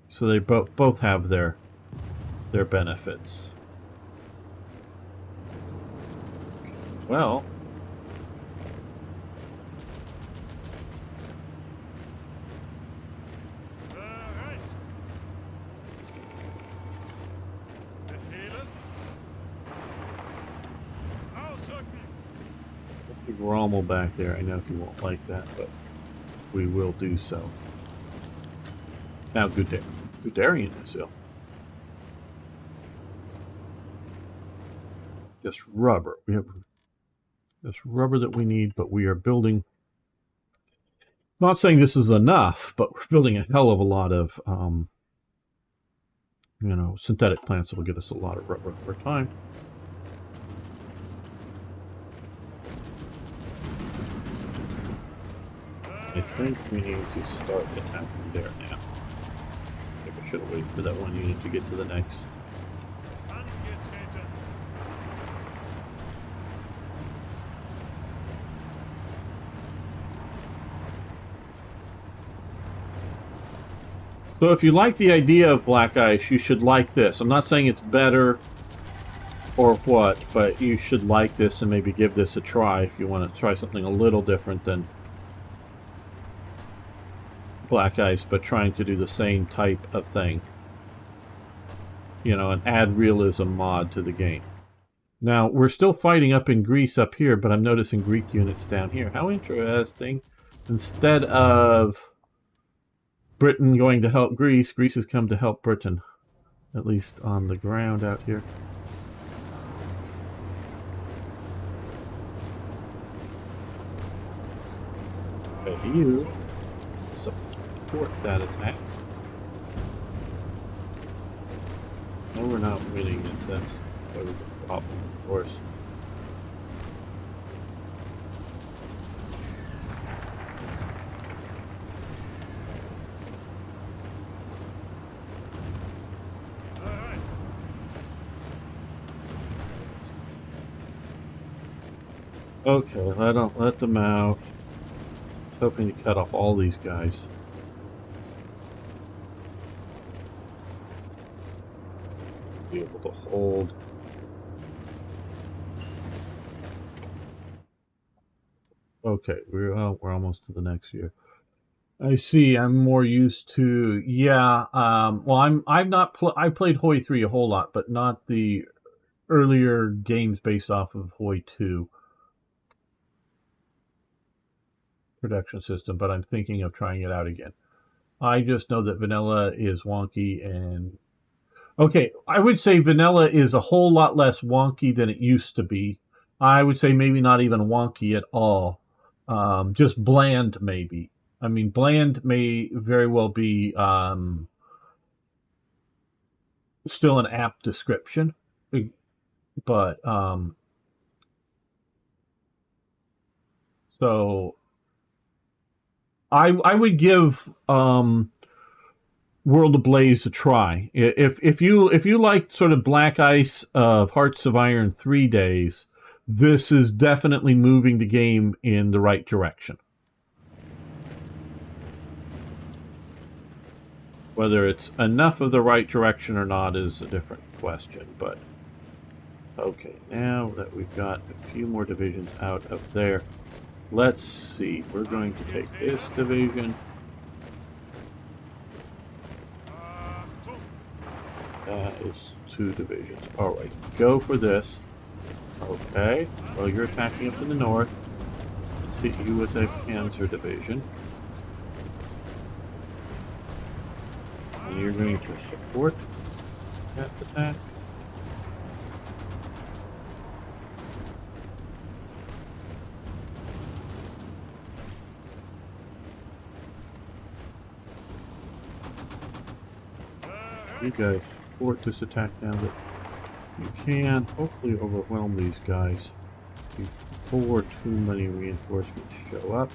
So they both have their benefits. Well, Bereit. Befehlen. Ausrücken. big Rommel back there. I know he won't like that, but we will do so. Now, Guderian is ill. Just rubber. We have this rubber that we need, but we are building. Not saying this is enough, but we're building a hell of a lot of, synthetic plants that will get us a lot of rubber over time. I think we need to start attacking there now. I think I should have waited for that one unit to get to the next. Angetreten. So if you like the idea of Black Ice, you should like this. I'm not saying it's better or what, but you should like this and maybe give this a try if you want to try something a little different than Black Ice, but trying to do the same type of thing. An add realism mod to the game. Now, we're still fighting up in Greece up here, but I'm noticing Greek units down here. How interesting. Instead of Britain going to help Greece, Greece has come to help Britain. At least on the ground out here. Okay, you support that attack. No, we're not winning it. That's the problem, of course. Bereit. Okay, let them out. Hoping to cut off all these guys. Be able to hold. Okay, we're almost to the next year. I see. I'm more used to well, I played HOI III a whole lot, but not the earlier games based off of HOI II production system. But I'm thinking of trying it out again. I just know that vanilla is wonky and okay, I would say vanilla is a whole lot less wonky than it used to be. I would say maybe not even wonky at all. Just bland, maybe. I mean, bland may very well be still an apt description, but so I would give World Ablaze a try. If you like sort of Black Ice of Hearts of Iron 3 days, this is definitely moving the game in the right direction. Whether it's enough of the right direction or not is a different question, but okay, now that we've got a few more divisions out of there, let's see. We're going to take this division. Achtung! That is 2 divisions. Alright, go for this. Okay, well you're attacking up in the north. Let's hit you with a Panzer division. And you're going to support that attack. You guys support this attack now that you can. Hopefully overwhelm these guys before too many reinforcements show up.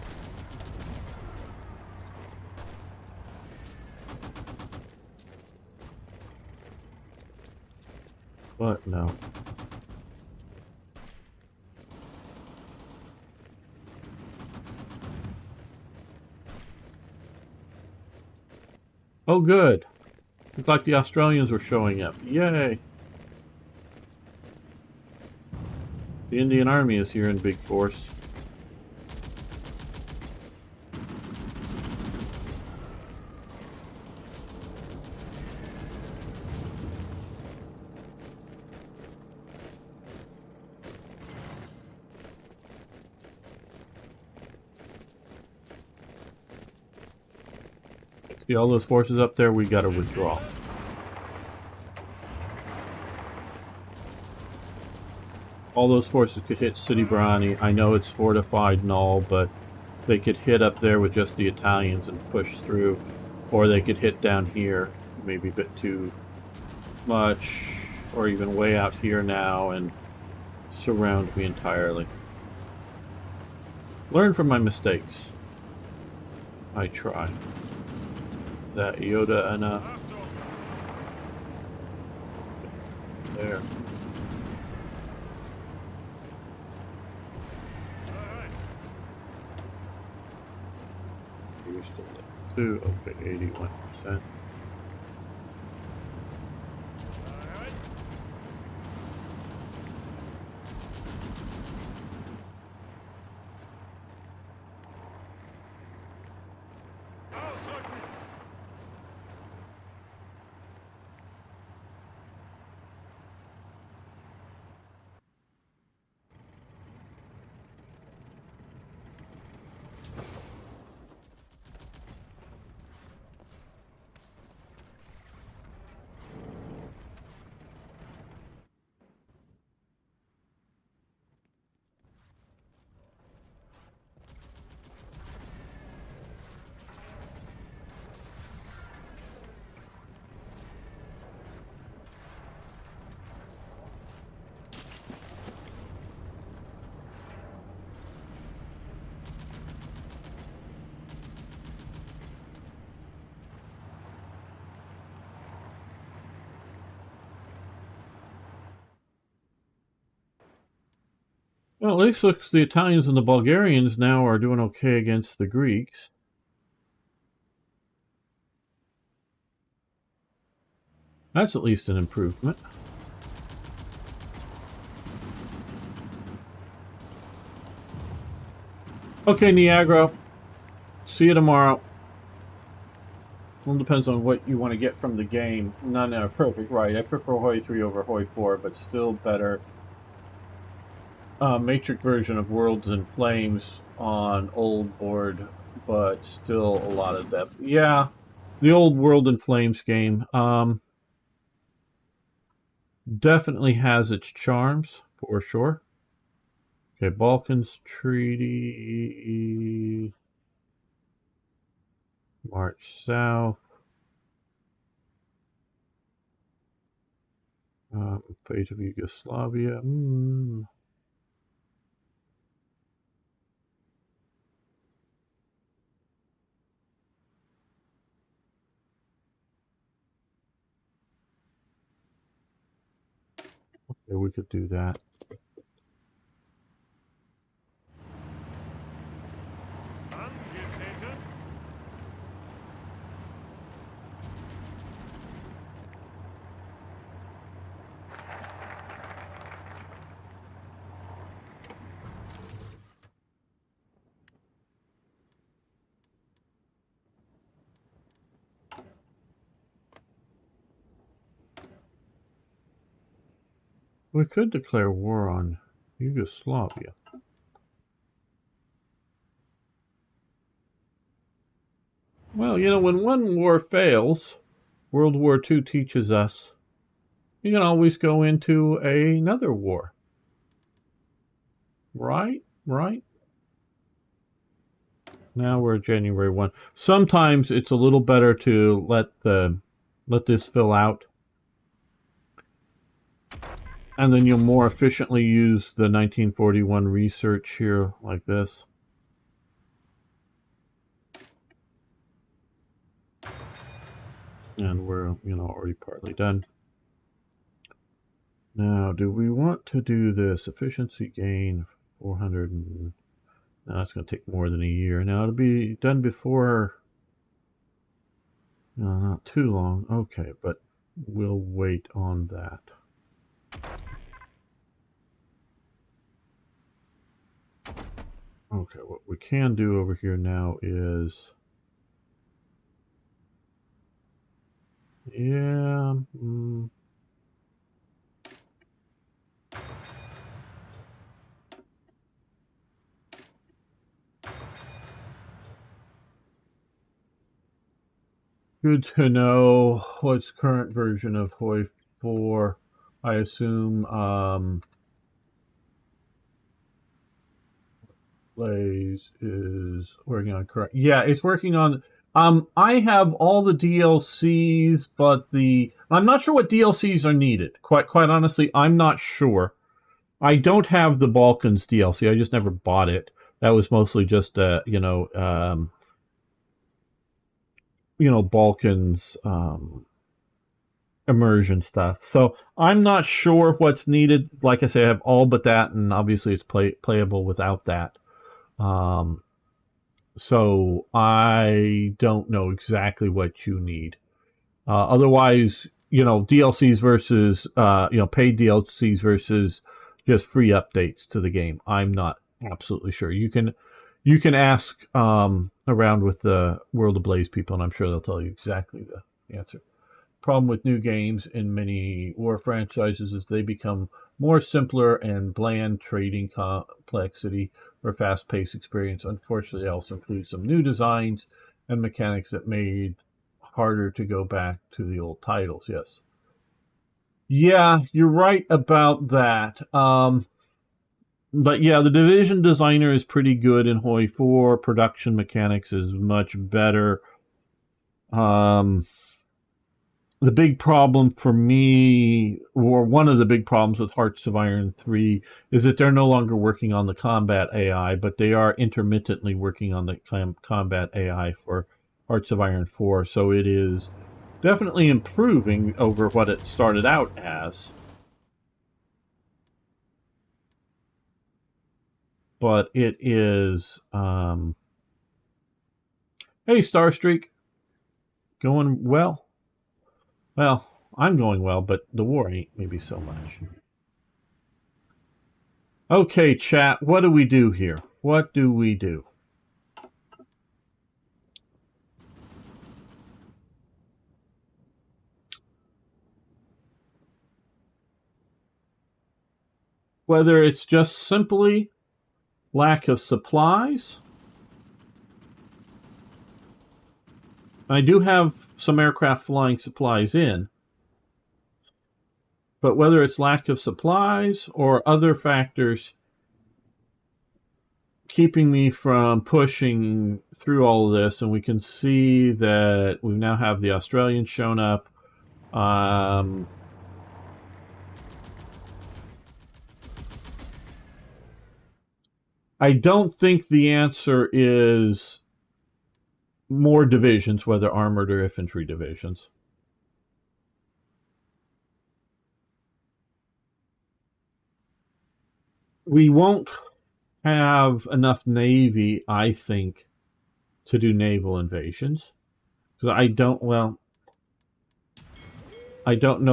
But no. Oh good. Looked like the Australians were showing up. Yay! The Indian Army is here in big force. See all those forces up there? We gotta withdraw. All those forces could hit City Brani. I know it's fortified and all, but they could hit up there with just the Italians and push through. Or they could hit down here, maybe a bit too much, or even way out here now and surround me entirely. Learn from my mistakes. I try. That Yoda enough? There. You're still at 2, okay, 81%. Ausrücken! Well, at least looks the Italians and the Bulgarians now are doing okay against the Greeks. That's at least an improvement. Okay, Niagara. See you tomorrow. Well, it depends on what you want to get from the game. None are perfect, right? I prefer HOI III over HOI IV, but still better. Matrix version of Worlds in Flames on old board, but still a lot of depth. Yeah, the old World in Flames game definitely has its charms, for sure. Okay, Balkans Treaty. March south. Fate of Yugoslavia. Yeah, we could do that. Angetreten. We could declare war on Yugoslavia. Well, you know, when one war fails, World War II teaches us you can always go into another war. Right? Right? Now we're January 1. Sometimes it's a little better to let this fill out, and then you'll more efficiently use the 1941 research here like this. And we're, you know, already partly done. Now, do we want to do this? Efficiency gain 400. No, that's going to take more than a year. Now, it'll be done before. No, not too long. Okay, but we'll wait on that. Okay, what we can do over here now is... Yeah. Good to know. What's current version of HOI IV? I assume Blaze is working on current. Yeah, it's working on. I have all the DLCs, but I'm not sure what DLCs are needed. Quite honestly, I'm not sure. I don't have the Balkans DLC. I just never bought it. That was mostly just Balkans immersion stuff. So I'm not sure what's needed. Like I say, I have all but that, and obviously it's playable without that. So I don't know exactly what you need. Otherwise, DLCs versus paid DLCs versus just free updates to the game. I'm not absolutely sure. You can ask around with the World Ablaze people, and I'm sure they'll tell you exactly the answer. Problem with new games in many war franchises is they become more simpler and bland trading complexity or fast-paced experience. Unfortunately, it also includes some new designs and mechanics that made harder to go back to the old titles. Yes. Yeah, you're right about that. But yeah, the Division designer is pretty good in HOI IV. Production mechanics is much better. The big problem for me, or one of the big problems with Hearts of Iron 3, is that they're no longer working on the combat AI, but they are intermittently working on the combat AI for Hearts of Iron 4. So it is definitely improving over what it started out as. But it is... Hey, Starstreak. Going well? Well, I'm going well, but the war ain't maybe so much. Okay, chat, what do we do here? What do we do? Whether it's just simply lack of supplies. I do have some aircraft flying supplies in. But whether it's lack of supplies or other factors keeping me from pushing through all of this, and we can see that we now have the Australians shown up. I don't think the answer is more divisions, whether armored or infantry divisions. we won't have enough navy, I think, to do naval invasions. Because I don't know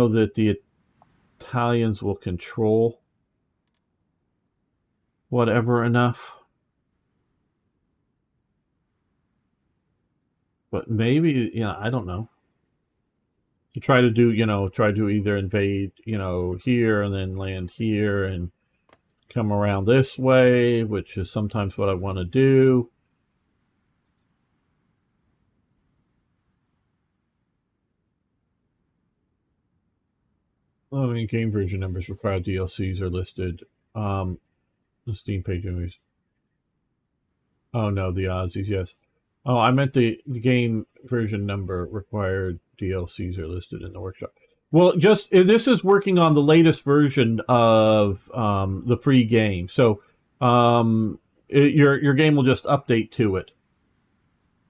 that the Italians will control whatever enough. But maybe, I don't know. You try to do, try to either invade, here and then land here and come around this way, which is sometimes what I want to do. I mean, game version numbers required DLCs are listed. The Steam page anyways. Oh no, the Aussies, yes. Oh, I meant the game version number required DLCs are listed in the workshop. Well, just this is working on the latest version of the free game, so your game will just update to it.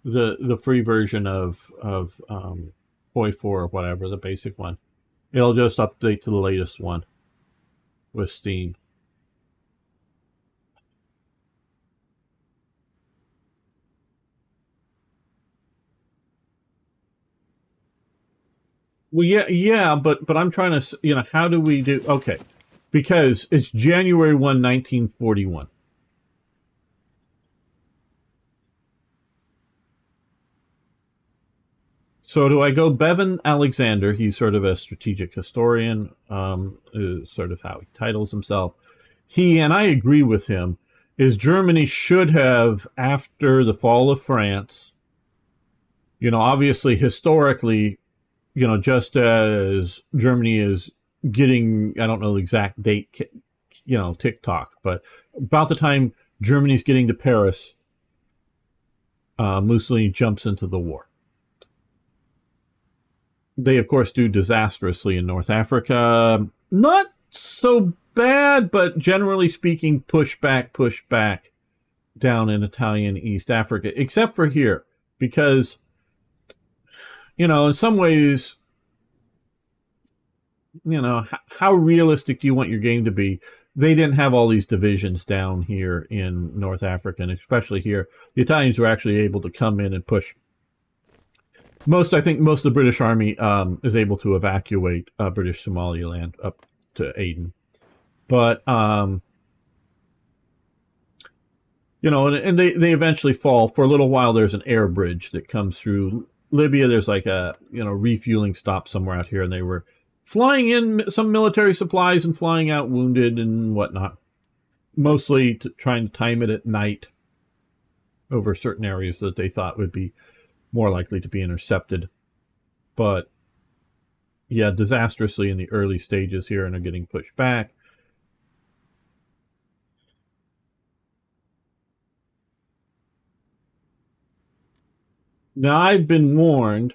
The free version of HOI IV or whatever, the basic one. It'll just update to the latest one with Steam. Well, yeah, but I'm trying to, how do we do? Okay, because it's January 1, 1941. So do I go Bevan Alexander? He's sort of a strategic historian, is sort of how he titles himself. He, and I agree with him, is Germany should have, after the fall of France, obviously historically, just as Germany is getting, I don't know the exact date, TikTok, but about the time Germany's getting to Paris, Mussolini jumps into the war. They, of course, do disastrously in North Africa. Not so bad, but generally speaking, push back down in Italian East Africa, except for here, because, in some ways, how realistic do you want your game to be? They didn't have all these divisions down here in North Africa, and especially here. The Italians were actually able to come in and push. I think most of the British Army is able to evacuate British Somaliland up to Aden. But, and they eventually fall. For a little while, there's an air bridge that comes through Libya. There's like a, refueling stop somewhere out here, and they were flying in some military supplies and flying out wounded and whatnot. Mostly trying to time it at night over certain areas that they thought would be more likely to be intercepted. But yeah, disastrously in the early stages here and are getting pushed back. Now I've been warned,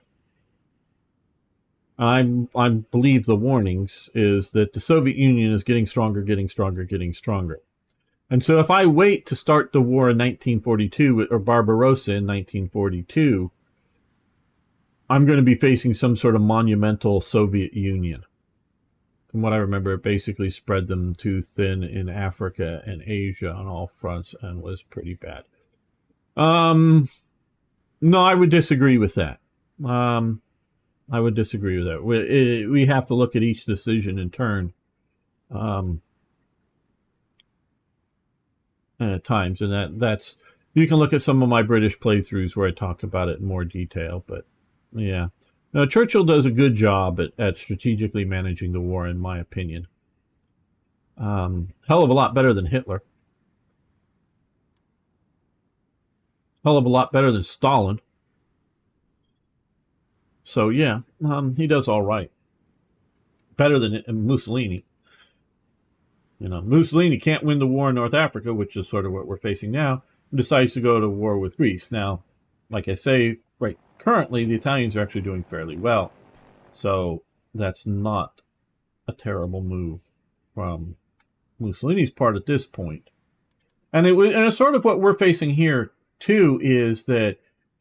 I believe the warnings is that the Soviet Union is getting stronger. And so if I wait to start the war in 1942 or Barbarossa in 1942, I'm going to be facing some sort of monumental Soviet Union. From what I remember, it basically spread them too thin in Africa and Asia on all fronts and was pretty bad. No, I would disagree with that. I would disagree with that. We have to look at each decision in turn at times, and that's you can look at some of my British playthroughs where I talk about it in more detail, but yeah. Now, Churchill does a good job at strategically managing the war, in my opinion. Hell of a lot better than Hitler. Hell of a lot better than Stalin. So, yeah, he does all right. Better than Mussolini. Mussolini can't win the war in North Africa, which is sort of what we're facing now, and decides to go to war with Greece. Now, like I say, right currently, the Italians are actually doing fairly well. So that's not a terrible move from Mussolini's part at this point. And it's sort of what we're facing here, too, is that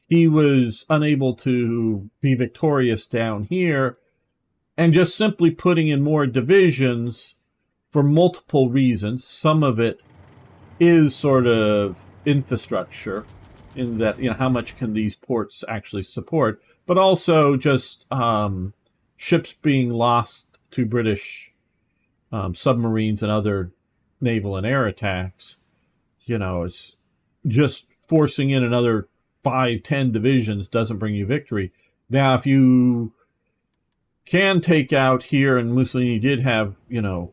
he was unable to be victorious down here and just simply putting in more divisions for multiple reasons. Some of it is sort of infrastructure, in that, how much can these ports actually support, but also just ships being lost to British submarines and other naval and air attacks. It's just forcing in another 5-10 divisions doesn't bring you victory. Now, if you can take out here, and Mussolini did have,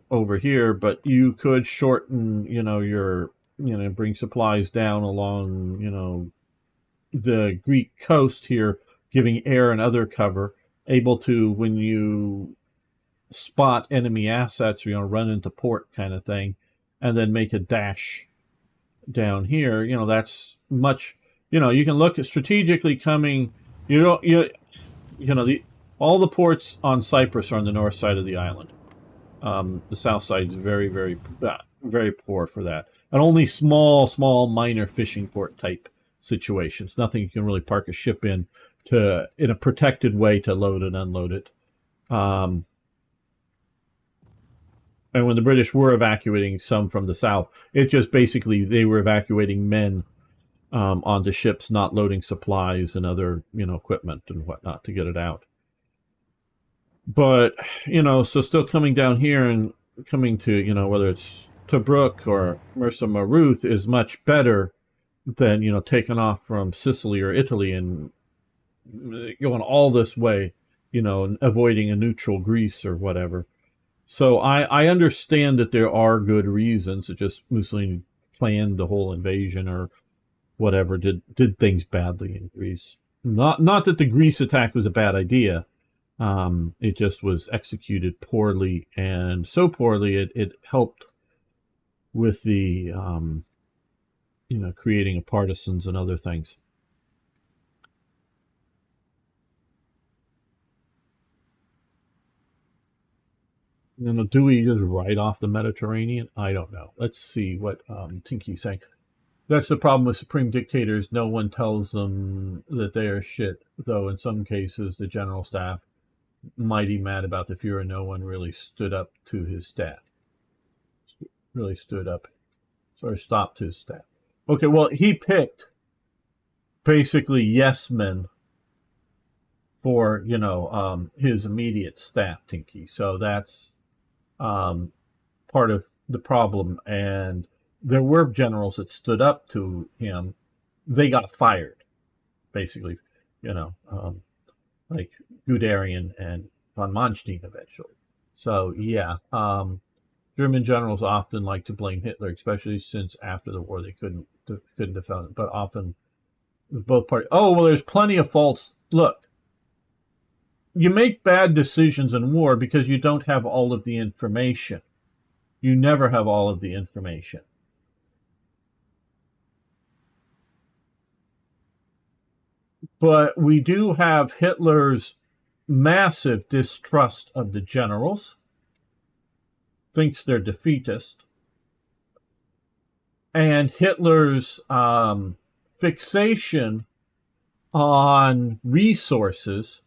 over here, but you could shorten, your, bring supplies down along, the Greek coast here, giving air and other cover, able to, when you spot enemy assets, run into port kind of thing, and then make a dash down here. That's much, you can look at strategically coming, all the ports on Cyprus are on the north side of the island. The south side is very, very, very poor for that. And only small, minor fishing port type situations. Nothing you can really park a ship in a protected way to load and unload it. And when the British were evacuating some from the south, it just basically they were evacuating men onto ships, not loading supplies and other, equipment and whatnot to get it out. But, so still coming down here and coming to, whether it's Tobruk or Mersa Maruth is much better than, taking off from Sicily or Italy and going all this way, and avoiding a neutral Greece or whatever. So I understand that there are good reasons. It just Mussolini planned the whole invasion or whatever, did things badly in Greece. Not that the Greece attack was a bad idea. It just was executed poorly, and so poorly it helped with the creating of partisans and other things. Do we just write off the Mediterranean? I don't know. Let's see what Tinky's saying. That's the problem with supreme dictators. No one tells them that they are shit, though in some cases the general staff mighty mad about the Fuhrer. No one really stood up to his staff. Really stood up, sort of stopped his staff. Okay, well, he picked basically yes men for, his immediate staff, Tinky. So that's part of the problem. And there were generals that stood up to him. They got fired, basically, like Guderian and von Manstein eventually. So, yeah, German generals often like to blame Hitler, especially since after the war they couldn't defend it. But often both parties, oh, well, there's plenty of faults. Look, you make bad decisions in war because you don't have all of the information. You never have all of the information. But we do have Hitler's massive distrust of the generals, thinks they're defeatist, and Hitler's fixation on resources,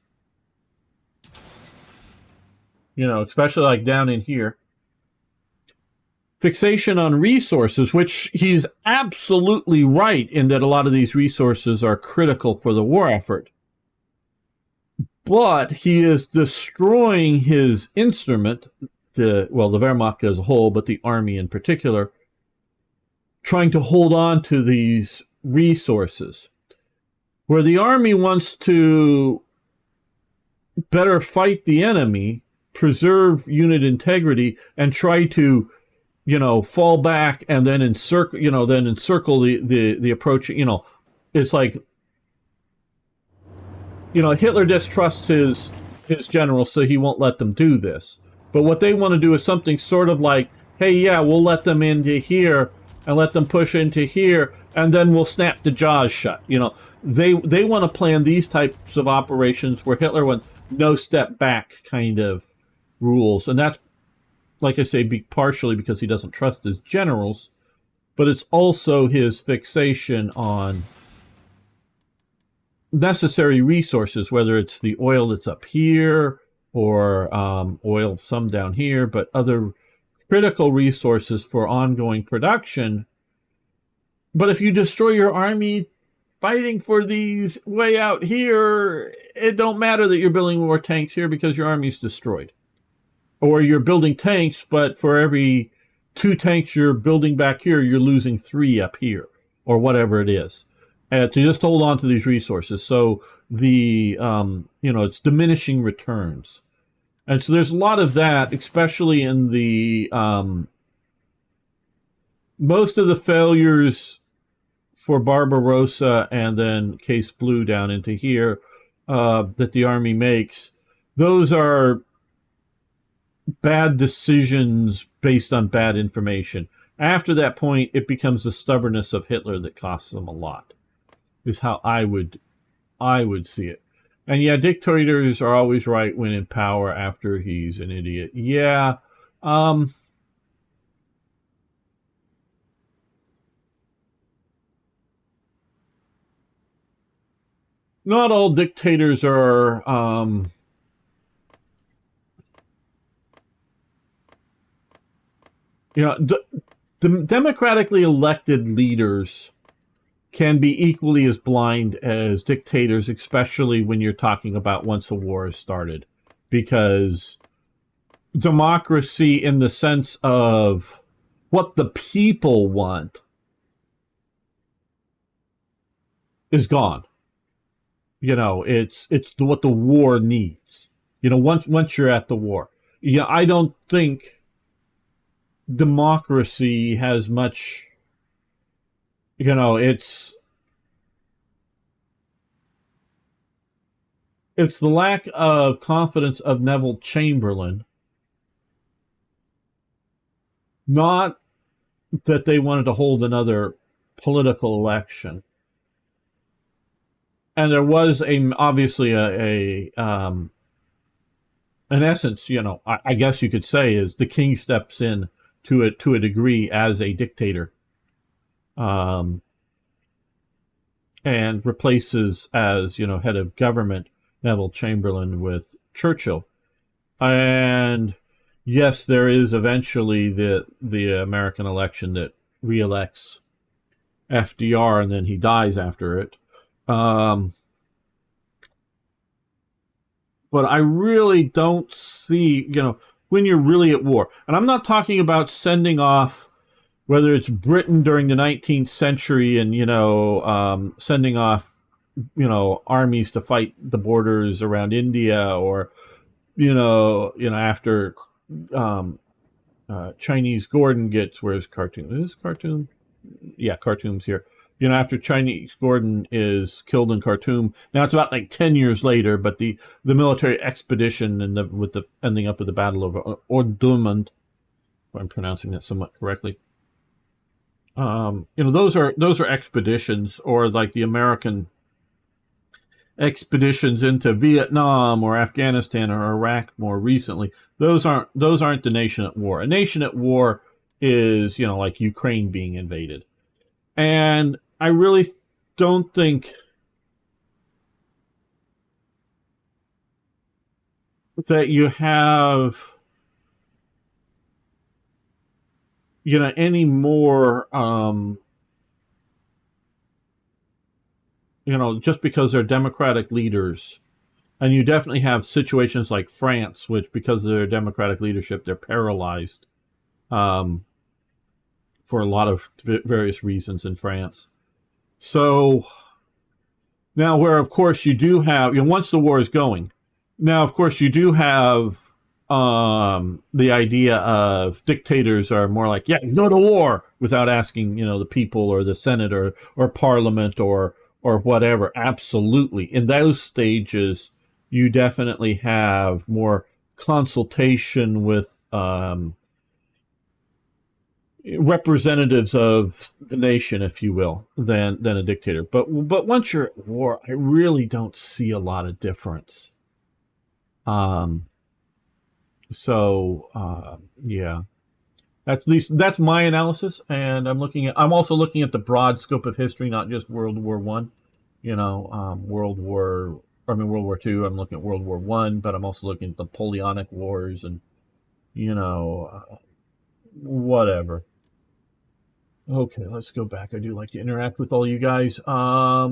especially like down in here, fixation on resources, which he's absolutely right in that a lot of these resources are critical for the war effort. But he is destroying his instrument, the Wehrmacht as a whole, but the army in particular, trying to hold on to these resources. Where the army wants to better fight the enemy, preserve unit integrity, and try to fall back and then encircle, the approach. It's like, Hitler distrusts his generals, so he won't let them do this. But what they want to do is something sort of like, hey, yeah, we'll let them into here and let them push into here, and then we'll snap the jaws shut. They want to plan these types of operations where Hitler went no step back kind of rules, and that's, like I say, partially because he doesn't trust his generals, but it's also his fixation on necessary resources, whether it's the oil that's up here or oil some down here, but other critical resources for ongoing production. But if you destroy your army fighting for these way out here, it don't matter that you're building more tanks here because your army's destroyed. Or you're building tanks, but for every 2 tanks you're building back here, you're losing 3 up here, or whatever it is. To just hold on to these resources. So it's diminishing returns. And so there's a lot of that, especially in the most of the failures for Barbarossa and then Case Blue down into here that the army makes. Those are bad decisions based on bad information. After that point, it becomes the stubbornness of Hitler that costs them a lot, is how I would see it. And yeah, dictators are always right when in power after he's an idiot. Yeah. Not all dictators are the democratically elected leaders can be equally as blind as dictators, especially when you're talking about once a war has started. Because democracy, in the sense of what the people want, is gone. It's what the war needs. Once you're at the war. I don't think democracy has much. It's the lack of confidence of Neville Chamberlain, not that they wanted to hold another political election. And there was obviously in essence, I guess you could say, is the king steps in to a degree as a dictator, and replaces as head of government Neville Chamberlain with Churchill. And yes, there is eventually the American election that reelects FDR, and then he dies after it. But I really don't see, when you're really at war. And I'm not talking about sending off, whether it's Britain during the 19th century and, sending off, armies to fight the borders around India, or, after Chinese Gordon gets, where's Khartoum? Is Khartoum? Yeah, Khartoum's here. After Chinese Gordon is killed in Khartoum. Now it's about like 10 years later, but the military expedition and with the ending up with the Battle of Omdurman, if I'm pronouncing that somewhat correctly. Those are expeditions, or like the American expeditions into Vietnam or Afghanistan or Iraq more recently. Those aren't the nation at war. A nation at war is like Ukraine being invaded. And I really don't think that you have, any more, just because they're democratic leaders. And you definitely have situations like France, which, because of their democratic leadership, they're paralyzed for a lot of various reasons in France. So now, where of course you do have, once the war is going, now of course you do have the idea of dictators are more like, yeah, go to war, without asking, the people or the Senate or Parliament or whatever. Absolutely. In those stages, you definitely have more consultation with representatives of the nation, if you will, than a dictator. But once you're at war, I really don't see a lot of difference. Yeah, at least that's my analysis, and I'm also looking at the broad scope of history, not just World War One. World War II. I'm looking at World War One, but I'm also looking at the Napoleonic Wars and whatever. Okay, let's go back. I do like to interact with all you guys. Power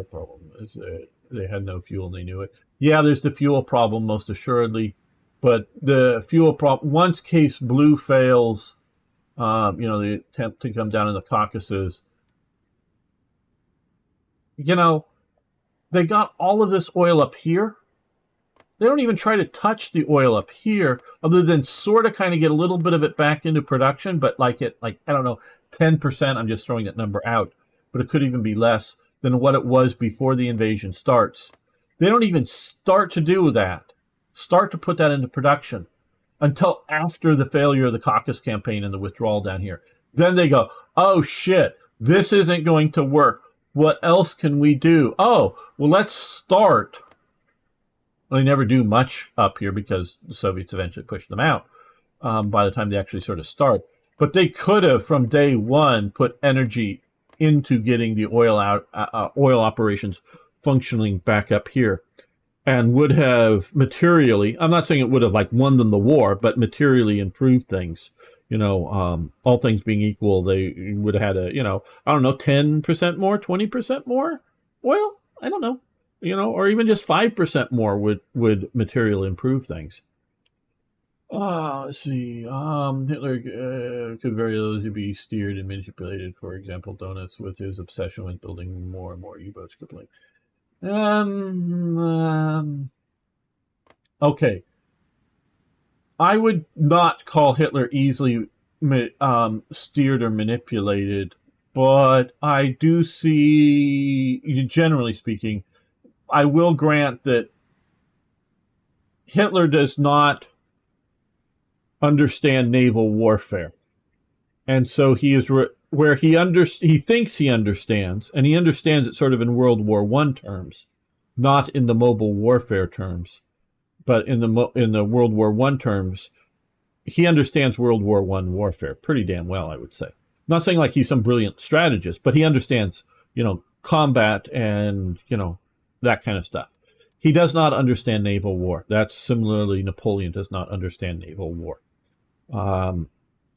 problem is that they had no fuel and they knew it. Yeah, there's the fuel problem, most assuredly. But the fuel problem, once case blue fails, the attempt to come down in the Caucasus, they got all of this oil up here. They don't even try to touch the oil up here, other than sort of kind of get a little bit of it back into production, but I don't know, 10%, I'm just throwing that number out, but it could even be less than what it was before the invasion starts. They don't even start to do that, start to put that into production until after the failure of the Caucasus campaign and the withdrawal down here. Then they go, oh shit, this isn't going to work. What else can we do? Oh, well, let's start. Well, they never do much up here because the Soviets eventually pushed them out by the time they actually sort of start. But they could have, from day one, put energy into getting the oil operations functioning back up here, and would have materially, I'm not saying it would have won them the war, but materially improved things. All things being equal, they would have had 10% more, 20% more oil. I don't know. Or even just 5% more would materially improve things. Let's see. Hitler could very easily be steered and manipulated. For example, Donuts, with his obsession with building more and more U-boats, could play. Okay. I would not call Hitler easily steered or manipulated, but I do see, generally speaking, I will grant that Hitler does not understand naval warfare. And so he is where he thinks he understands, and he understands it sort of in World War I terms, not in the mobile warfare terms, but in the World War I terms, he understands World War I warfare pretty damn well, I would say. Not saying he's some brilliant strategist, but he understands, combat and, that kind of stuff. He does not understand naval war. That's similarly, Napoleon does not understand naval war.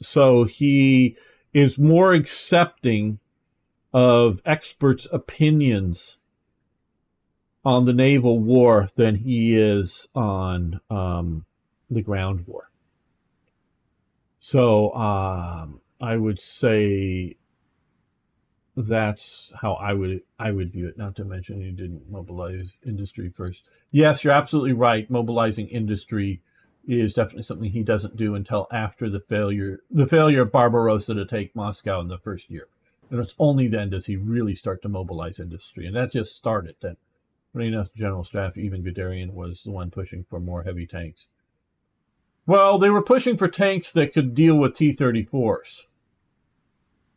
So he is more accepting of experts' opinions on the naval war than he is on the ground war. So I would say that's how I would view it. Not to mention he didn't mobilize industry first. Yes, you're absolutely right. Mobilizing industry is definitely something he doesn't do until after the failure of Barbarossa to take Moscow in the first year. And it's only then does he really start to mobilize industry. And that just started then. Funny enough, General Staff, even Guderian, was the one pushing for more heavy tanks. Well, they were pushing for tanks that could deal with T-34s.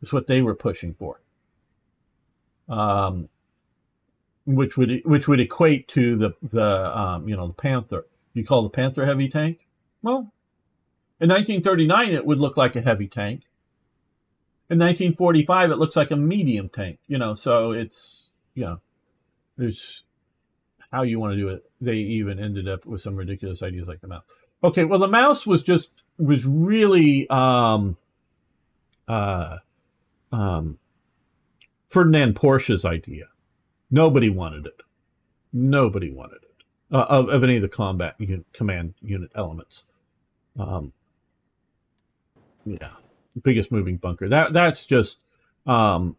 That's what they were pushing for. Which would equate to the Panther. You call the Panther heavy tank? Well, in 1939 it would look like a heavy tank. In 1945 it looks like a medium tank. So it's there's how you want to do it. They even ended up with some ridiculous ideas like the mouse. Okay, well the mouse was really Ferdinand Porsche's idea. Nobody wanted it. Nobody wanted it. Of any of the combat command unit elements. Biggest moving bunker. That's just Ferdinand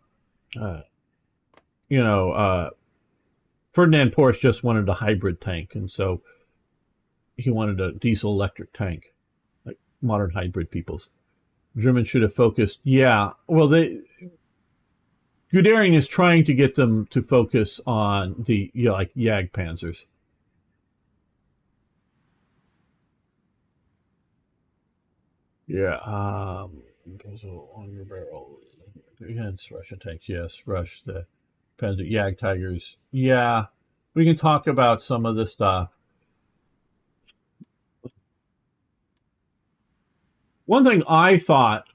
Porsche just wanted a hybrid tank, and so he wanted a diesel electric tank, like modern hybrid peoples. Germans should have focused. Yeah, well, Guderian is trying to get them to focus on the Jagdpanzers. Yeah, on your barrel against Russian tanks. Yes, the Panzer Jagd Tigers. Yeah, we can talk about some of this stuff. One thing I thought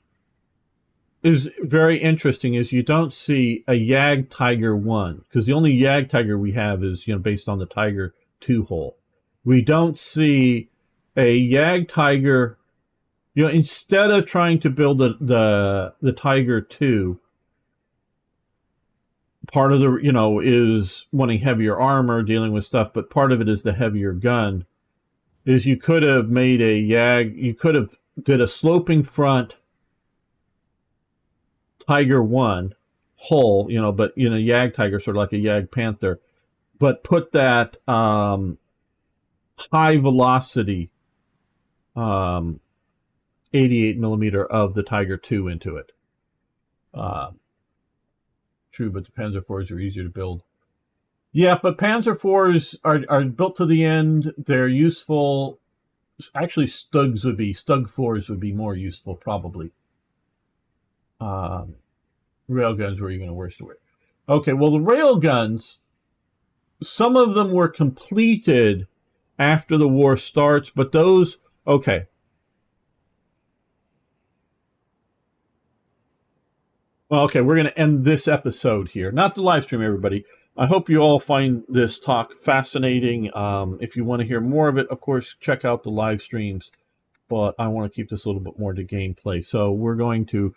is very interesting is you don't see a Jagd Tiger 1, because the only Jagd Tiger we have is based on the Tiger 2 hull. We don't see a Jagd Tiger instead of trying to build the Tiger II, part of the is wanting heavier armor, dealing with stuff, but part of it is the heavier gun. Is you could have made a YAG, you could have did a sloping front Tiger One hull, but YAG Tiger, sort of like a YAG Panther, but put that high velocity 88 millimeter of the Tiger II into it. True, but the Panzer IVs are easier to build. Yeah, but Panzer IVs are built to the end. They're useful. Actually, Stug 4s would be more useful, probably. Railguns were even a worse way. Okay, well, the railguns, some of them were completed after the war starts, but those, okay. Well, okay, we're going to end this episode here. Not the live stream, everybody. I hope you all find this talk fascinating. If you want to hear more of it, of course, check out the live streams. But I want to keep this a little bit more to gameplay. So we're going to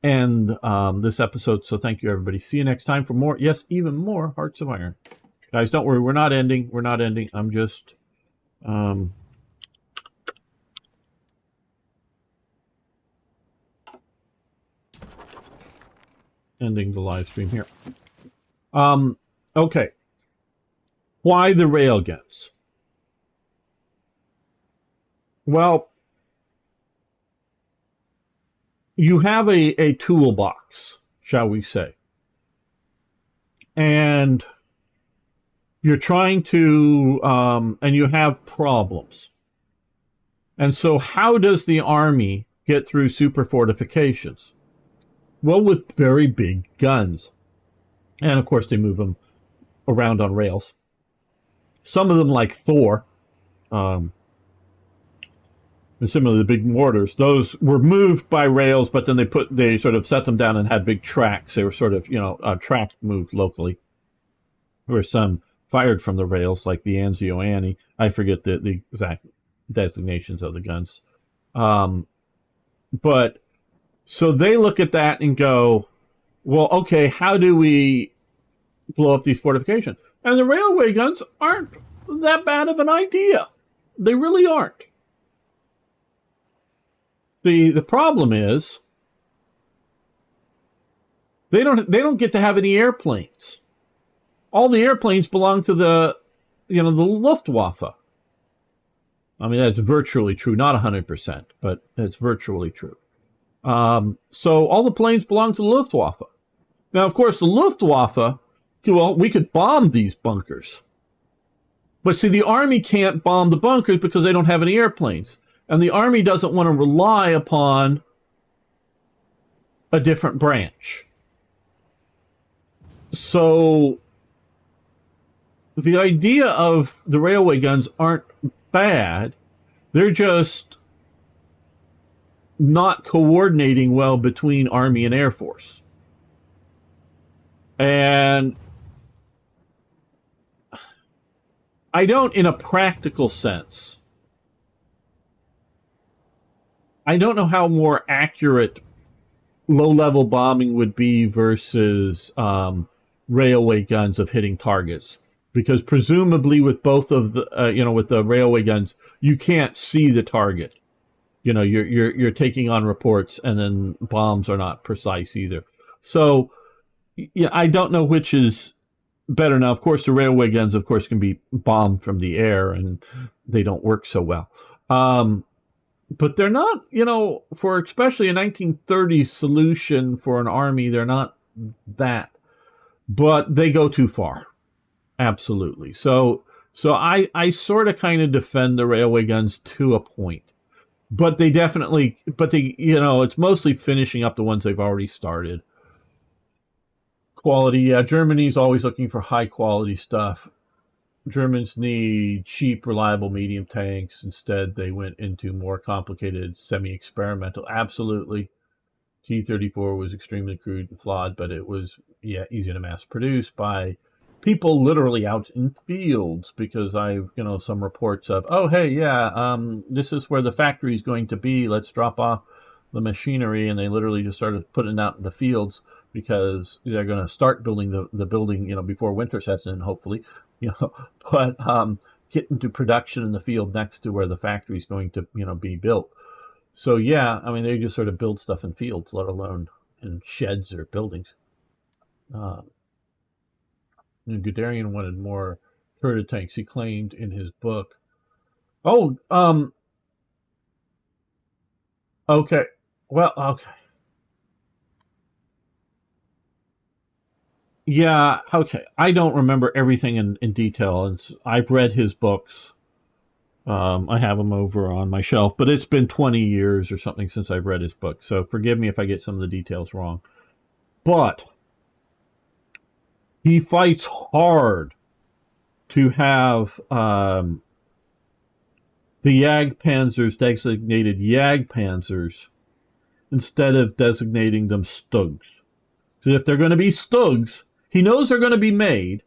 end this episode. So thank you, everybody. See you next time for more, yes, even more Hearts of Iron. Guys, don't worry. We're not ending. We're not ending. I'm just... ending the live stream here. Okay. Why the railguns? Well, you have a toolbox, shall we say. And you're trying to, and you have problems. And so how does the army get through super fortifications? Well, with very big guns. And, of course, they move them around on rails. Some of them, like Thor, and similarly the big mortars, those were moved by rails, but then they sort of set them down and had big tracks. They were sort of, track moved locally. There were some fired from the rails, like the Anzio Annie. I forget the exact designations of the guns. But... so they look at that and go, well, okay, how do we blow up these fortifications? And the railway guns aren't that bad of an idea. They really aren't. The problem is they don't get to have any airplanes. All the airplanes belong to the Luftwaffe. I mean, that's virtually true, not 100%, but it's virtually true. So all the planes belong to the Luftwaffe. Now, of course, the Luftwaffe, well, we could bomb these bunkers. But see, the Army can't bomb the bunkers because they don't have any airplanes. And the Army doesn't want to rely upon a different branch. So the idea of the railway guns aren't bad. They're just not coordinating well between Army and Air Force. And I don't, in a practical sense, I don't know how more accurate low-level bombing would be versus railway guns of hitting targets. Because presumably with both of the, with the railway guns, you can't see the target. You're taking on reports, and then bombs are not precise either. So, yeah, I don't know which is better. Now, of course, the railway guns, of course, can be bombed from the air, and they don't work so well. But they're not, for especially a 1930s solution for an army, they're not that. But they go too far. Absolutely. So I sort of kind of defend the railway guns to a point. But they definitely, it's mostly finishing up the ones they've already started. Quality, yeah, Germany's always looking for high quality stuff. Germans need cheap, reliable medium tanks. Instead, they went into more complicated, semi-experimental. Absolutely. T-34 was extremely crude and flawed, but it was, easy to mass produce by people literally out in fields because some reports of, oh, hey, yeah, this is where the factory is going to be. Let's drop off the machinery. And they literally just started putting it out in the fields because they're going to start building the building, before winter sets in, hopefully, but get into production in the field next to where the factory is going to, be built. So, yeah, I mean, they just sort of build stuff in fields, let alone in sheds or buildings. Uh, Guderian wanted more turret tanks. He claimed in his book. Oh, okay. Well, okay. Yeah, okay. I don't remember everything in detail. And I've read his books. I have them over on my shelf, but it's been 20 years or something since I've read his book. So forgive me if I get some of the details wrong. But he fights hard to have the Jagdpanzers designated Jagdpanzers instead of designating them Stugs. So if they're going to be Stugs, he knows they're going to be made.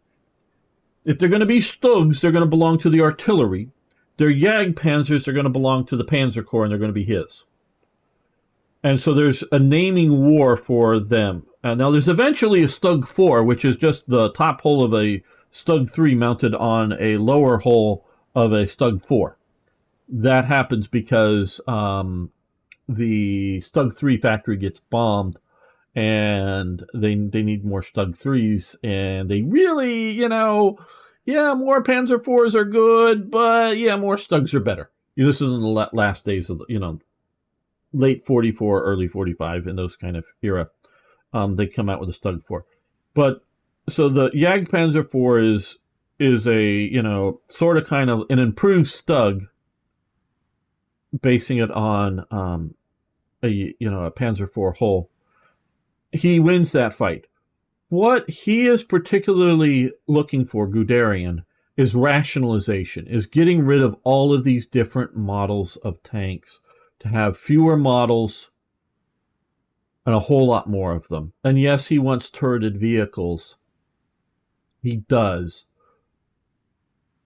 If they're going to be Stugs, they're going to belong to the artillery. Their Jagdpanzers are going to belong to the Panzer Corps, and they're going to be his. And so there's a naming war for them. Now there's eventually a Stug 4, which is just the top hull of a Stug 3 mounted on a lower hull of a Stug 4. That happens because the Stug 3 factory gets bombed, and they need more Stug 3s, and they really, more Panzer 4s are good, but yeah, more Stugs are better. This is in the last days of late 44, early 45, in those kind of era. They come out with a Stug 4. But so the Jagdpanzer 4 is a, sort of kind of an improved Stug, basing it on a Panzer 4 hull. He wins that fight. What he is particularly looking for, Guderian, is rationalization, is getting rid of all of these different models of tanks, to have fewer models and a whole lot more of them. And yes, he wants turreted vehicles. He does.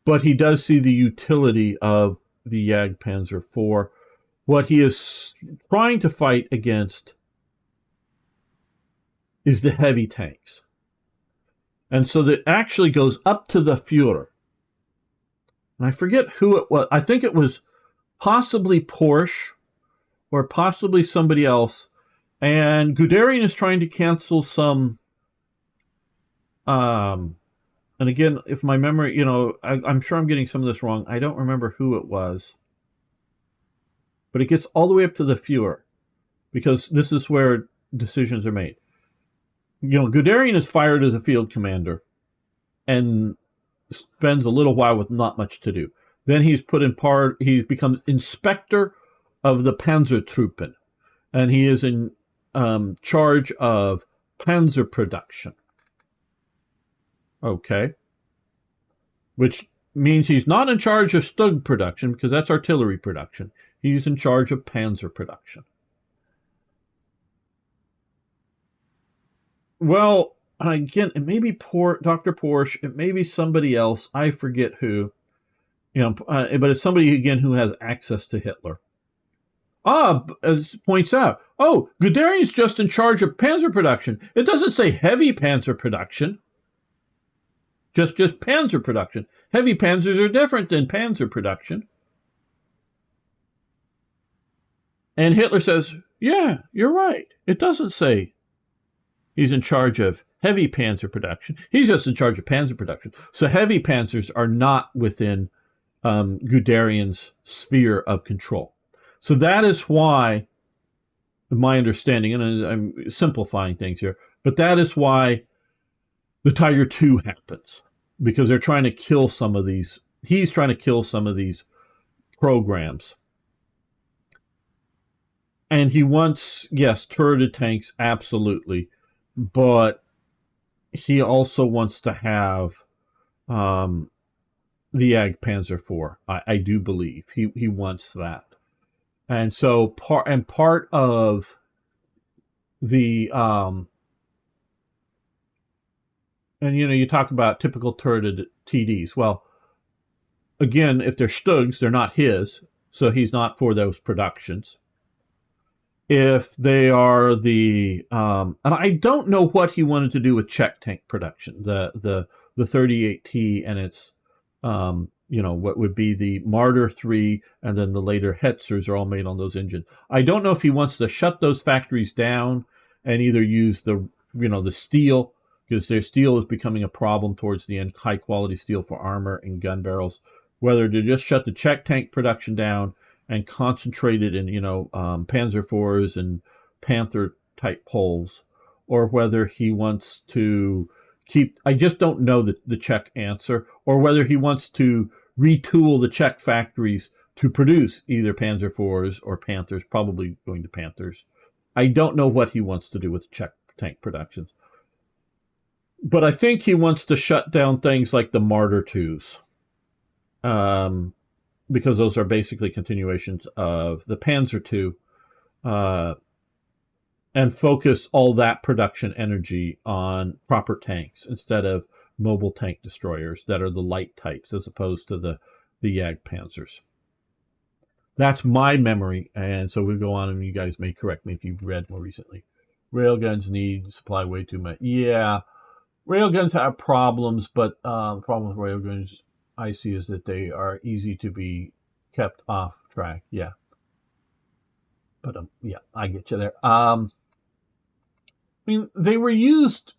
But he does see the utility of the Jagdpanzer 4. What he is trying to fight against is the heavy tanks. And so that actually goes up to the Führer. And I forget who it was. I think it was possibly Porsche or possibly somebody else. And Guderian is trying to cancel some... and again, if my memory, I'm sure I'm getting some of this wrong. I don't remember who it was. But it gets all the way up to the Führer, because this is where decisions are made. Guderian is fired as a field commander and spends a little while with not much to do. Then he becomes inspector of the Panzertruppen, and he is in charge of panzer production. Okay. Which means he's not in charge of Stug production, because that's artillery production. He's in charge of panzer production. Well, again, it may be Dr. Porsche, it may be somebody else, I forget who, but it's somebody, again, who has access to Hitler. As points out, Guderian's just in charge of panzer production. It doesn't say heavy panzer production. Just panzer production. Heavy panzers are different than panzer production. And Hitler says, yeah, you're right. It doesn't say he's in charge of heavy panzer production. He's just in charge of panzer production. So heavy panzers are not within Guderian's sphere of control. So that is why, my understanding, and I'm simplifying things here, but that is why the Tiger II happens. Because they're trying to kill some of these. He's trying to kill some of these programs. And he wants, yes, turreted tanks, absolutely. But he also wants to have the Jagdpanzer 4. I do believe he wants that. And so part of the And you talk about typical turreted TDs. Well, again, if they're Stug's, they're not his, so he's not for those productions. If they are and I don't know what he wanted to do with Czech tank production, the 38T and its what would be the Martyr 3 and then the later Hetzers are all made on those engines. I don't know if he wants to shut those factories down and either use the steel, because their steel is becoming a problem towards the end, high quality steel for armor and gun barrels, whether to just shut the Czech tank production down and concentrate it in Panzer IVs and Panther type poles, or whether he wants to keep. I just don't know the Czech answer, or whether he wants to retool the Czech factories to produce either Panzer IVs or Panthers, probably going to Panthers. I don't know what he wants to do with Czech tank productions. But I think he wants to shut down things like the Martyr 2s. Because those are basically continuations of the Panzer II, and focus all that production energy on proper tanks instead of mobile tank destroyers that are the light types as opposed to the Jagdpanzers. That's my memory, and so we'll go on, and you guys may correct me if you've read more recently. Railguns need supply way too much. Yeah, railguns have problems, but the problem with railguns I see is that they are easy to be kept off track. Yeah. But yeah, I get you there. I mean, they were used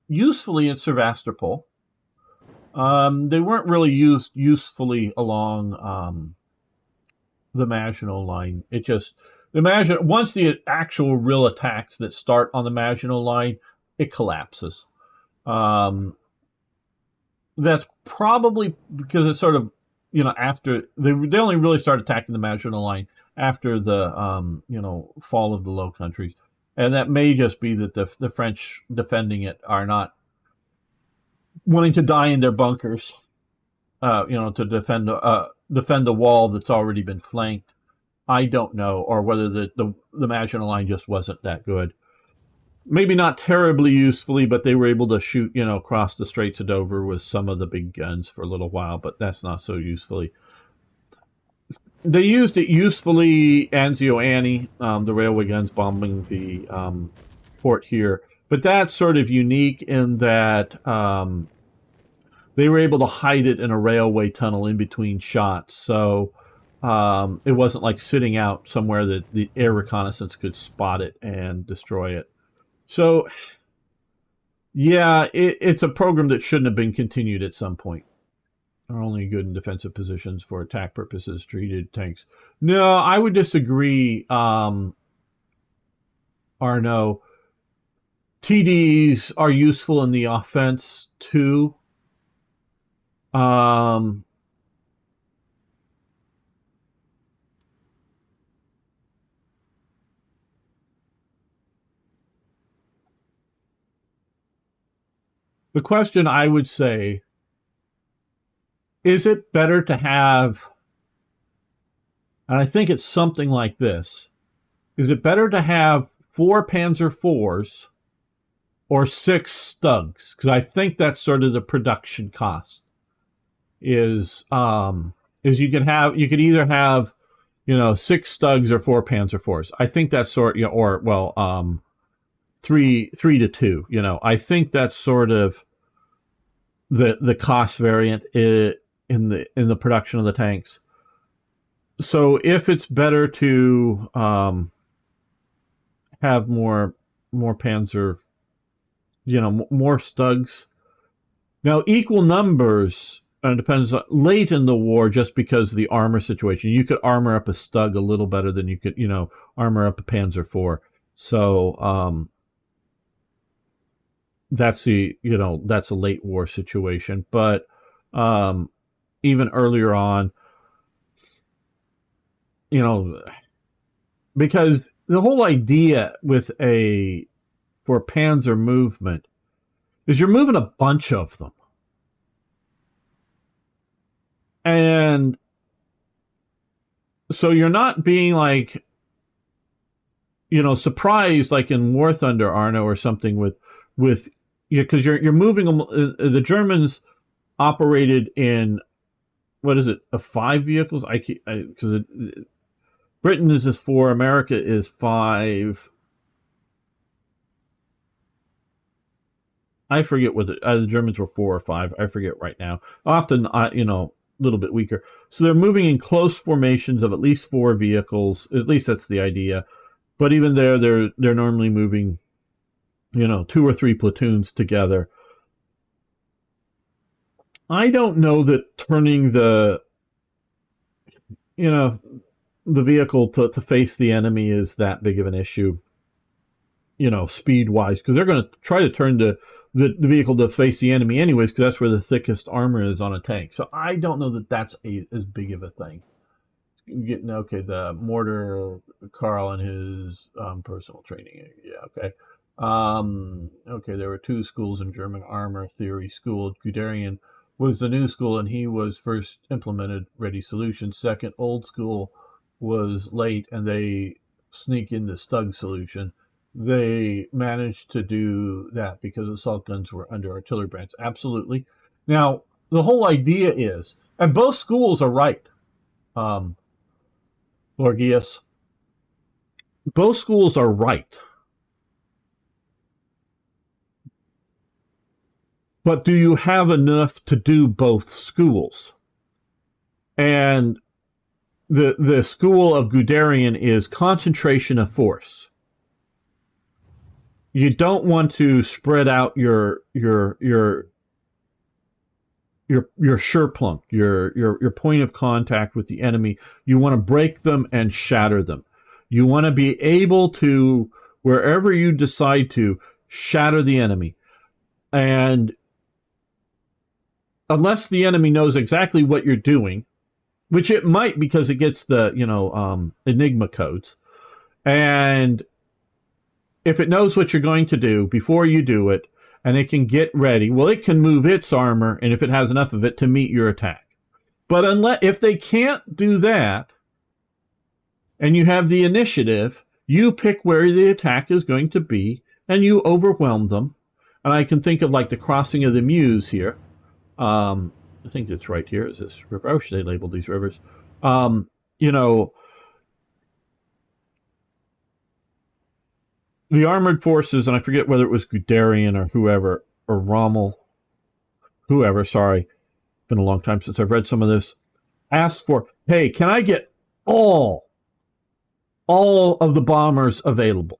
usefully in Sevastopol. They weren't really used usefully along the Maginot Line. It just once the actual real attacks that start on the Maginot Line, it collapses. That's probably because it's sort of, after they only really start attacking the Maginot Line after the fall of the Low Countries, and that may just be that the French defending it are not wanting to die in their bunkers, to defend the wall that's already been flanked. I don't know, or whether the Maginot Line just wasn't that good. Maybe not terribly usefully, but they were able to shoot, across the Straits of Dover with some of the big guns for a little while, but that's not so usefully. They used it usefully, Anzio Annie, the railway guns bombing the port here, but that's sort of unique in that they were able to hide it in a railway tunnel in between shots, so it wasn't like sitting out somewhere that the air reconnaissance could spot it and destroy it. So, yeah, it's a program that shouldn't have been continued at some point. Are only good in defensive positions for attack purposes, treated tanks. No, I would disagree, Arno. TDs are useful in the offense, too. The question I would say, is it better to have, and I think it's something like this, is it better to have 4 Panzer IVs or 6 Stugs? Because I think that's sort of the production cost. Is you could either have 6 Stugs or 4 Panzer IVs. I think that's sort or 3 to 2. I think that's sort of the cost variant in the production of the tanks. So if it's better to have more Panzer, more Stugs. Now equal numbers, and it depends late in the war, just because of the armor situation. You could armor up a Stug a little better than you could, armor up a Panzer IV. So that's a late war situation. But even earlier on, because the whole idea for Panzer movement is you're moving a bunch of them. And so you're not being surprised like in War Thunder, Arno, or something with Yeah, because you're moving them. The Germans operated in what is it? A five vehicles? I because Britain is just four. America is five. I forget what the Germans were four or five. I forget right now. Often, a little bit weaker. So they're moving in close formations of at least four vehicles. At least that's the idea. But even there, they're normally moving, two or three platoons together. I don't know that turning you know, the vehicle to face the enemy is that big of an issue, speed wise, because they're going to try to turn the vehicle to face the enemy anyways, because that's where the thickest armor is on a tank. So I don't know that that's as big of a thing. Getting okay, the mortar, Carl and his personal training. Yeah, okay. Okay, there were two schools in German armor theory. School Guderian was the new school, and he was first implemented ready solution. Second, old school was late, and they sneak in the Stug solution. They managed to do that because assault guns were under artillery branch. Absolutely. Now, the whole idea is, and both schools are right, um, Lorgias, both schools are right. But do you have enough to do both schools? And the school of Guderian is concentration of force. You don't want to spread out your Sherplunk, your point of contact with the enemy. You want to break them and shatter them. You want to be able to, wherever you decide to, shatter the enemy. And unless the enemy knows exactly what you're doing, which it might because it gets the Enigma codes, and if it knows what you're going to do before you do it, and it can get ready, well, it can move its armor, and if it has enough of it, to meet your attack. But if they can't do that, and you have the initiative, you pick where the attack is going to be, and you overwhelm them. And I can think of like the crossing of the Meuse here. I think it's right here. Is this river? Oh, should they label these rivers? The armored forces, and I forget whether it was Guderian or whoever, or Rommel, whoever, sorry, been a long time since I've read some of this, asked for, hey, can I get all of the bombers available?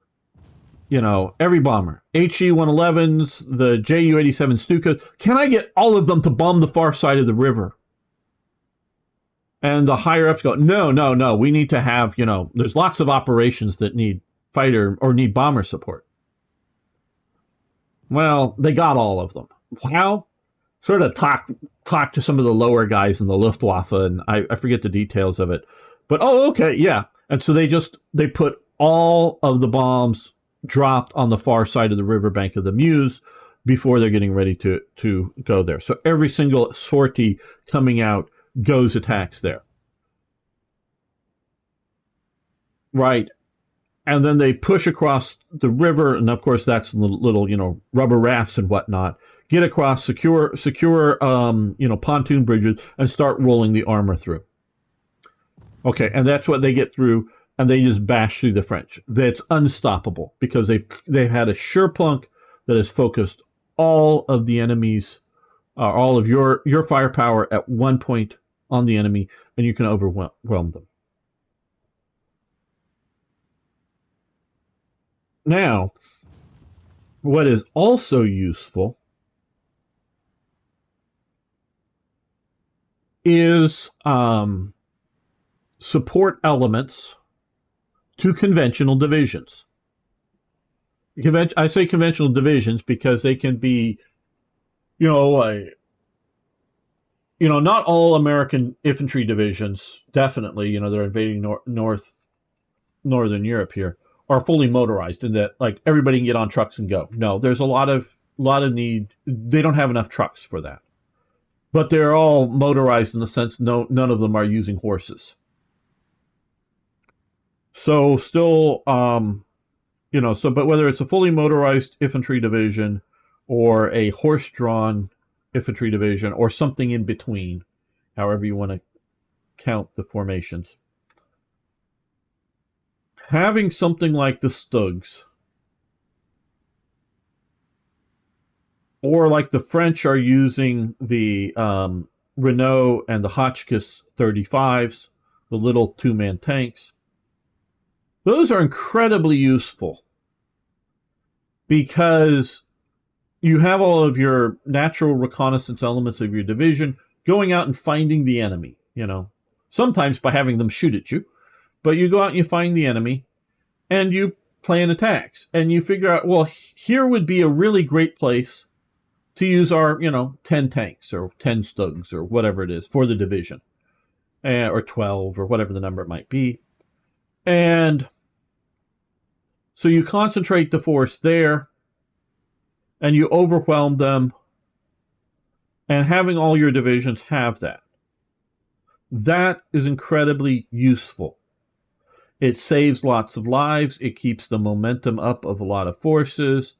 Every bomber, HE-111s, the Ju-87 Stukas, can I get all of them to bomb the far side of the river? And the higher ups go, no, we need to have, there's lots of operations that need fighter or need bomber support. Well, they got all of them. How? Sort of talk to some of the lower guys in the Luftwaffe, and I forget the details of it. But, okay, yeah. And so they put all of the bombs dropped on the far side of the riverbank of the Meuse before they're getting ready to go there. So every single sortie coming out goes attacks there. Right. And then they push across the river, and of course that's little rubber rafts and whatnot. Get across, secure pontoon bridges, and start rolling the armor through. Okay, and that's what they get through, and they just bash through the French. That's unstoppable because they've had a Sherplunk that has focused all of the enemies, all of your firepower at one point on the enemy, and you can overwhelm them. Now, what is also useful is support elements to conventional divisions. I say conventional divisions because they can be, not all American infantry divisions, definitely, they're invading Northern Europe here, are fully motorized in that like everybody can get on trucks and go. No, there's a lot of need. They don't have enough trucks for that. But they're all motorized in the sense none of them are using horses. So still, but whether it's a fully motorized infantry division or a horse-drawn infantry division, or something in between, however you want to count the formations. Having something like the Stugs, or like the French are using the Renault and the Hotchkiss 35s, the little two-man tanks, those are incredibly useful because you have all of your natural reconnaissance elements of your division going out and finding the enemy, sometimes by having them shoot at you. But you go out and you find the enemy, and you plan attacks. And you figure out, well, here would be a really great place to use our, 10 tanks or 10 Stugs or whatever it is for the division. Or 12 or whatever the number might be. And so you concentrate the force there, and you overwhelm them, and having all your divisions have that. That is incredibly useful. It saves lots of lives. It keeps the momentum up of a lot of forces.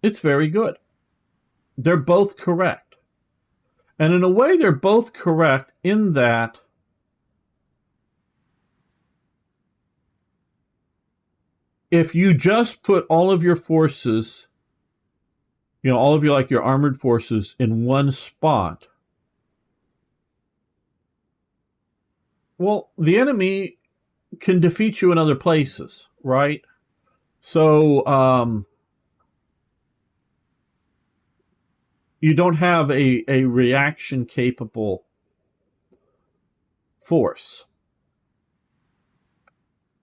It's very good. They're both correct. And in a way, they're both correct in that if you just put all of your forces, all of your armored forces in one spot, well, the enemy can defeat you in other places, right? So you don't have a reaction-capable force.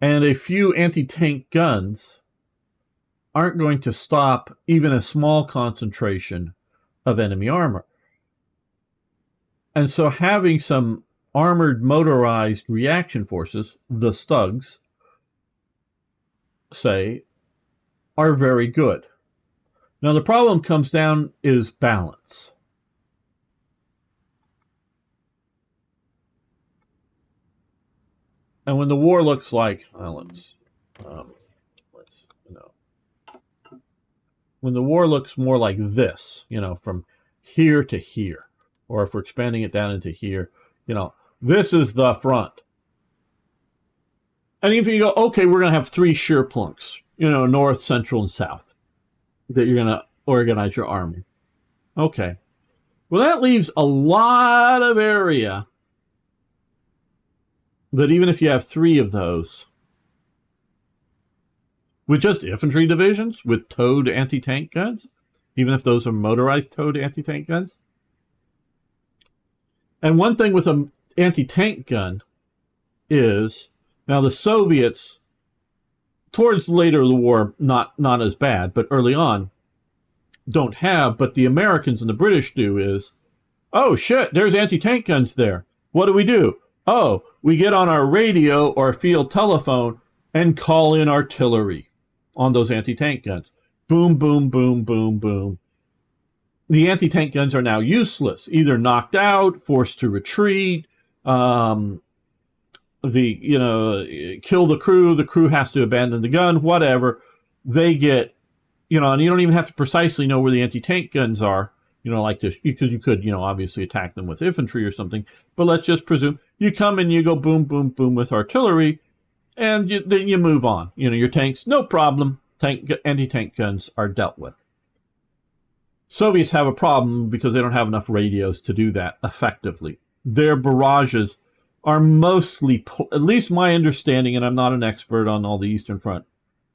And a few anti-tank guns aren't going to stop even a small concentration of enemy armor. And so having some armored motorized reaction forces, the Stugs, say, are very good. Now the problem comes down is balance. And when the war looks like, when the war looks more like this, from here to here, or if we're expanding it down into here, this is the front. And if you go, okay, we're going to have 3 Schurplunks, north, central, and south, that you're going to organize your army. Okay. Well, that leaves a lot of area that even if you have 3 of those, with just infantry divisions, with towed anti-tank guns, even if those are motorized towed anti-tank guns. And one thing with an anti-tank gun is, now the Soviets, towards later of the war, not as bad, but early on, don't have, but the Americans and the British do is, oh shit, there's anti-tank guns there. What do? Oh, we get on our radio or field telephone and call in artillery on those anti-tank guns. Boom, boom, boom, boom, boom. The anti-tank guns are now useless, either knocked out, forced to retreat, kill the crew has to abandon the gun, whatever. They get, and you don't even have to precisely know where the anti-tank guns are, like this, because you could, obviously attack them with infantry or something, but let's just presume you come and you go boom, boom, boom with artillery, and then you move on. Your tanks, no problem, anti-tank guns are dealt with. Soviets have a problem because they don't have enough radios to do that effectively. Their barrages are mostly, at least my understanding, and I'm not an expert on all the Eastern Front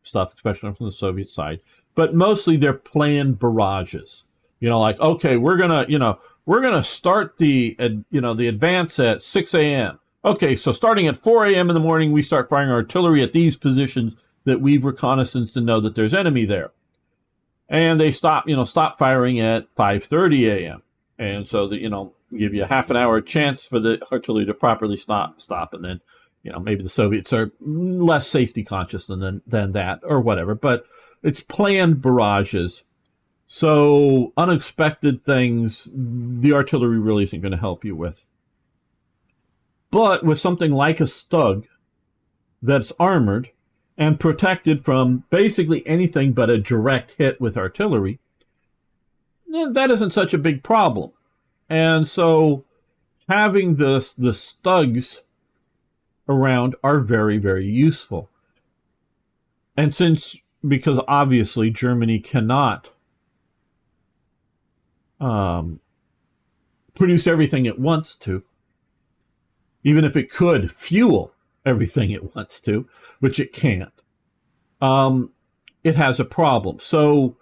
stuff, especially from the Soviet side, but mostly they're planned barrages. Okay, we're gonna start the advance at 6 a.m. Okay, so starting at 4 a.m. in the morning, we start firing artillery at these positions that we've reconnaissanced and know that there's enemy there. And they stop firing at 5:30 a.m. And so that, give you a half an hour chance for the artillery to properly stop, and then, maybe the Soviets are less safety conscious than that or whatever. But it's planned barrages. So unexpected things, the artillery really isn't going to help you with. But with something like a Stug that's armored and protected from basically anything but a direct hit with artillery, that isn't such a big problem. And so having the stugs around are very, very useful. And because obviously Germany cannot produce everything it wants to, even if it could fuel everything it wants to, which it can't, it has a problem. So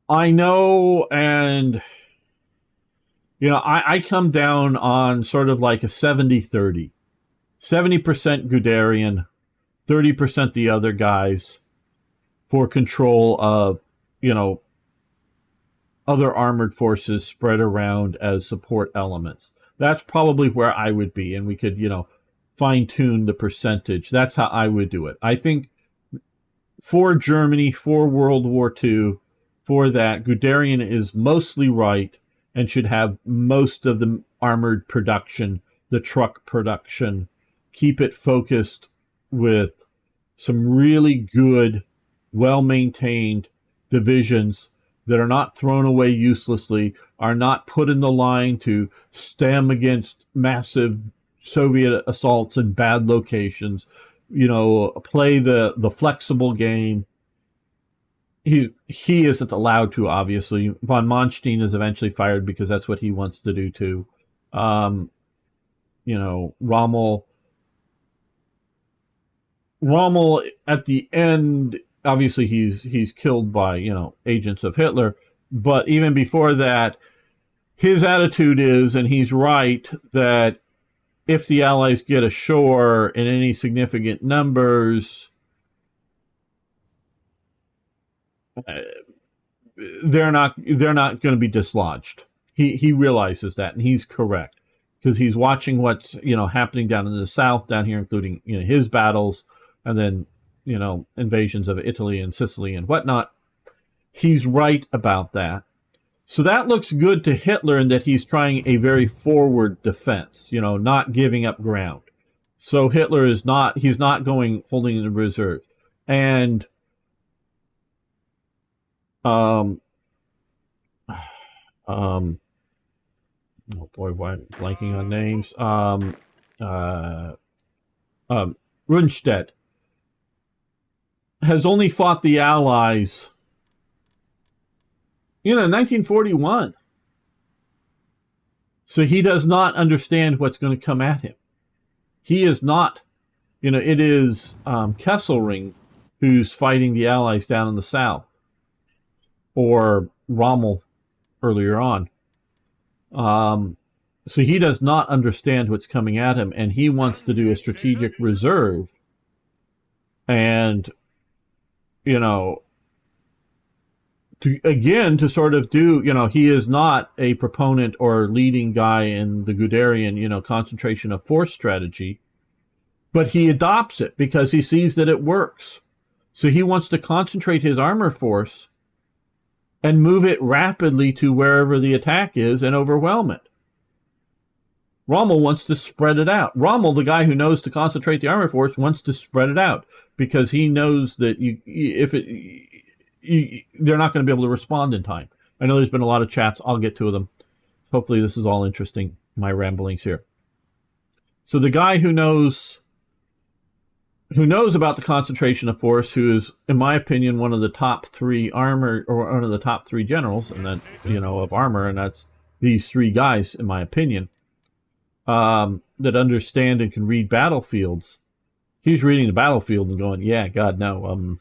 I know, and I come down on sort of like a 70-30. 70% Guderian, 30% the other guys for control of, other armored forces spread around as support elements. That's probably where I would be, and we could, fine tune the percentage. That's how I would do it. I think for Germany, for World War II, for that, Guderian is mostly right and should have most of the armored production, the truck production. Keep it focused with some really good, well-maintained divisions that are not thrown away uselessly, are not put in the line to stem against massive Soviet assaults in bad locations, play the flexible game. He isn't allowed to, obviously. Von Manstein is eventually fired because that's what he wants to do too. Rommel at the end, obviously he's killed by, agents of Hitler, but even before that, his attitude is, and he's right, that if the Allies get ashore in any significant numbers, they're not going to be dislodged. He realizes that, and he's correct, because he's watching what's happening down in the south, down here, including his battles, and then invasions of Italy and Sicily and whatnot. He's right about that. So that looks good to Hitler in that he's trying a very forward defense, not giving up ground. So Hitler he's not holding in the reserve. And oh boy, why am I blanking on names? Rundstedt has only fought the Allies, in 1941. So he does not understand what's going to come at him. He is not, it is Kesselring who's fighting the Allies down in the south, or Rommel earlier on. So he does not understand what's coming at him, and he wants to do a strategic reserve. And, to sort of do, he is not a proponent or leading guy in the Guderian, concentration of force strategy, but he adopts it because he sees that it works. So he wants to concentrate his armor force and move it rapidly to wherever the attack is and overwhelm it. Rommel wants to spread it out. Rommel, the guy who knows to concentrate the armor force, wants to spread it out because he knows that they're not going to be able to respond in time. I know there's been a lot of chats. I'll get to them. Hopefully this is all interesting, my ramblings here. So the guy who knows about the concentration of force, who is, in my opinion, one of the top three armor, or one of the top three generals, and then, of armor, and that's these three guys, in my opinion, that understand and can read battlefields. He's reading the battlefield and going, yeah, God, no,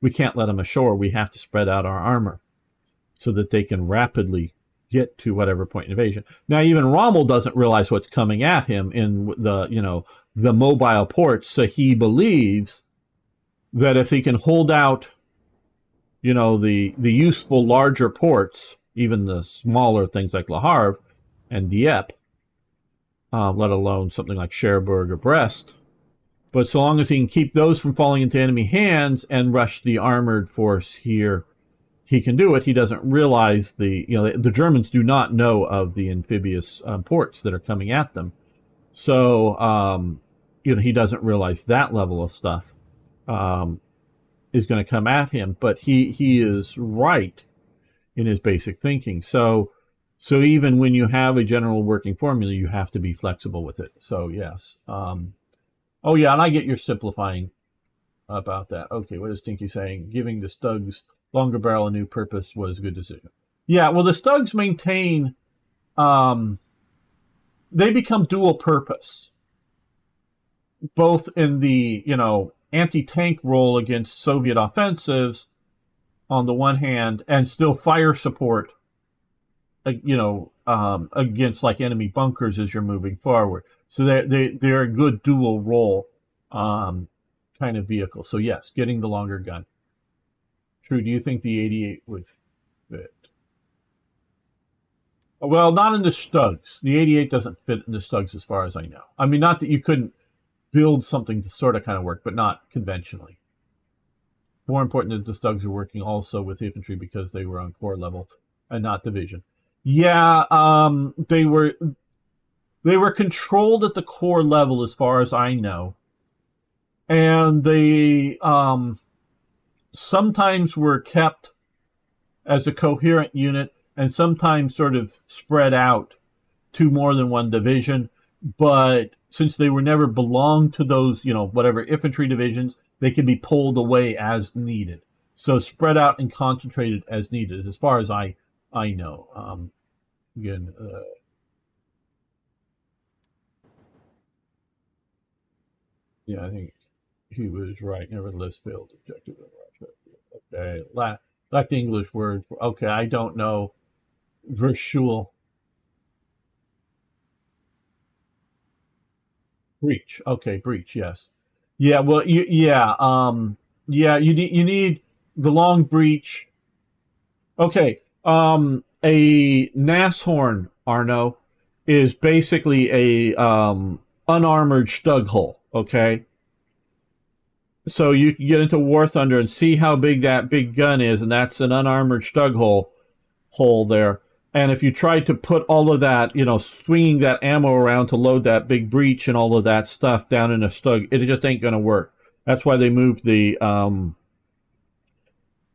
we can't let them ashore. We have to spread out our armor so that they can rapidly get to whatever point in invasion. Now, even Rommel doesn't realize what's coming at him in the mobile ports, so he believes that if he can hold out, the useful larger ports, even the smaller things like Le Havre and Dieppe, let alone something like Cherbourg or Brest, but so long as he can keep those from falling into enemy hands and rush the armored force here, he can do it. He doesn't realize the Germans do not know of the amphibious ports that are coming at them. So, he doesn't realize that level of stuff. is going to come at him, but he is right in his basic thinking. So even when you have a general working formula, you have to be flexible with it. So yes. Oh yeah, and I get your simplifying about that. Okay, what is Tinky saying? Giving the Stugs longer barrel a new purpose was a good decision. Yeah, well, the Stugs maintain, they become dual purpose, both in the, anti-tank role against Soviet offensives on the one hand, and still fire support, against like enemy bunkers as you're moving forward. So they're a good dual role kind of vehicle. So yes, getting the longer gun. True. Do you think the 88 would fit? Well, not in the Stugs. The 88 doesn't fit in the Stugs as far as I know. I mean, not that you couldn't build something to sort of kind of work, but not conventionally. More important that the Stugs are working also with infantry because they were on corps level and not division. Yeah, they were controlled at the corps level as far as I know, and they sometimes were kept as a coherent unit and sometimes sort of spread out to more than one division. But since they were never belonged to those, whatever infantry divisions, they could be pulled away as needed. So spread out and concentrated as needed, as far as I know. Again, yeah, I think he was right. Nevertheless, failed objective. Okay, lacked the English word. Okay, I don't know. Verschuel. Breach. Okay, breach. Yes. Yeah. Well, yeah. You need the long breach. Okay. A Nashorn, Arno, is basically a unarmored Stug hull. Okay. So you can get into War Thunder and see how big that big gun is, and that's an unarmored Stug hole there. And if you try to put all of that, swinging that ammo around to load that big breach and all of that stuff down in a Stug, it just ain't going to work. That's why they moved the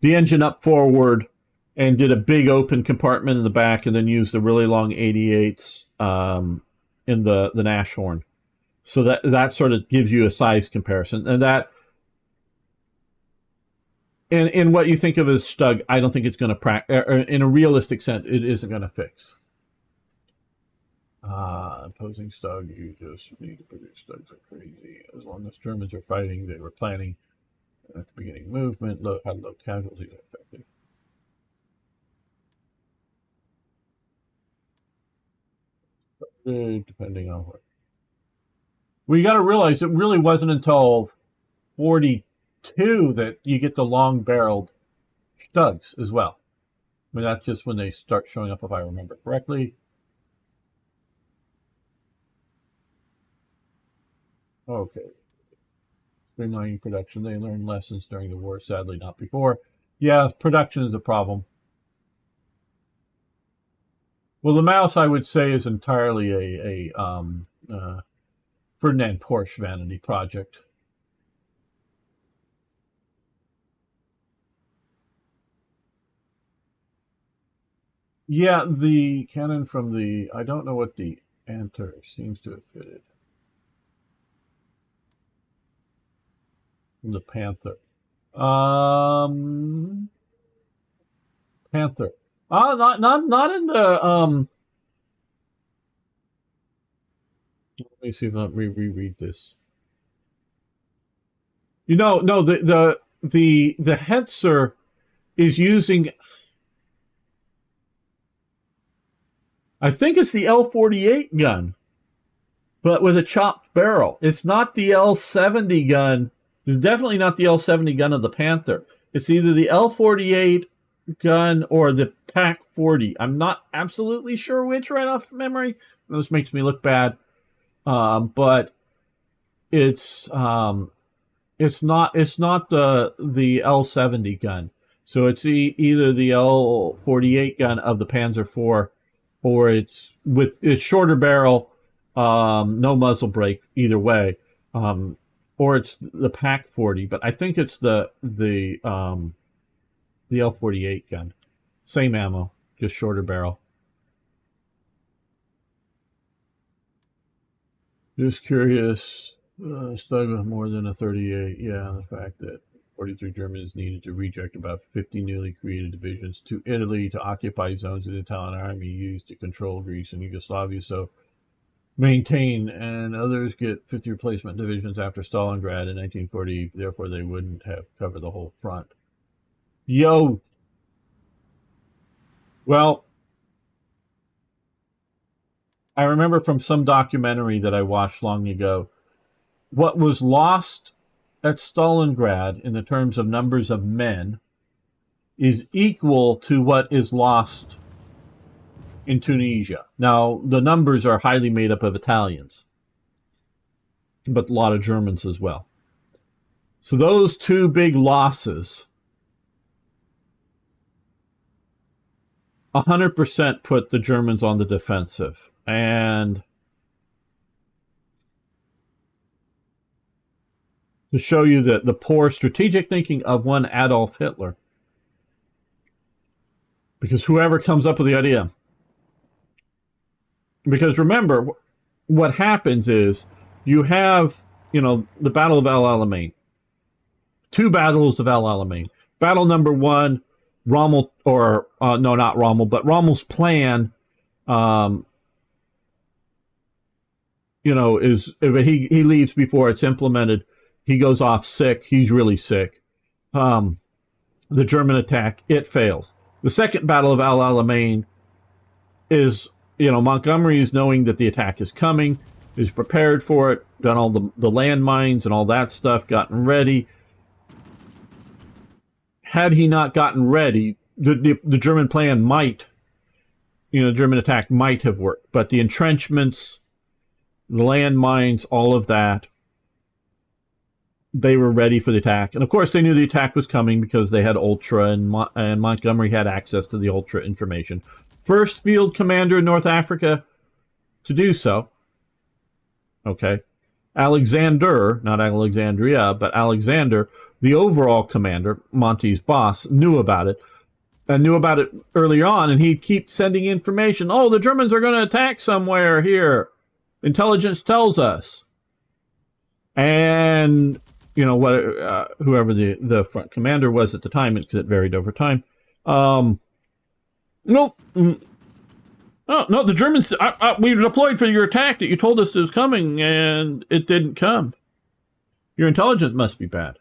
engine up forward and did a big open compartment in the back, and then used the really long 88s in the Nashorn. So that sort of gives you a size comparison, and that. In what you think of as Stug, I don't think it's going to in a realistic sense, it isn't going to fix. Opposing Stug, you just need to produce Stugs like crazy. As long as Germans are fighting, they were planning at the beginning movement, had low casualties effective. Depending on what. Well, you got to realize it really wasn't until 42 that you get the long-barreled Stugs as well. I mean, that's just when they start showing up, if I remember correctly. Okay. Streamlining production. They learned lessons during the war, sadly not before. Yeah, production is a problem. Well, the mouse, I would say, is entirely a Ferdinand Porsche vanity project. Yeah, the cannon from I don't know what the Anter seems to have fitted. From the Panther. Panther. Not in the, let me see if I reread this. No, the Hetzer is using, I think it's the L48 gun, but with a chopped barrel. It's not the L70 gun. It's definitely not the L70 gun of the Panther. It's either the L48 gun or the PAC 40. I'm not absolutely sure which right off memory. This makes me look bad, but it's not the L70 gun. So it's either the L48 gun of the Panzer IV, or it's with its shorter barrel, no muzzle brake. Either way, or it's the Pack 40, but I think it's the L-48 gun. Same ammo, just shorter barrel. Just curious, Stug with more than a 38. Yeah, the fact that 43 Germans needed to reject about 50 newly created divisions to Italy to occupy zones of the Italian army used to control Greece and Yugoslavia, so maintain, and others get 50 replacement divisions after Stalingrad in 1940, therefore they wouldn't have covered the whole front. Yo! Well, I remember from some documentary that I watched long ago, what was lost at Stalingrad in the terms of numbers of men is equal to what is lost in Tunisia. Now, the numbers are highly made up of Italians, but a lot of Germans as well. So those two big losses 100% put the Germans on the defensive. And to show you that the poor strategic thinking of one Adolf Hitler, because whoever comes up with the idea, because remember, what happens is you have, the Battle of El Alamein, two battles of El Alamein. Battle number one, Rommel, or no, not Rommel, but Rommel's plan, is he leaves before it's implemented. He goes off sick. He's really sick. The German attack, it fails. The second Battle of El Alamein is, Montgomery is knowing that the attack is coming, is prepared for it, done all the landmines and all that stuff, gotten ready. Had he not gotten ready, the German plan might, German attack might have worked. But the entrenchments, the landmines, all of that, they were ready for the attack. And of course, they knew the attack was coming because they had Ultra, and Montgomery had access to the Ultra information. First field commander in North Africa to do so. Okay. Alexander, not Alexandria, but Alexander, the overall commander, Monty's boss, knew about it. And knew about it earlier on, and he'd keep sending information. Oh, the Germans are going to attack somewhere here. Intelligence tells us. And, whoever the front commander was at the time, because it varied over time, no, the Germans, we deployed for your attack that you told us was coming, and it didn't come. Your intelligence must be bad.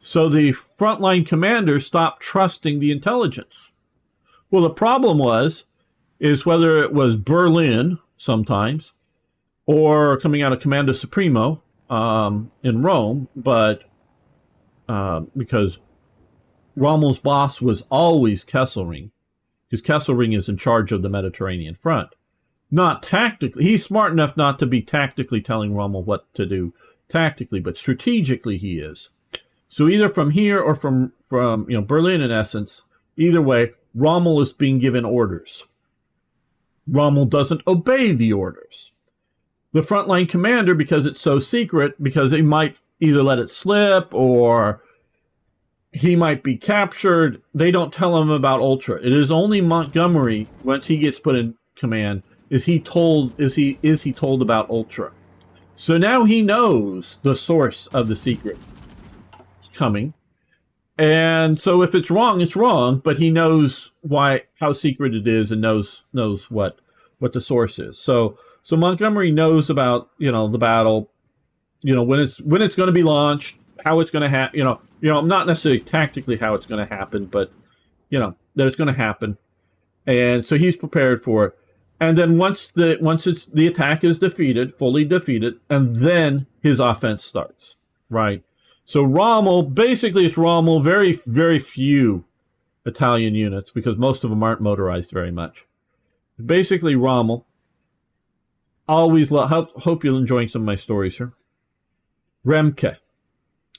So the frontline commanders stopped trusting the intelligence. Well, the problem is whether it was Berlin sometimes, or coming out of Comando Supremo in Rome, but because Rommel's boss was always Kesselring, because Kesselring is in charge of the Mediterranean front. Not tactically. He's smart enough not to be tactically telling Rommel what to do tactically, but strategically he is. So either from here or from Berlin, in essence, either way, Rommel is being given orders. Rommel doesn't obey the orders. The frontline commander, because it's so secret, because he might either let it slip or he might be captured, they don't tell him about Ultra. It is only Montgomery, once he gets put in command, is he told about Ultra. So now he knows the source of the secret coming, and so if it's wrong, it's wrong, but he knows how secret it is, and knows what the source is. So Montgomery knows about the battle, when it's going to be launched, how it's going to happen, not necessarily tactically how it's going to happen, but that it's going to happen, and so he's prepared for it. And then once the attack is fully defeated, and then his offense starts, right? So Rommel, basically it's Rommel, very, very few Italian units, because most of them aren't motorized very much. Basically Rommel, always hope you're enjoying some of my stories here. Remke,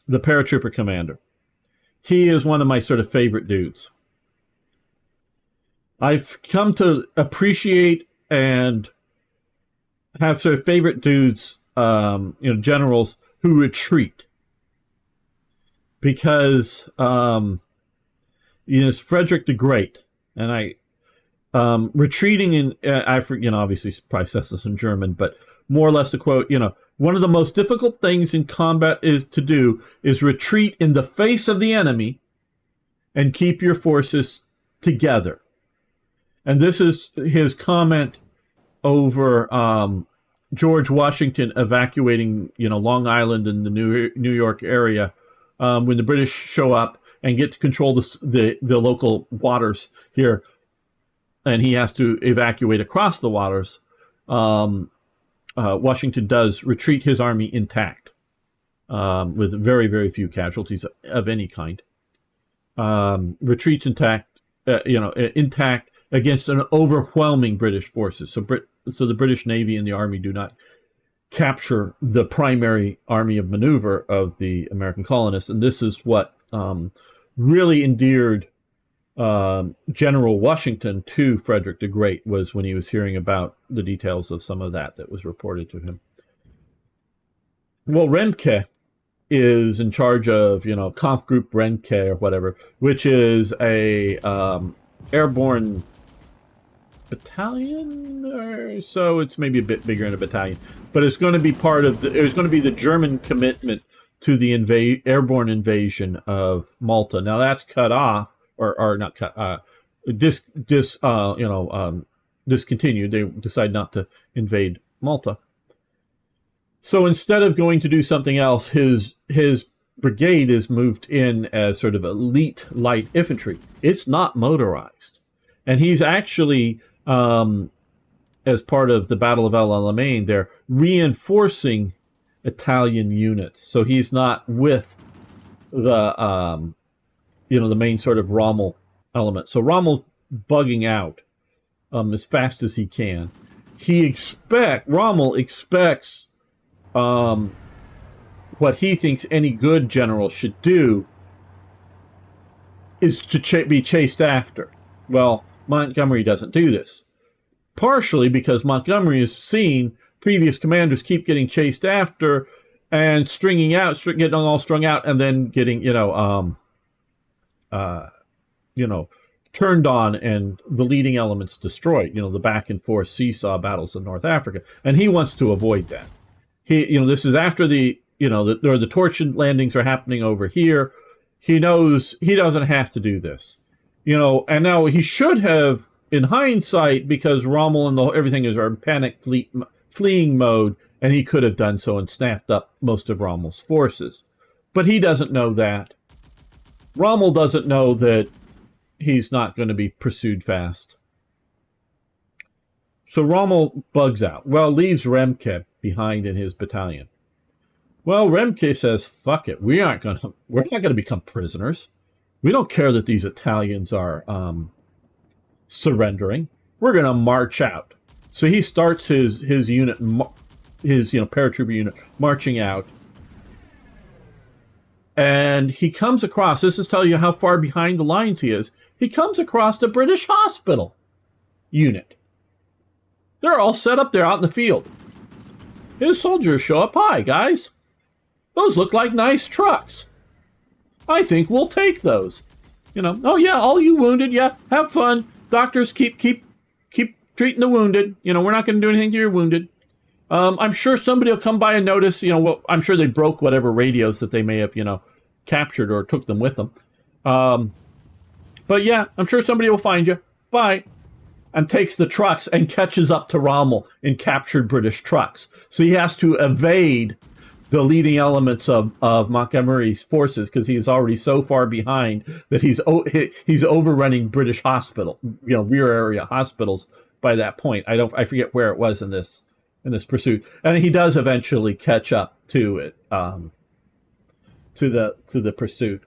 the paratrooper commander. He is one of my sort of favorite dudes. I've come to appreciate and have sort of favorite dudes, generals who retreat because it's Frederick the Great, and retreating in obviously probably says this in German, but more or less to quote, one of the most difficult things in combat is retreat in the face of the enemy and keep your forces together. And this is his comment over George Washington evacuating, Long Island and the New York area when the British show up and get to control the local waters here, and he has to evacuate across the waters. Washington does retreat his army intact, with very, very few casualties of any kind. Retreats intact, intact against an overwhelming British forces. So the British Navy and the Army do not capture the primary army of maneuver of the American colonists, and this is what really endeared General Washington to Frederick the Great, was when he was hearing about the details of some of that was reported to him. Well, Remke is in charge of, Kampfgruppe Remke or whatever, which is a airborne battalion, or so. It's maybe a bit bigger than a battalion, but it's going to be part of it's going to be the German commitment to the airborne invasion of Malta. Now that's cut off, or not cut, discontinued. They decide not to invade Malta. So instead of going to do something else, his brigade is moved in as sort of elite light infantry. It's not motorized, and he's actually, as part of the Battle of El Alamein, they're reinforcing Italian units. So he's not with the the main sort of Rommel element. So Rommel's bugging out as fast as he can. Rommel expects what he thinks any good general should do is to be chased after. Well, Montgomery doesn't do this. Partially because Montgomery has seen previous commanders keep getting chased after and getting all strung out, and then getting, turned on and the leading elements destroyed, the back and forth seesaw battles of North Africa. And he wants to avoid that. This is after the torch landings are happening over here. He knows he doesn't have to do this, and now he should have, in hindsight, because Rommel and everything is in panic fleeing mode, and he could have done so and snapped up most of Rommel's forces. But he doesn't know that. Rommel doesn't know that he's not going to be pursued fast. So Rommel bugs out. Well, leaves Remke behind in his battalion. Well, Remke says, fuck it. We're not going to become prisoners. We don't care that these Italians are surrendering. We're going to march out. So he starts his unit, his paratrooper unit, marching out. And he comes across, this is telling you how far behind the lines he is, he comes across the British hospital unit. They're all set up there out in the field. His soldiers show up. Hi, guys. Those look like nice trucks. I think we'll take those. Oh yeah, all you wounded, yeah, have fun. Doctors, keep treating the wounded. We're not going to do anything to your wounded. I'm sure somebody will come by and notice, I'm sure they broke whatever radios that they may have, captured or took them with them. But yeah, I'm sure somebody will find you. Bye. And takes the trucks and catches up to Rommel in captured British trucks. So he has to evade the leading elements of Montgomery's forces because he is already so far behind that he's overrunning British hospital, rear area hospitals by that point. I forget where it was in this pursuit, and he does eventually catch up to it, to the pursuit.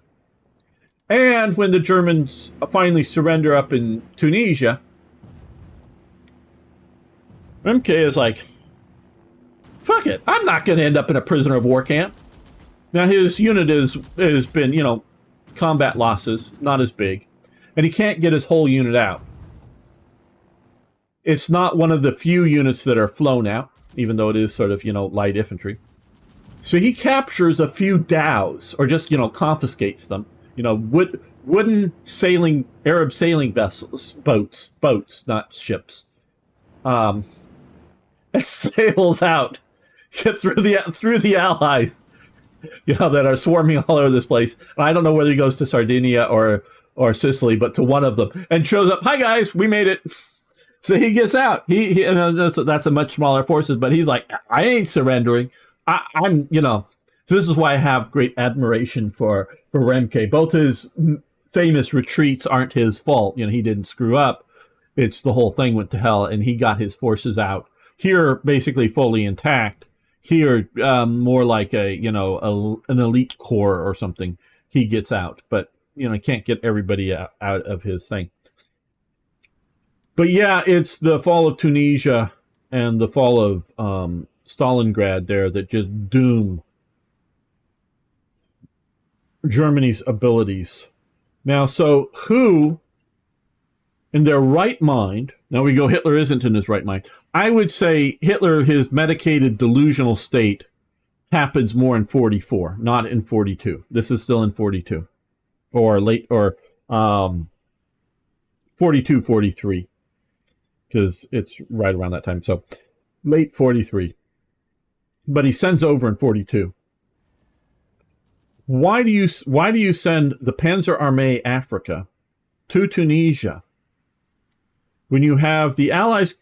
And when the Germans finally surrender up in Tunisia, Remke is like, fuck it, I'm not going to end up in a prisoner of war camp. Now his unit has been, combat losses, not as big, and he can't get his whole unit out. It's not one of the few units that are flown out, even though it is sort of, light infantry. So he captures a few dhows, or just, confiscates them. Wooden Arab sailing vessels, boats, not ships. And sails out, get through the Allies, that are swarming all over this place. And I don't know whether he goes to Sardinia or Sicily, but to one of them, and shows up. Hi guys, we made it. So he gets out. He that's a much smaller forces, but he's like, I ain't surrendering. I'm. So this is why I have great admiration for Remke. Both his famous retreats aren't his fault. He didn't screw up. It's the whole thing went to hell, and he got his forces out. Here, basically fully intact. Here, more like an elite corps or something. He gets out, but can't get everybody out of his thing. But yeah, it's the fall of Tunisia and the fall of Stalingrad there that just doom Germany's abilities. Now, so who, in their right mind, now we go, Hitler isn't in his right mind. I would say Hitler, his medicated delusional state, happens more in 44, not in 42. This is still in 42. Or late, or 42, 43. Because it's right around that time. So, late 43. But he sends over in 42. Why do you send the Panzer Armee Africa to Tunisia when you have the Allies,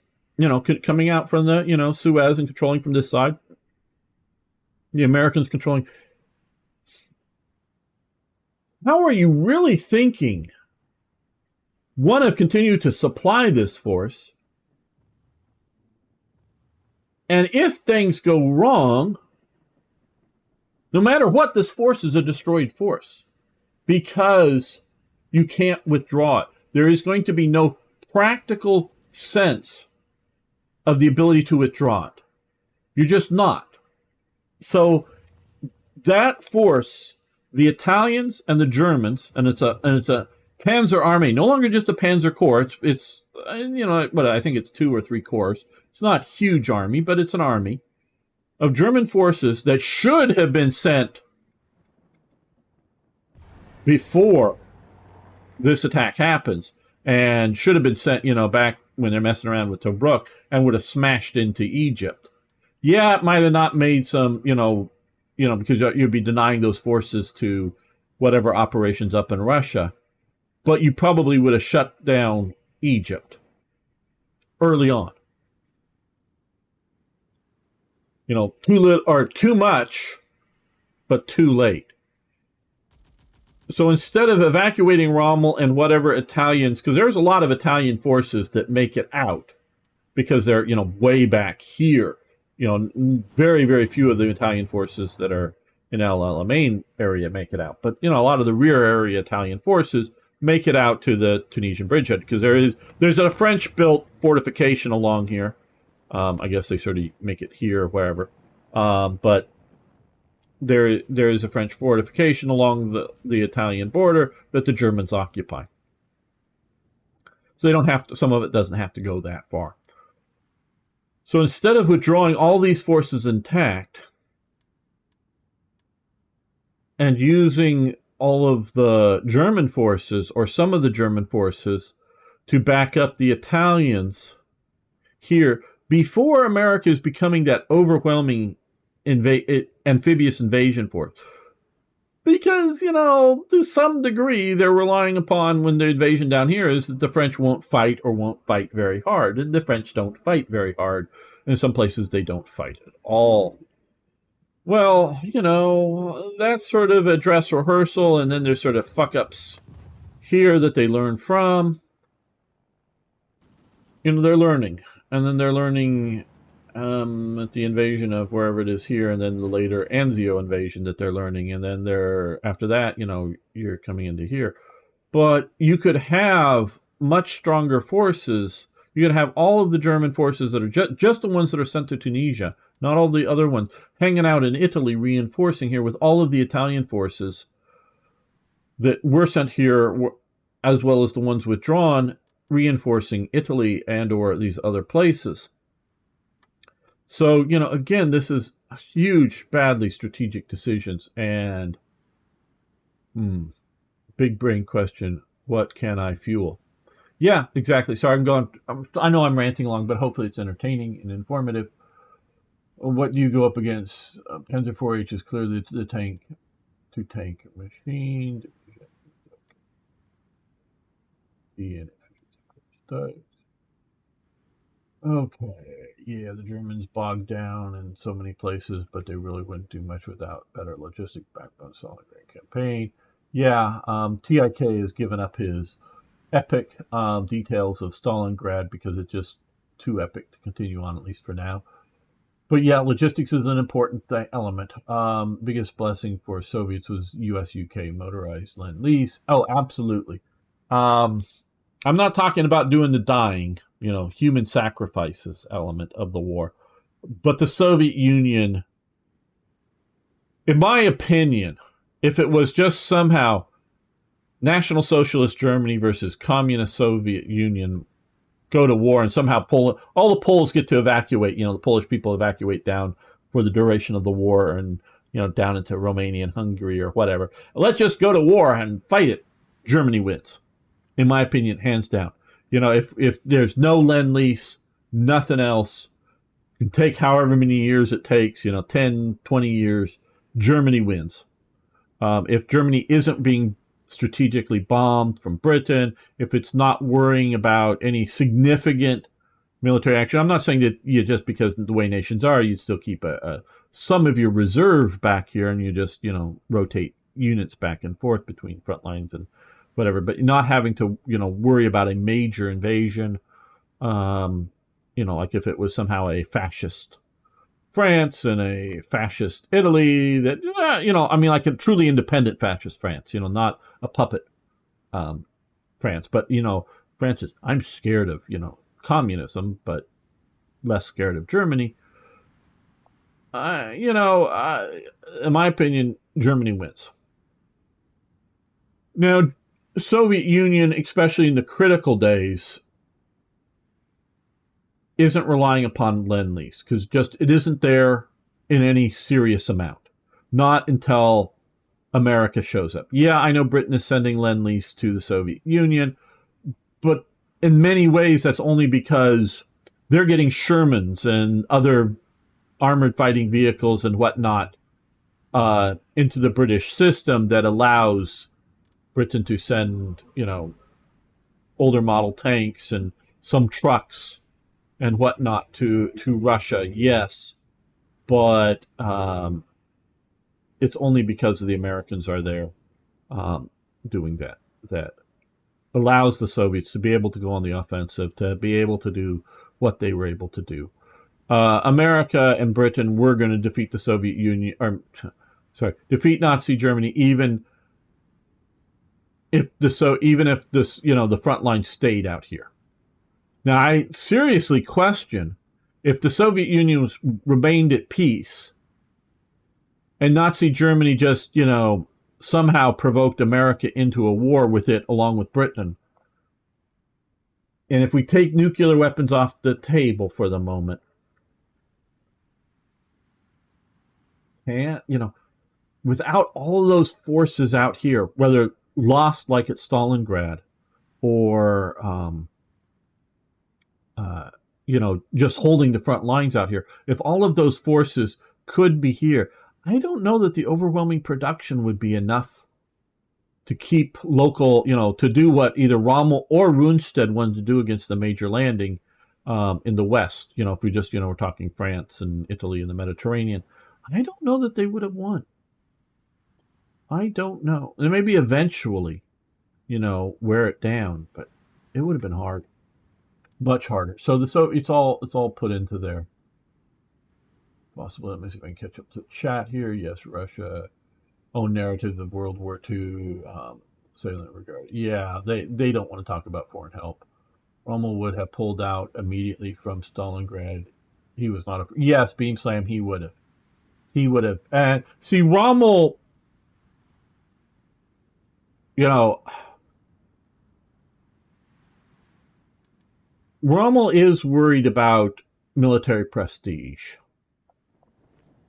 coming out from the, Suez and controlling from this side, the Americans controlling? How are you really thinking? One, have continued to supply this force, and if things go wrong, no matter what, this force is a destroyed force because you can't withdraw it. There is going to be no practical sense of the ability to withdraw it. You're just not. So that force, the Italians and the Germans, and it's a Panzer Army, no longer just a Panzer Corps. It's but I think it's 2 or 3 corps. It's not a huge army, but it's an army of German forces that should have been sent before this attack happens, and should have been sent, back when they're messing around with Tobruk, and would have smashed into Egypt. Yeah, it might have not made some, because you'd be denying those forces to whatever operations up in Russia, but you probably would have shut down Egypt early on. Too little or too much, but too late. So instead of evacuating Rommel and whatever Italians, because there's a lot of Italian forces that make it out because they're, way back here. Very, very few of the Italian forces that are in El Alamein area make it out. But, a lot of the rear area Italian forces make it out to the Tunisian bridgehead because there's a French-built fortification along here. I guess they sort of make it here or wherever. But there is a French fortification along the Italian border that the Germans occupy. So they don't have to, some of it doesn't have to go that far. So instead of withdrawing all these forces intact and using all of the German forces, or some of the German forces, to back up the Italians here, before America is becoming that overwhelming amphibious invasion force. Because, to some degree, they're relying upon, when the invasion down here is, that the French won't fight or won't fight very hard. And the French don't fight very hard. In some places, they don't fight at all. Well, that's sort of a dress rehearsal, and then there's sort of fuck-ups here that they learn from. They're learning. And then they're learning at the invasion of wherever it is here, and then the later Anzio invasion that they're learning. And then after that, you're coming into here. But you could have much stronger forces. You could have all of the German forces that are just the ones that are sent to Tunisia, not all the other ones, hanging out in Italy, reinforcing here with all of the Italian forces that were sent here, as well as the ones withdrawn, reinforcing Italy and or these other places. So, again, this is huge, badly strategic decisions. And big brain question: what can I fuel? Yeah, exactly. Sorry, I know I'm ranting along, but hopefully it's entertaining and informative. What do you go up against? Panzer 4H is clearly the tank to tank machine. Okay, yeah, the Germans bogged down in so many places, but they really wouldn't do much without better logistic backbone. Stalingrad campaign. Yeah, TIK has given up his epic details of Stalingrad because it's just too epic to continue on, at least for now. But yeah, logistics is an important element. Biggest blessing for Soviets was U.S. UK motorized Lend-Lease. Oh, absolutely. Um, I'm not talking about doing the dying, human sacrifices element of the war, but the Soviet Union, in my opinion, if it was just somehow National Socialist Germany versus Communist Soviet Union go to war and somehow all the Poles get to evacuate, the Polish people evacuate down for the duration of the war and, down into Romania and Hungary or whatever. Let's just go to war and fight it. Germany wins. In my opinion, hands down. If there's no Lend-Lease, nothing else, can take however many years it takes, 10, 20 years, Germany wins. If Germany isn't being strategically bombed from Britain, if it's not worrying about any significant military action, I'm not saying that just because the way nations are, you'd still keep some of your reserve back here and you just, rotate units back and forth between front lines and whatever, but not having to, worry about a major invasion, like if it was somehow a fascist France and a fascist Italy that, like a truly independent fascist France, not a puppet France. But, France is, I'm scared of, communism, but less scared of Germany. In my opinion, Germany wins. Now, Soviet Union, especially in the critical days, isn't relying upon Lend-Lease because just it isn't there in any serious amount. Not until America shows up. Yeah, I know Britain is sending Lend-Lease to the Soviet Union, but in many ways that's only because they're getting Shermans and other armored fighting vehicles and whatnot into the British system that allows Britain to send, older model tanks and some trucks and whatnot to Russia, yes, but it's only because of the Americans are there doing that allows the Soviets to be able to go on the offensive, to be able to do what they were able to do. America and Britain were going to defeat the Soviet Union, defeat Nazi Germany, even if this, the front line stayed out here. Now, I seriously question if the Soviet Union remained at peace and Nazi Germany just, somehow provoked America into a war with it along with Britain. And if we take nuclear weapons off the table for the moment, without all of those forces out here, whether lost like at Stalingrad or just holding the front lines out here. If all of those forces could be here, I don't know that the overwhelming production would be enough to keep local, to do what either Rommel or Rundstedt wanted to do against the major landing in the West. If we just, we're talking France and Italy and the Mediterranean. I don't know that they would have won. I don't know. And maybe eventually, wear it down, but it would have been hard. Much harder. So it's all put into there. Possibly, let me see if I can catch up to the chat here. Yes, Russia own narrative of World War II. Say in that regard. Yeah, they don't want to talk about foreign help. Rommel would have pulled out immediately from Stalingrad. He was not a yes, Beam Slam. He would have. And see, Rommel. Rommel is worried about military prestige.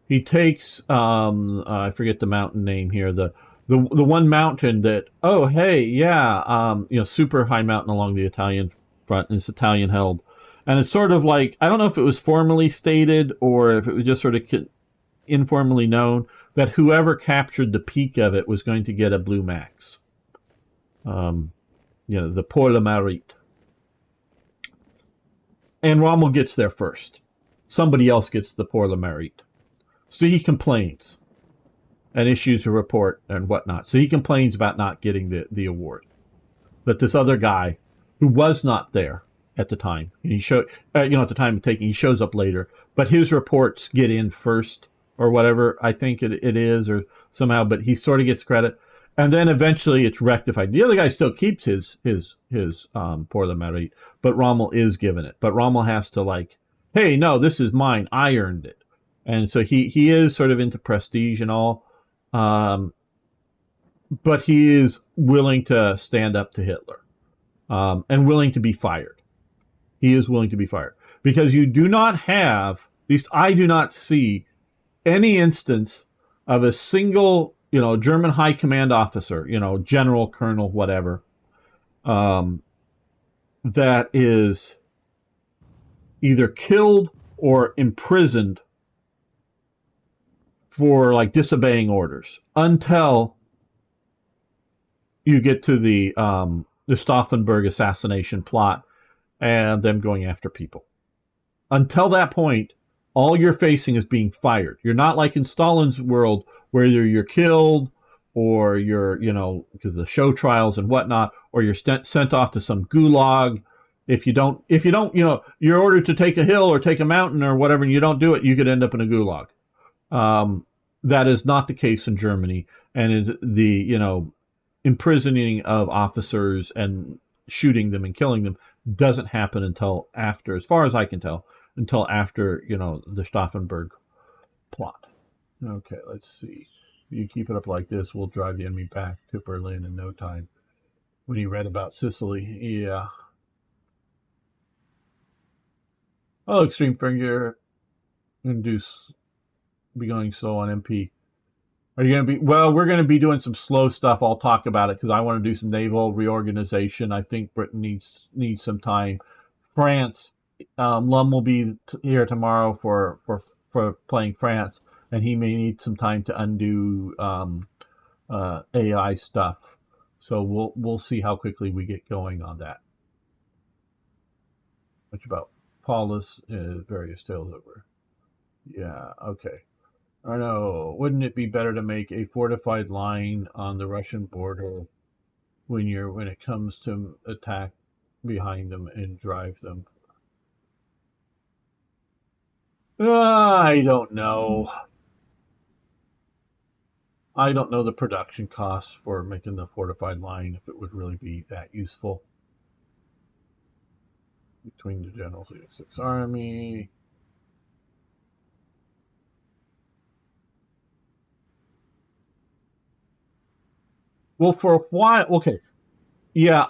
He takes I forget the mountain name here. The one mountain that, oh hey, yeah, super high mountain along the Italian front, and it's Italian held. And it's sort of like, I don't know if it was formally stated or if it was just sort of informally known that whoever captured the peak of it was going to get a blue max. The Pour le Mérite. And Rommel gets there first. Somebody else gets the Pour le Mérite. So he complains and issues a report and whatnot. So he complains about not getting the award. That this other guy, who was not there at the time, and he showed, at the time of taking, he shows up later, but his reports get in first, or whatever I think it is, or somehow, but he sort of gets credit, and then eventually it's rectified. The other guy still keeps his Pour le Mérite, but Rommel is given it. But Rommel has to, like, hey, no, this is mine. I earned it. And so he is sort of into prestige and all, but he is willing to stand up to Hitler, and willing to be fired. He is willing to be fired because you do not have, at least I do not see, any instance of a single, German high command officer, general, colonel, whatever, that is either killed or imprisoned for, like, disobeying orders until you get to the Stauffenberg assassination plot and them going after people. Until that point, all you're facing is being fired. You're not like in Stalin's world where either you're killed or you're, because of the show trials and whatnot, or you're sent off to some gulag. If you don't, you're ordered to take a hill or take a mountain or whatever, and you don't do it, you could end up in a gulag. That is not the case in Germany, and is the imprisoning of officers and shooting them and killing them doesn't happen until after, as far as I can tell, until after the Stauffenberg plot. Okay, let's see. You keep it up like this, we'll drive the enemy back to Berlin in no time. When he read about Sicily, yeah. Oh, extreme finger induce be going slow on MP. Are you going to be, well, we're going to be doing some slow stuff. I'll talk about it because I want to do some naval reorganization. I think Britain needs some time. France, Lum will be here tomorrow for playing France, and he may need some time to undo AI stuff. So we'll see how quickly we get going on that. Which about Paulus various tales over. Yeah, okay. I know. Wouldn't it be better to make a fortified line on the Russian border when it comes to attack behind them and drive them? I don't know. I don't know the production costs for making the fortified line, if it would really be that useful. Between the generals of the 6th Army. Well, for a while, okay. Yeah,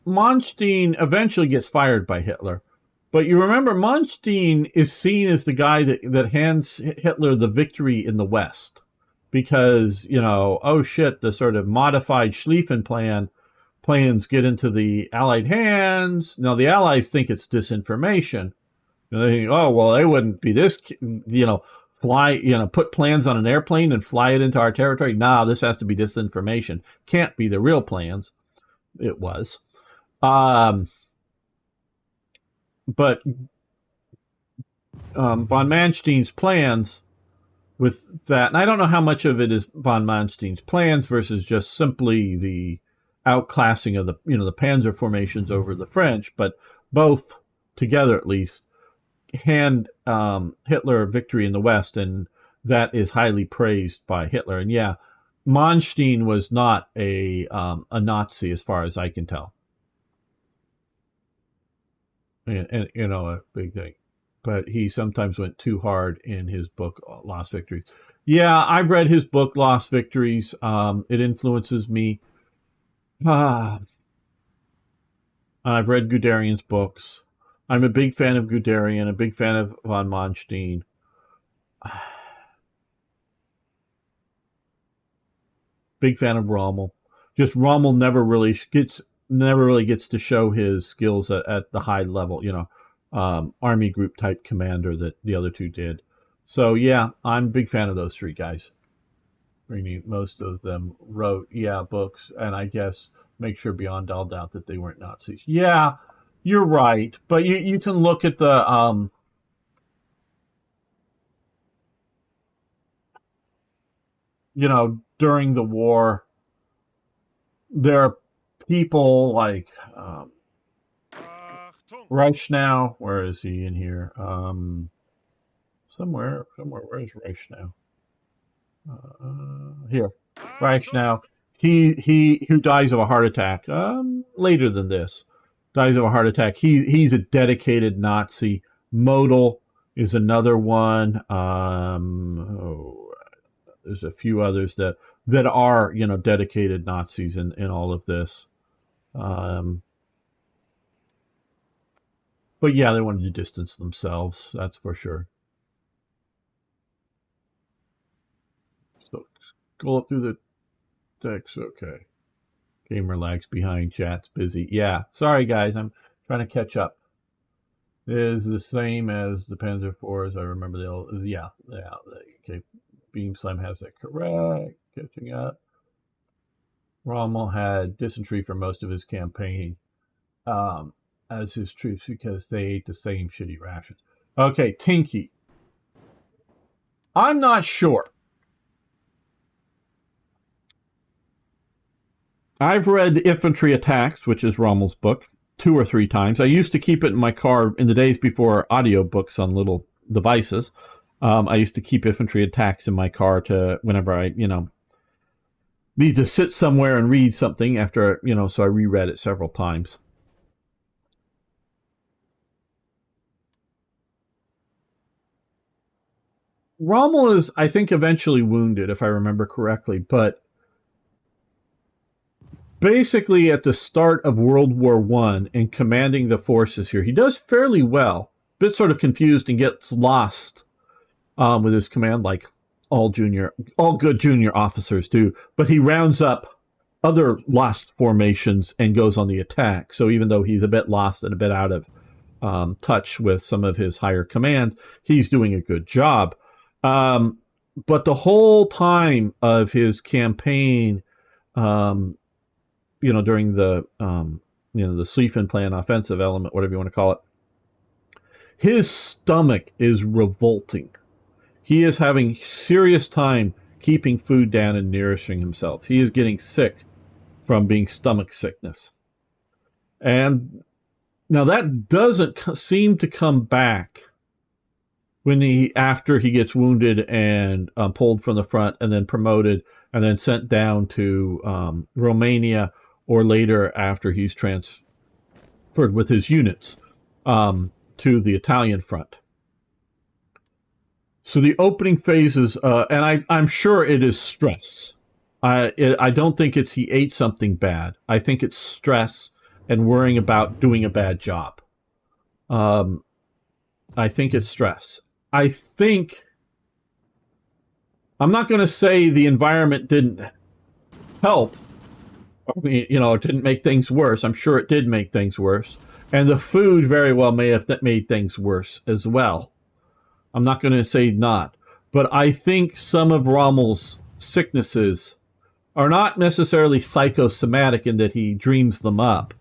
Manstein eventually gets fired by Hitler. But you remember, Manstein is seen as the guy that hands Hitler the victory in the West. Because, oh shit, the sort of modified Schlieffen plans get into the Allied hands. Now, the Allies think it's disinformation. They think, oh, well, they wouldn't be this, fly, put plans on an airplane and fly it into our territory. Nah, this has to be disinformation. Can't be the real plans. It was. But von Manstein's plans with that, and I don't know how much of it is von Manstein's plans versus just simply the outclassing of the Panzer formations over the French, but both together at least hand Hitler victory in the West, and that is highly praised by Hitler. And yeah, Manstein was not a Nazi as far as I can tell, and a big thing. But he sometimes went too hard in his book Lost Victories. Yeah, I've read his book Lost Victories. It influences me. I've read Guderian's books. I'm a big fan of Guderian, a big fan of von Manstein. Big fan of Rommel. Just Rommel never really gets to show his skills at the high level, army group type commander that the other two did. So yeah, I'm a big fan of those three guys. Most of them wrote, books, and I guess make sure beyond all doubt that they weren't Nazis. Yeah, you're right, but you can look at the during the war, there are people like Achtung! Reichenau. Where is he in here? Somewhere. Where's Reichenau? Here, Achtung! Reichenau. He who dies of a heart attack. Later than this, dies of a heart attack. He's a dedicated Nazi. Modal is another one. There's a few others that are dedicated Nazis in all of this. But yeah, they wanted to distance themselves. That's for sure. So scroll up through the text. Okay. Gamer lags behind. Chat's busy. Yeah. Sorry, guys. I'm trying to catch up. It is the same as the Panzer IVs. I remember the old. Yeah. Okay. Beam Slam has it correct. Catching up. Rommel had dysentery for most of his campaign as his troops because they ate the same shitty rations. Okay, Tinky. I'm not sure. I've read Infantry Attacks, which is Rommel's book, 2 or 3 times. I used to keep it in my car in the days before audiobooks on little devices. I used to keep Infantry Attacks in my car to whenever I, need to sit somewhere and read something after, so I reread it several times. Rommel is, I think, eventually wounded, if I remember correctly, but basically at the start of World War I and commanding the forces here, he does fairly well. A bit sort of confused and gets lost with his command, like all good junior officers do. But he rounds up other lost formations and goes on the attack. So even though he's a bit lost and a bit out of touch with some of his higher command, he's doing a good job. But the whole time of his campaign, during the the Schlieffen Plan offensive element, whatever you want to call it, his stomach is revolting. He is having serious time keeping food down and nourishing himself. He is getting sick from being stomach sickness. And now that doesn't seem to come back after he gets wounded and pulled from the front and then promoted and then sent down to Romania, or later after he's transferred with his units to the Italian front. So the opening phases, and I'm sure it is stress. I don't think it's he ate something bad. I think it's stress and worrying about doing a bad job. I think it's stress. I'm not going to say the environment didn't help. I mean, it didn't make things worse. I'm sure it did make things worse. And the food very well may have made things worse as well. I'm not going to say not. But I think some of Rommel's sicknesses are not necessarily psychosomatic in that he dreams them up,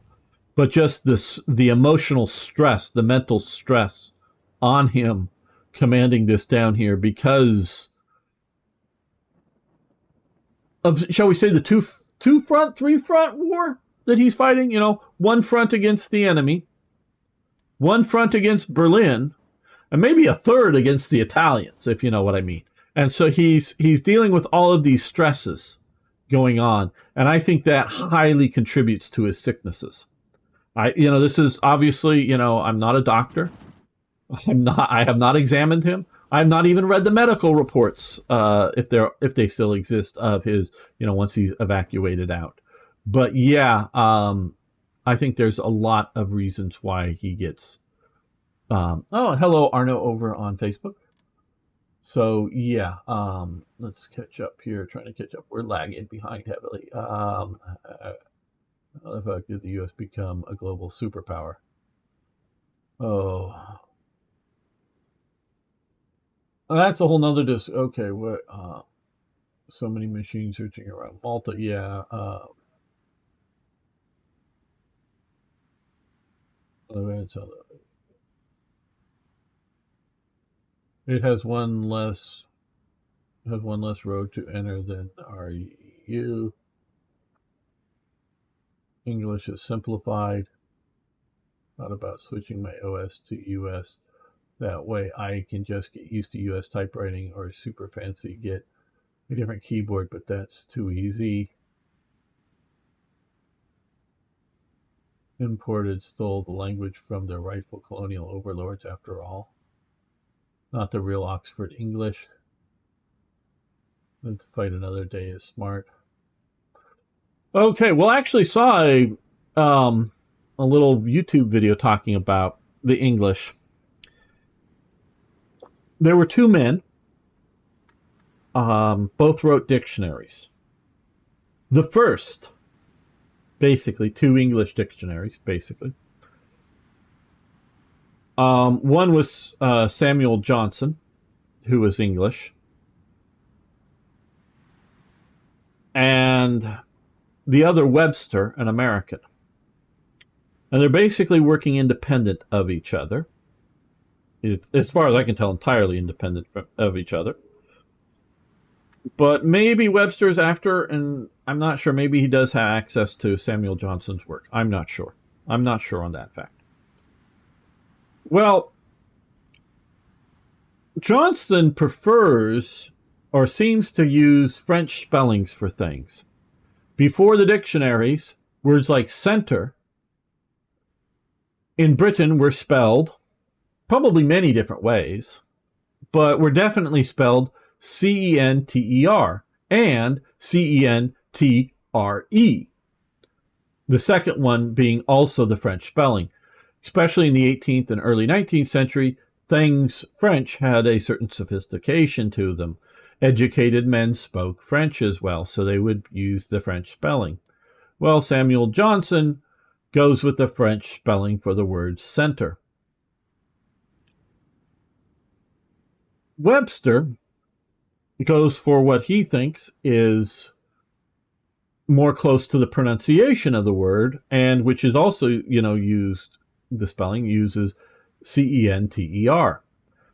but just the emotional stress, the mental stress on him commanding this down here because of, shall we say, the three front war that he's fighting. One front against the enemy, one front against Berlin, and maybe a third against the Italians, if you know what I mean. And so he's dealing with all of these stresses going on, and I think that highly contributes to his sicknesses. This is obviously, I'm not a doctor. I have not examined him. I have not even read the medical reports, if they still exist, of his, once he's evacuated out. But yeah, I think there's a lot of reasons why he gets. Oh, hello, Arno, over on Facebook. So yeah, let's catch up here. Trying to catch up. We're lagging behind heavily. How the fuck did the U.S. become a global superpower? Oh, that's a whole nother Okay, what? So many machines searching around Malta. Yeah. It has one less road to enter than our EU. English is simplified. Thought about switching my OS to US. That way I can just get used to US typewriting, or super fancy get a different keyboard, but that's too easy. Imported stole the language from their rightful colonial overlords after all. Not the real Oxford English. Let's fight another day is smart. Okay, well, I actually saw a little YouTube video talking about the English. There were two men. Both wrote dictionaries. The first, basically, two English dictionaries, basically. One was Samuel Johnson, who was English. And the other, Webster, an American. And they're basically working independent of each other. As far as I can tell, entirely independent of each other. But maybe Webster's after, and I'm not sure, maybe he does have access to Samuel Johnson's work. I'm not sure. I'm not sure on that fact. Well, Johnson prefers or seems to use French spellings for things. Before the dictionaries, words like center in Britain were spelled probably many different ways, but were definitely spelled C-E-N-T-E-R and C-E-N-T-R-E. The second one being also the French spelling. Especially in the 18th and early 19th century, things French had a certain sophistication to them. Educated men spoke French as well, so they would use the French spelling. Well, Samuel Johnson goes with the French spelling for the word center. Webster goes for what he thinks is more close to the pronunciation of the word, and which is also, used, the spelling uses C-E-N-T-E-R.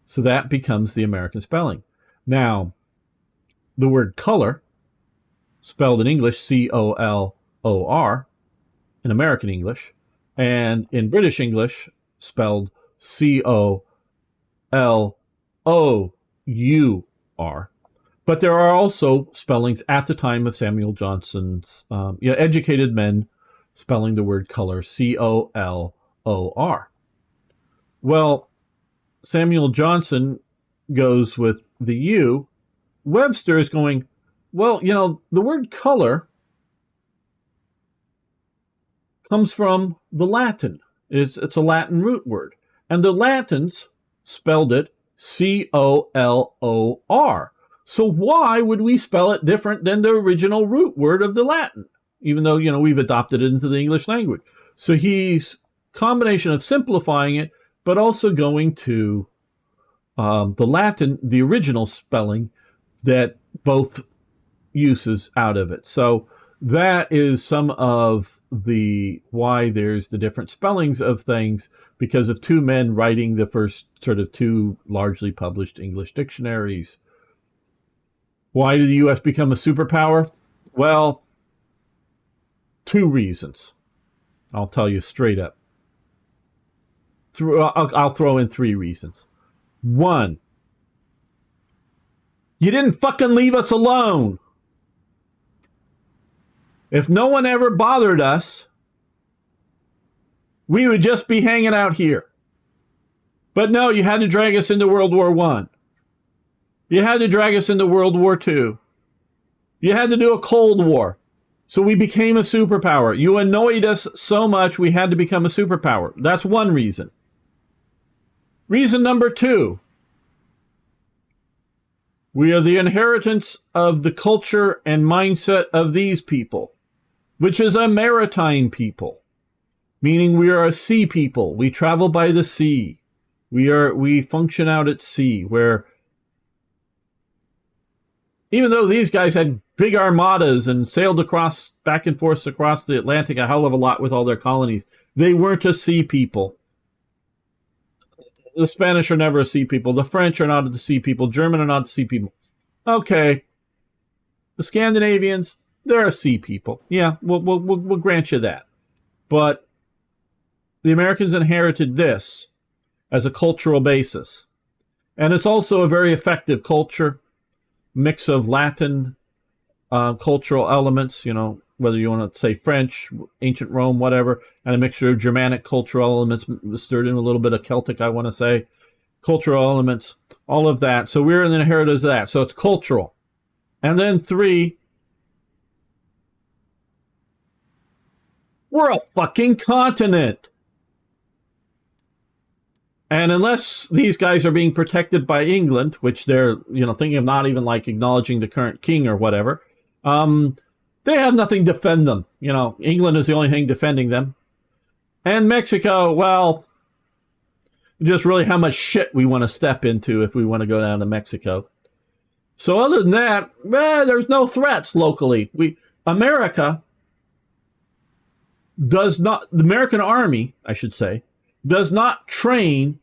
So that becomes the American spelling. Now, the word color, spelled in English C-O-L-O-R, in American English, and in British English, spelled C-O-L-O-U-R. But there are also spellings at the time of Samuel Johnson's, educated men spelling the word color C-O-L-O-R. Well, Samuel Johnson goes with the U. Webster is going, well, the word color comes from the Latin. It's a Latin root word. And the Latins spelled it C-O-L-O-R. So why would we spell it different than the original root word of the Latin? Even though, we've adopted it into the English language. So he's combination of simplifying it, but also going to the Latin, the original spelling that both uses out of it. So that is some of the why there's the different spellings of things, because of two men writing the first sort of two largely published English dictionaries. Why did the U.S. become a superpower? Well, two reasons. I'll tell you straight up. I'll throw in three reasons. One, you didn't fucking leave us alone. If no one ever bothered us, we would just be hanging out here. But no, you had to drag us into World War I. You had to drag us into World War II. You had to do a Cold War. So we became a superpower. You annoyed us so much, we had to become a superpower. That's one reason. Reason number two. We are the inheritance of the culture and mindset of these people, which is a maritime people, meaning we are a sea people. We travel by the sea. We function out at sea, where even though these guys had big armadas and sailed across back and forth across the Atlantic a hell of a lot with all their colonies, they weren't a sea people. The Spanish are never a sea people. The French are not the sea people. German are not the sea people. Okay. The Scandinavians, they're a sea people. Yeah, we'll grant you that. But the Americans inherited this as a cultural basis. And it's also a very effective culture, mix of Latin cultural elements, whether you want to say French, ancient Rome, whatever, and a mixture of Germanic cultural elements, stirred in a little bit of Celtic, I want to say, cultural elements, all of that. So we're an inheritors of that. So it's cultural. And then 3, we're a fucking continent. And unless these guys are being protected by England, which they're, thinking of not even like acknowledging the current king or whatever, they have nothing to defend them. England is the only thing defending them. And Mexico, well, just really how much shit we want to step into if we want to go down to Mexico. So other than that, there's no threats locally. America does not, the American army, I should say, does not train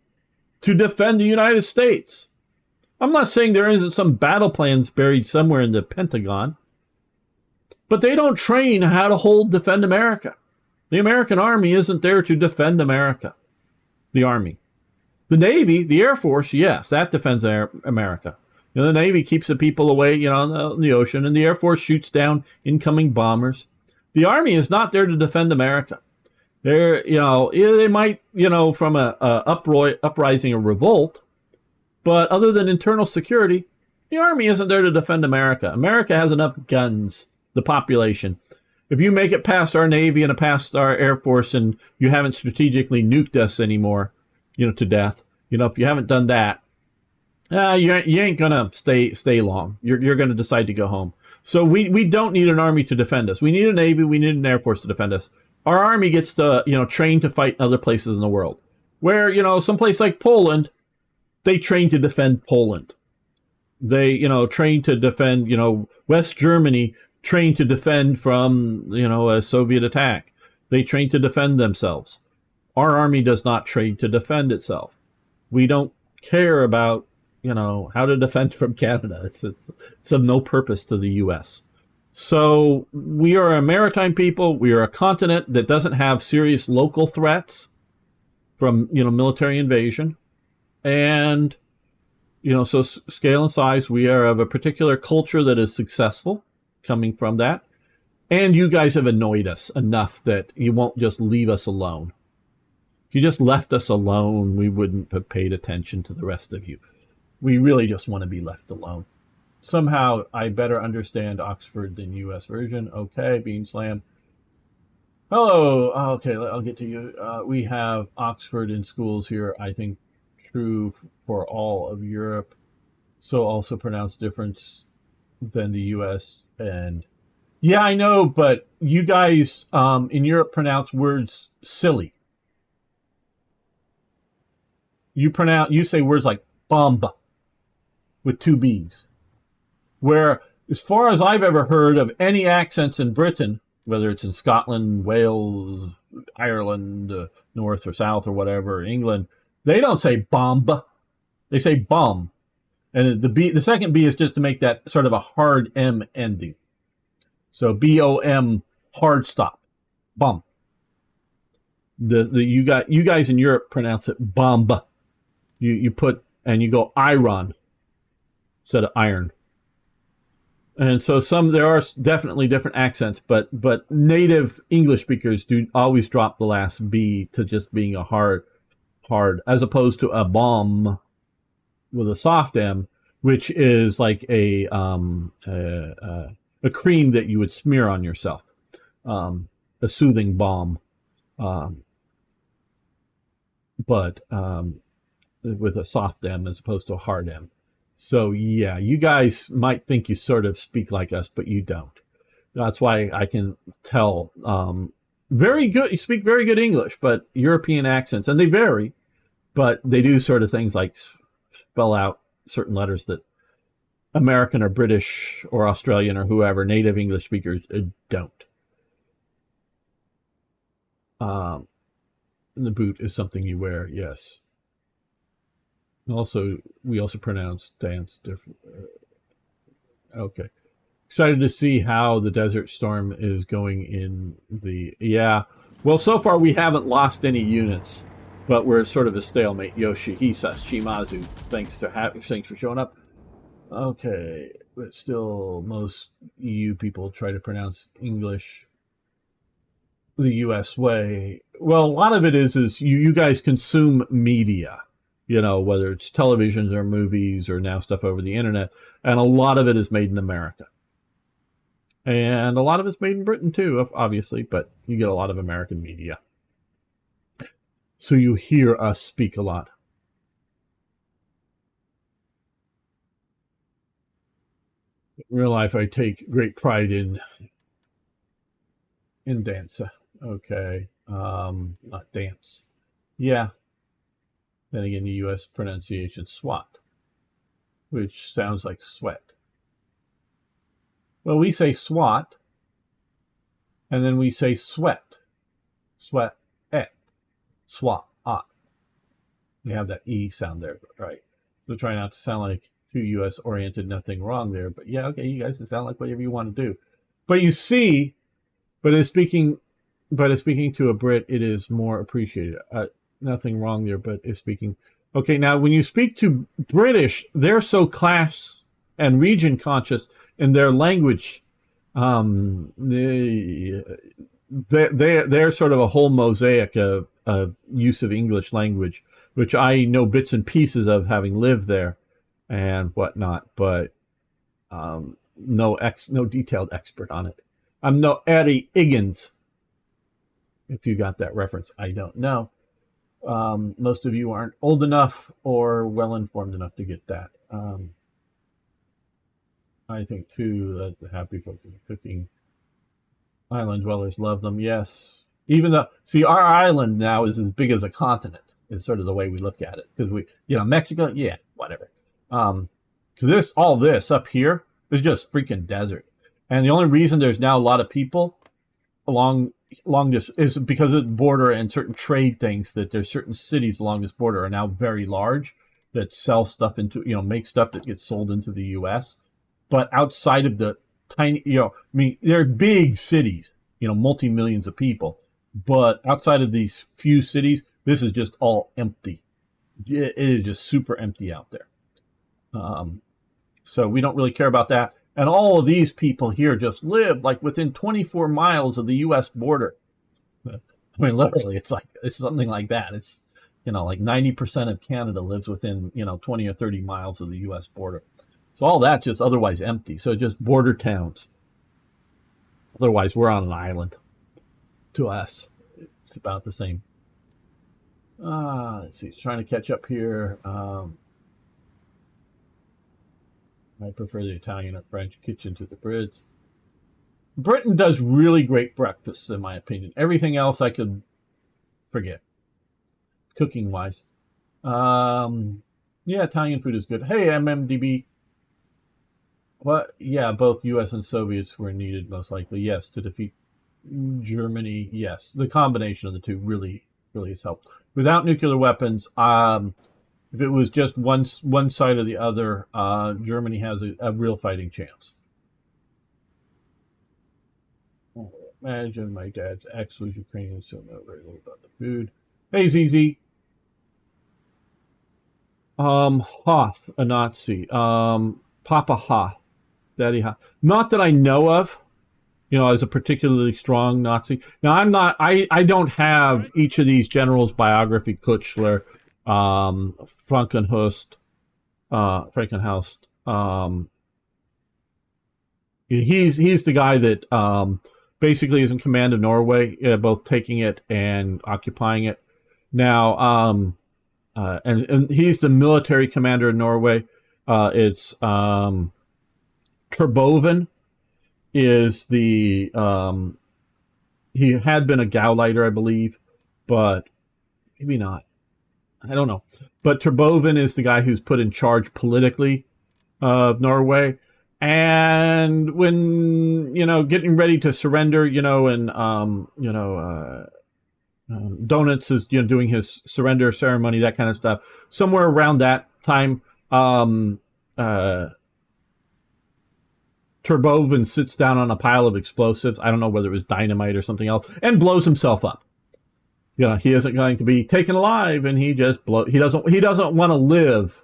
to defend the United States. I'm not saying there isn't some battle plans buried somewhere in the Pentagon, but they don't train how to defend America. The American army isn't there to defend America. The army. The Navy, the Air Force, yes, that defends America. The Navy keeps the people away, in the ocean, and the Air Force shoots down incoming bombers. The Army is not there to defend America. They're, they might, from a uprising or revolt, but other than internal security, the Army isn't there to defend America. America has enough guns, the population. If you make it past our Navy and past our Air Force and you haven't strategically nuked us anymore, to death, if you haven't done that, you ain't going to stay long. You're going to decide to go home. So we don't need an army to defend us. We need a Navy. We need an Air Force to defend us. Our army gets to, train to fight in other places in the world. Where, someplace like Poland, they train to defend Poland. They, train to defend, West Germany trained to defend from, a Soviet attack. They train to defend themselves. Our army does not train to defend itself. We don't care about, how to defend from Canada. It's of no purpose to the U.S. So we are a maritime people. We are a continent that doesn't have serious local threats from, military invasion. And, so scale and size, we are of a particular culture that is successful coming from that. And you guys have annoyed us enough that you won't just leave us alone. If you just left us alone, we wouldn't have paid attention to the rest of you. We really just want to be left alone. Somehow I better understand Oxford than US version. Okay, Bean Slam. Hello. Okay, I'll get to you. We have Oxford in schools here, I think true for all of Europe. So also pronounced different than the US. And yeah, I know, but you guys in Europe pronounce words silly. You say words like bomb with 2 B's. Where, as far as I've ever heard of any accents in Britain, whether it's in Scotland, Wales, Ireland, North or South or whatever, England, they don't say bomb. They say bum. And the second B is just to make that sort of a hard M ending. So B-O-M, hard stop. Bum. You guys in Europe pronounce it bomb. You put, and you go iron instead of iron. And so there are definitely different accents, but native English speakers do always drop the last B to just being a hard, as opposed to a bomb with a soft M, which is like a cream that you would smear on yourself, a soothing balm, but with a soft M as opposed to a hard M. So yeah, you guys might think you sort of speak like us, but you don't. That's why I can tell. Very good. You speak very good English, but European accents, and they vary, but they do sort of things like spell out certain letters that American or British or Australian or whoever native English speakers don't. Um, the boot is something you wear. Yes. Also, we also pronounce dance different. Okay. Excited to see how the Desert Storm is going in the... Yeah. Well, so far we haven't lost any units, but we're sort of a stalemate. Yoshihisa Shimazu, thanks for showing up. Okay, but still, most EU people try to pronounce English the U.S. way. Well, a lot of it is you guys consume media, whether it's televisions or movies or now stuff over the internet, and a lot of it is made in America. And a lot of it's made in Britain too, obviously, but you get a lot of American media. So you hear us speak a lot. In real life, I take great pride in dance. Okay, not dance. Yeah. Then again, the U.S. pronunciation SWAT, which sounds like sweat. Well, we say SWAT, and then we say sweat. Sweat, SWAT. You have that E sound there, right? So try not to sound like too U.S. oriented, nothing wrong there. But yeah, okay, you guys can sound like whatever you want to do. But you see, but as speaking to a Brit, it is more appreciated. Nothing wrong there, but is speaking. Okay, now when you speak to British, they're so class and region conscious in their language. They're sort of a whole mosaic of use of English language, which I know bits and pieces of, having lived there and whatnot, but no detailed expert on it. I'm no Eddie Higgins. If you got that reference, I don't know. Most of you aren't old enough or well informed enough to get that. I think too that the happy folk cooking island dwellers love them. Yes, even though, see, our island now is as big as a continent. Is sort of the way we look at it, because Mexico, yeah, whatever. Because all this up here is just freaking desert, and the only reason there's now a lot of people along this is because of the border and certain trade things, that there's certain cities along this border are now very large that sell stuff into, make stuff that gets sold into the U.S. But outside of the tiny, they're big cities, multi-millions of people. But outside of these few cities, this is just all empty. It is just super empty out there. So we don't really care about that. And all of these people here just live like within 24 miles of the U.S. border. I mean, literally, it's something like that. It's, like 90% of Canada lives within, 20 or 30 miles of the U.S. border. So all that just otherwise empty. So just border towns. Otherwise, we're on an island. To us, it's about the same. Let's see. Trying to catch up here. I prefer the Italian or French kitchen to the Brits. Britain does really great breakfasts, in my opinion. Everything else I could forget, cooking-wise. Yeah, Italian food is good. Hey, MMDB. Well, yeah, both U.S. and Soviets were needed, most likely. Yes, to defeat Germany. Yes, the combination of the two really has helped. Without nuclear weapons, if it was just one side or the other, Germany has a real fighting chance. Imagine my dad's ex was Ukrainian, so know very little about the food. Hey, ZZ. Hoth, a Nazi. Papa Hoth. Daddy Hoth. Not that I know of, as a particularly strong Nazi. Now, I don't have each of these generals' biography, Kuchler, Frankenhurst, he's the guy that basically is in command of Norway, both taking it and occupying it. Now, and he's the military commander in Norway. It's Terboven is the he had been a Gauleiter, I believe, but maybe not. I don't know. But Terboven is the guy who's put in charge politically of Norway. And when, getting ready to surrender, and, Donuts is, doing his surrender ceremony, that kind of stuff. Somewhere around that time, Terboven sits down on a pile of explosives. I don't know whether it was dynamite or something else, and blows himself up. He isn't going to be taken alive, and he just he doesn't want to live.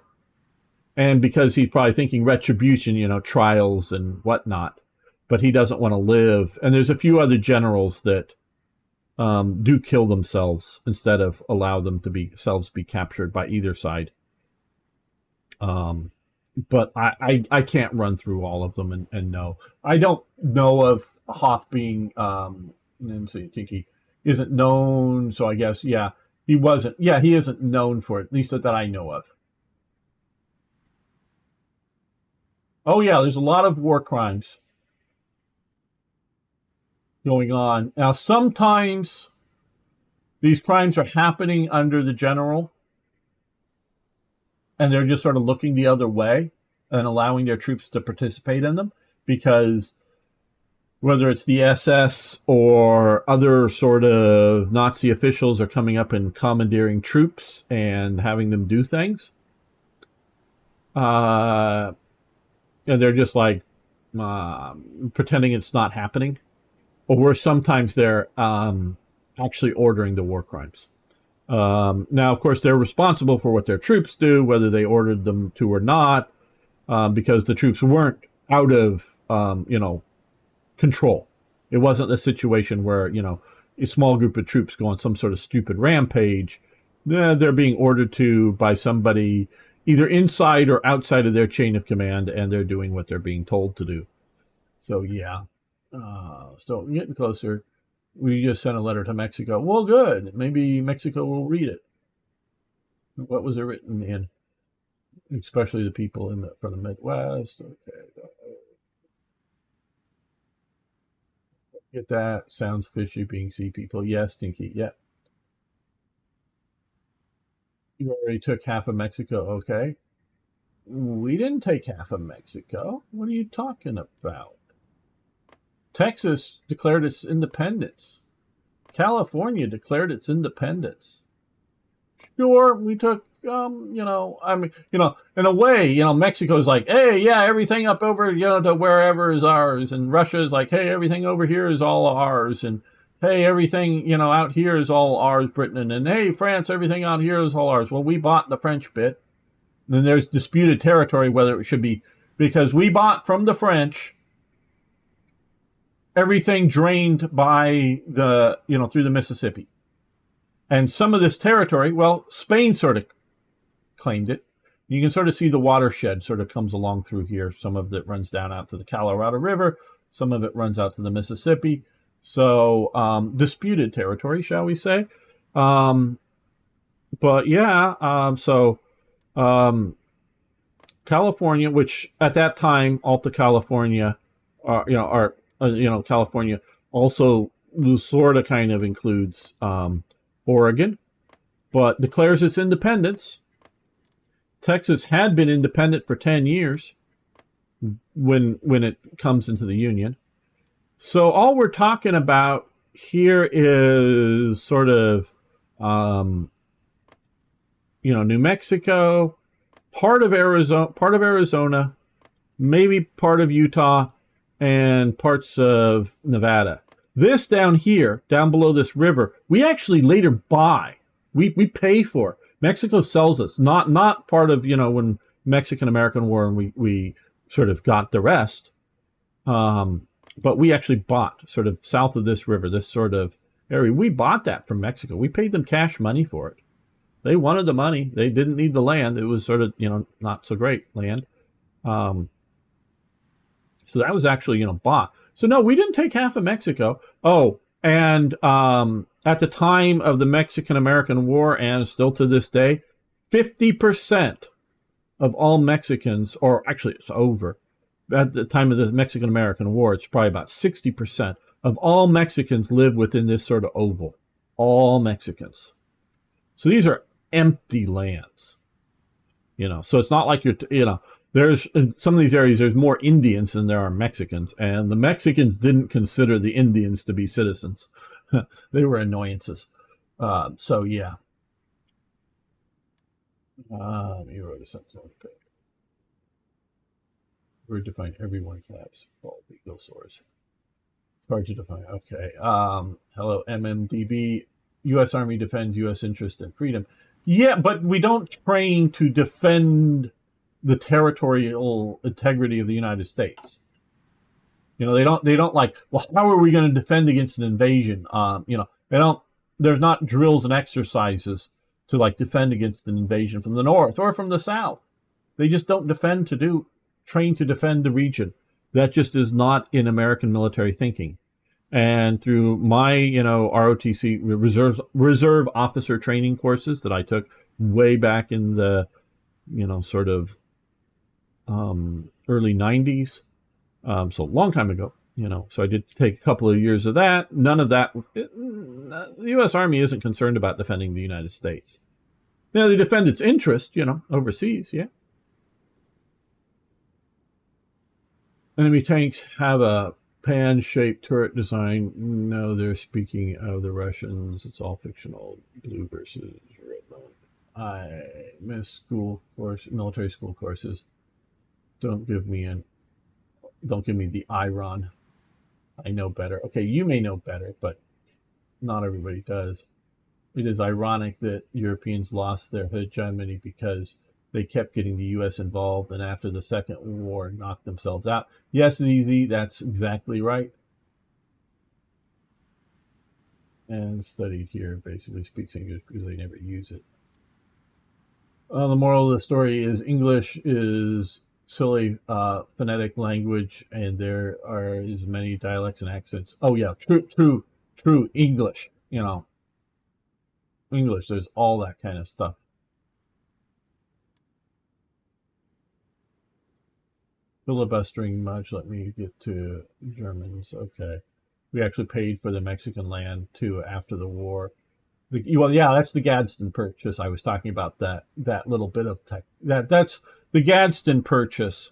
And because he's probably thinking retribution, trials and whatnot, but he doesn't want to live. And there's a few other generals that do kill themselves instead of allow them to be captured by either side. But I can't run through all of them and know. I don't know of Hoth being, let's see, I think he isn't known, so I guess, yeah, he wasn't. Yeah, he isn't known for it, at least that I know of. Oh, yeah, there's a lot of war crimes going on. Now, sometimes these crimes are happening under the general, and they're just sort of looking the other way and allowing their troops to participate in them, because whether it's the SS or other sort of Nazi officials are coming up and commandeering troops and having them do things. And they're just like pretending it's not happening. Or sometimes they're actually ordering the war crimes. Now, of course, they're responsible for what their troops do, whether they ordered them to or not, because the troops weren't out of, control. It wasn't a situation where, a small group of troops go on some sort of stupid rampage. They're being ordered to by somebody either inside or outside of their chain of command, and they're doing what they're being told to do. So, yeah. So we're getting closer. We just sent a letter to Mexico. Well, good. Maybe Mexico will read it. What was it written in? Especially the people from the Midwest. Okay. Get that. Sounds fishy being sea people. Yes, Stinky. Yeah. You already took half of Mexico. Okay. We didn't take half of Mexico. What are you talking about? Texas declared its independence. California declared its independence. Sure, we took, in a way, Mexico's like, hey, yeah, everything up over, to wherever is ours. And Russia's like, hey, everything over here is all ours. And hey, everything, out here is all ours, Britain. And hey, France, everything out here is all ours. Well, we bought the French bit. And then there's disputed territory whether it should be, because we bought from the French everything drained by the, through the Mississippi. And some of this territory, well, Spain sort of claimed it. You can sort of see the watershed sort of comes along through here. Some of it runs down out to the Colorado River. Some of it runs out to the Mississippi. So disputed territory, shall we say. But yeah, California, which at that time, Alta California, California also sort of kind of includes Oregon, but declares its independence. Texas had been independent for 10 years when it comes into the Union. So all we're talking about here is sort of, New Mexico, part of Arizona, maybe part of Utah, and parts of Nevada. This down here, down below this river, we actually later buy. We pay for. Mexico sells us. Not part of, when Mexican-American War and we sort of got the rest. But we actually bought sort of south of this river, this sort of area. We bought that from Mexico. We paid them cash money for it. They wanted the money. They didn't need the land. It was sort of, not so great land. So that was actually, bought. So no, we didn't take half of Mexico. Oh, and at the time of the Mexican-American War, and still to this day, 50% of all Mexicans, or actually it's over, at the time of the Mexican-American War, it's probably about 60% of all Mexicans live within this sort of oval. All Mexicans. So these are empty lands. So it's not like there's in some of these areas, there's more Indians than there are Mexicans, and the Mexicans didn't consider the Indians to be citizens. They were annoyances. So yeah. You wrote something. Okay. We're defining everyone caps all legal source. It's hard to define. Okay. Hello, MMDB. U.S. Army defends U.S. interest and freedom. Yeah, but we don't train to defend the territorial integrity of the United States. They don't like, well, how are we going to defend against an invasion? There's not drills and exercises to like defend against an invasion from the north or from the south. They just don't train to defend the region. That just is not in American military thinking. And through my, ROTC reserve officer training courses that I took way back in the, sort of early 90s, so a long time ago, so I did take a couple of years of that. None of that. The U.S. Army isn't concerned about defending the United States. They defend its interest, overseas, yeah. Enemy tanks have a pan-shaped turret design. No, they're speaking of the Russians. It's all fictional. Blue versus red. I miss military school courses. Don't give me the iron. I know better. Okay, you may know better, but not everybody does. It is ironic that Europeans lost their hegemony because they kept getting the U.S. involved, and after the Second War, knocked themselves out. Yes, Easy, that's exactly right. And studied here basically speaks English because they never use it. The moral of the story is English is silly phonetic language, and there are as many dialects and accents. Oh yeah, true English. English. There's all that kind of stuff. Filibustering much. Let me get to Germans. Okay, we actually paid for the Mexican land too after the war. Well, yeah, that's the Gadsden Purchase. I was talking about that little bit of tech. That's the Gadsden Purchase.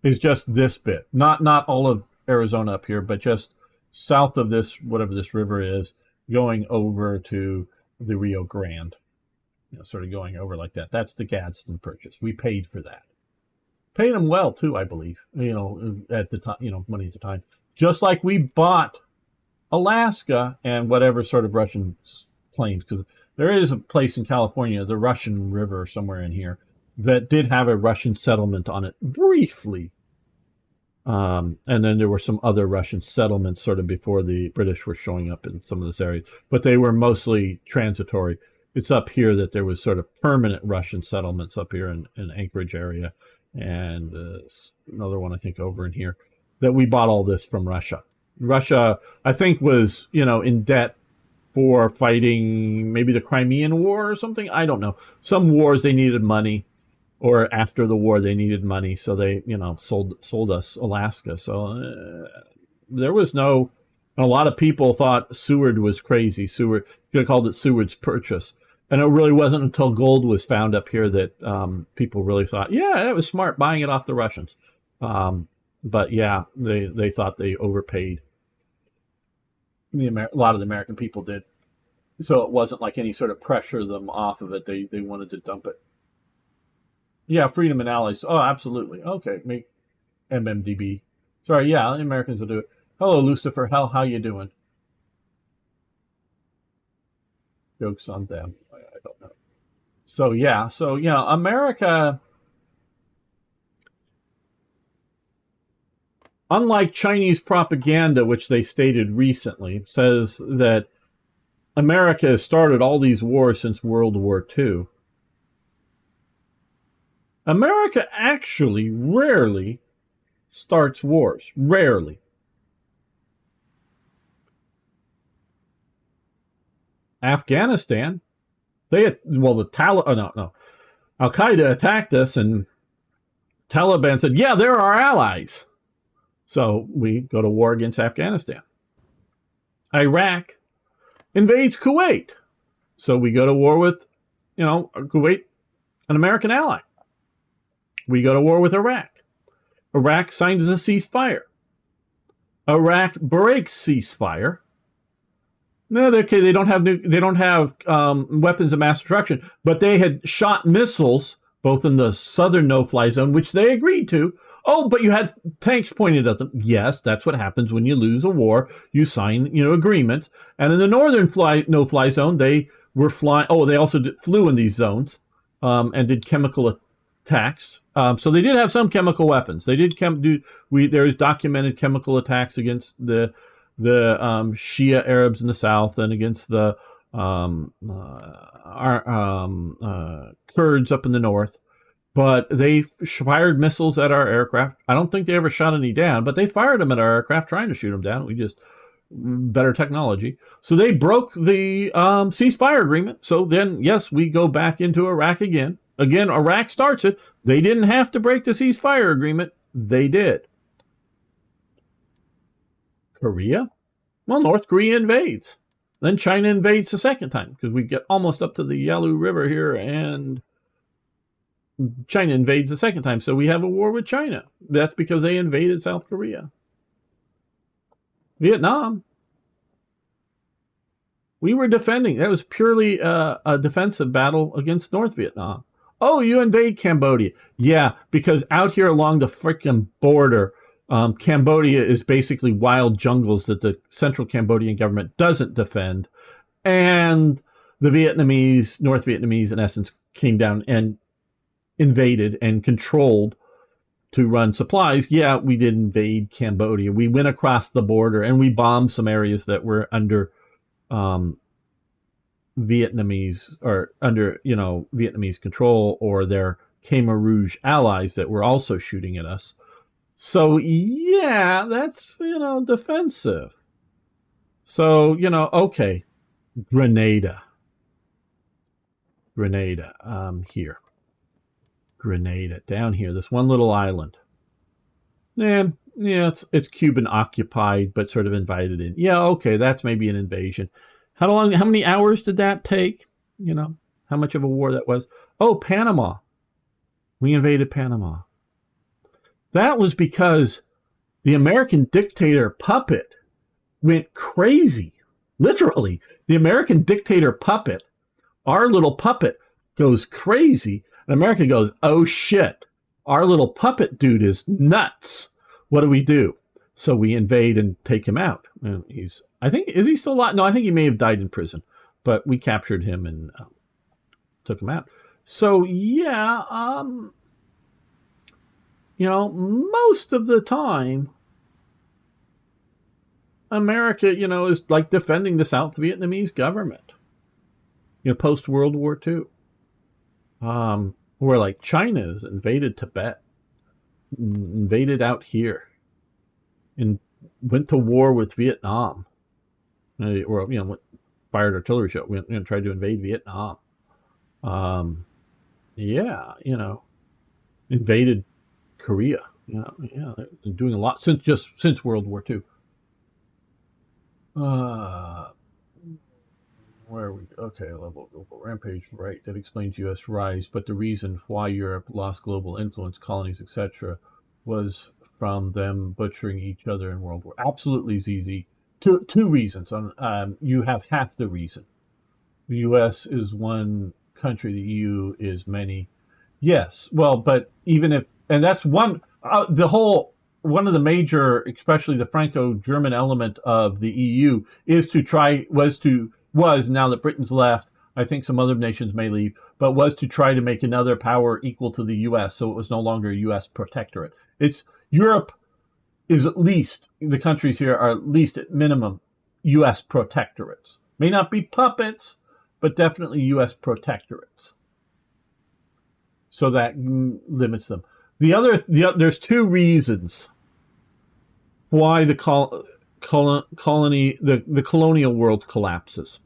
Is just this bit, not all of Arizona up here, but just south of this, whatever this river is, going over to the Rio Grande. Sort of going over like that. That's the Gadsden Purchase. We paid for that. Paid them well too, I believe. At the time, money at the time. Just like we bought Alaska and whatever sort of Russian claims, because there is a place in California, the Russian River somewhere in here, that did have a Russian settlement on it briefly. And then there were some other Russian settlements sort of before the British were showing up in some of this area, but they were mostly transitory. It's up here that there was sort of permanent Russian settlements up here in Anchorage area, and another one I think over in here, that we bought all this from Russia. Russia, I think, was, in debt for fighting maybe the Crimean War or something. I don't know. Some wars they needed money, or after the war they needed money, so they, sold us Alaska. So there was no. A lot of people thought Seward was crazy. Seward, they called it Seward's Purchase, and it really wasn't until gold was found up here that people really thought, yeah, it was smart buying it off the Russians. But yeah, they thought they overpaid. A lot of the American people did. So it wasn't like any sort of pressure them off of it. They wanted to dump it. Yeah, freedom and allies. Oh, absolutely. Okay, make MMDB. Sorry, yeah, the Americans will do it. Hello, Lucifer. How you doing? Jokes on them. I don't know. So yeah, America, unlike Chinese propaganda, which they stated recently, says that America has started all these wars since World War II. America actually rarely starts wars. Rarely. Afghanistan, the Taliban. No. Al-Qaeda attacked us, and Taliban said, yeah, they're our allies. So we go to war against Afghanistan. Iraq invades Kuwait. So we go to war with, Kuwait, an American ally. We go to war with Iraq. Iraq signs a ceasefire. Iraq breaks ceasefire. No, okay, they don't have weapons of mass destruction, but they had shot missiles both in the southern no-fly zone, which they agreed to. Oh, but you had tanks pointed at them. Yes, that's what happens when you lose a war. You sign, agreements. And in the northern no-fly zone, they were flying. Oh, they also flew in these zones and did chemical attacks. So they did have some chemical weapons. They did there's documented chemical attacks against the Shia Arabs in the south and against the Kurds up in the north. But they fired missiles at our aircraft. I don't think they ever shot any down, but they fired them at our aircraft, trying to shoot them down. We just better technology. So they broke the ceasefire agreement. So then, yes, we go back into Iraq again. Again, Iraq starts it. They didn't have to break the ceasefire agreement. They did. Korea? Well, North Korea invades. Then China invades the second time, because we get almost up to the Yalu River here, and China invades the second time. So we have a war with China. That's because they invaded South Korea. Vietnam. We were defending. That was purely a defensive battle against North Vietnam. Oh, you invade Cambodia. Yeah, because out here along the freaking border, Cambodia is basically wild jungles that the central Cambodian government doesn't defend. And the Vietnamese, North Vietnamese, in essence, came down and invaded and controlled to run supplies. Yeah, we did invade Cambodia. We went across the border and we bombed some areas that were under Vietnamese Vietnamese control, or their Khmer Rouge allies that were also shooting at us. So yeah, that's, defensive. So, okay. Grenada, here. Grenada, down here, this one little island. Yeah, it's Cuban occupied, but sort of invited in. Yeah, okay, that's maybe an invasion. How many hours did that take? How much of a war that was? Oh, Panama. We invaded Panama. That was because the American dictator puppet went crazy. Literally, the American dictator puppet, our little puppet, goes crazy. And America goes, oh shit, our little puppet dude is nuts. What do we do? So we invade and take him out. And is he still alive? No, I think he may have died in prison. But we captured him and took him out. So yeah, most of the time, America, is like defending the South Vietnamese government, post World War II. Where like China's invaded Tibet, invaded out here, and went to war with Vietnam. Or, fired artillery shot. We tried to invade Vietnam. Invaded Korea. They're doing a lot since World War II. Where are we? Okay, level global rampage, right? That explains U.S. rise, but the reason why Europe lost global influence, colonies, etc., was from them butchering each other in World War. Absolutely, ZZ. Two reasons. You have half the reason. The U.S. is one country. The EU is many. Yes, well, but and that's one. One of the major, especially the Franco-German element of the EU, was now that Britain's left, I think some other nations may leave, but was to try to make another power equal to the U.S., so it was no longer a U.S. protectorate. Europe is the countries here are at least at minimum U.S. protectorates. May not be puppets, but definitely U.S. protectorates. So that limits them. There's two reasons why the colonial world collapses.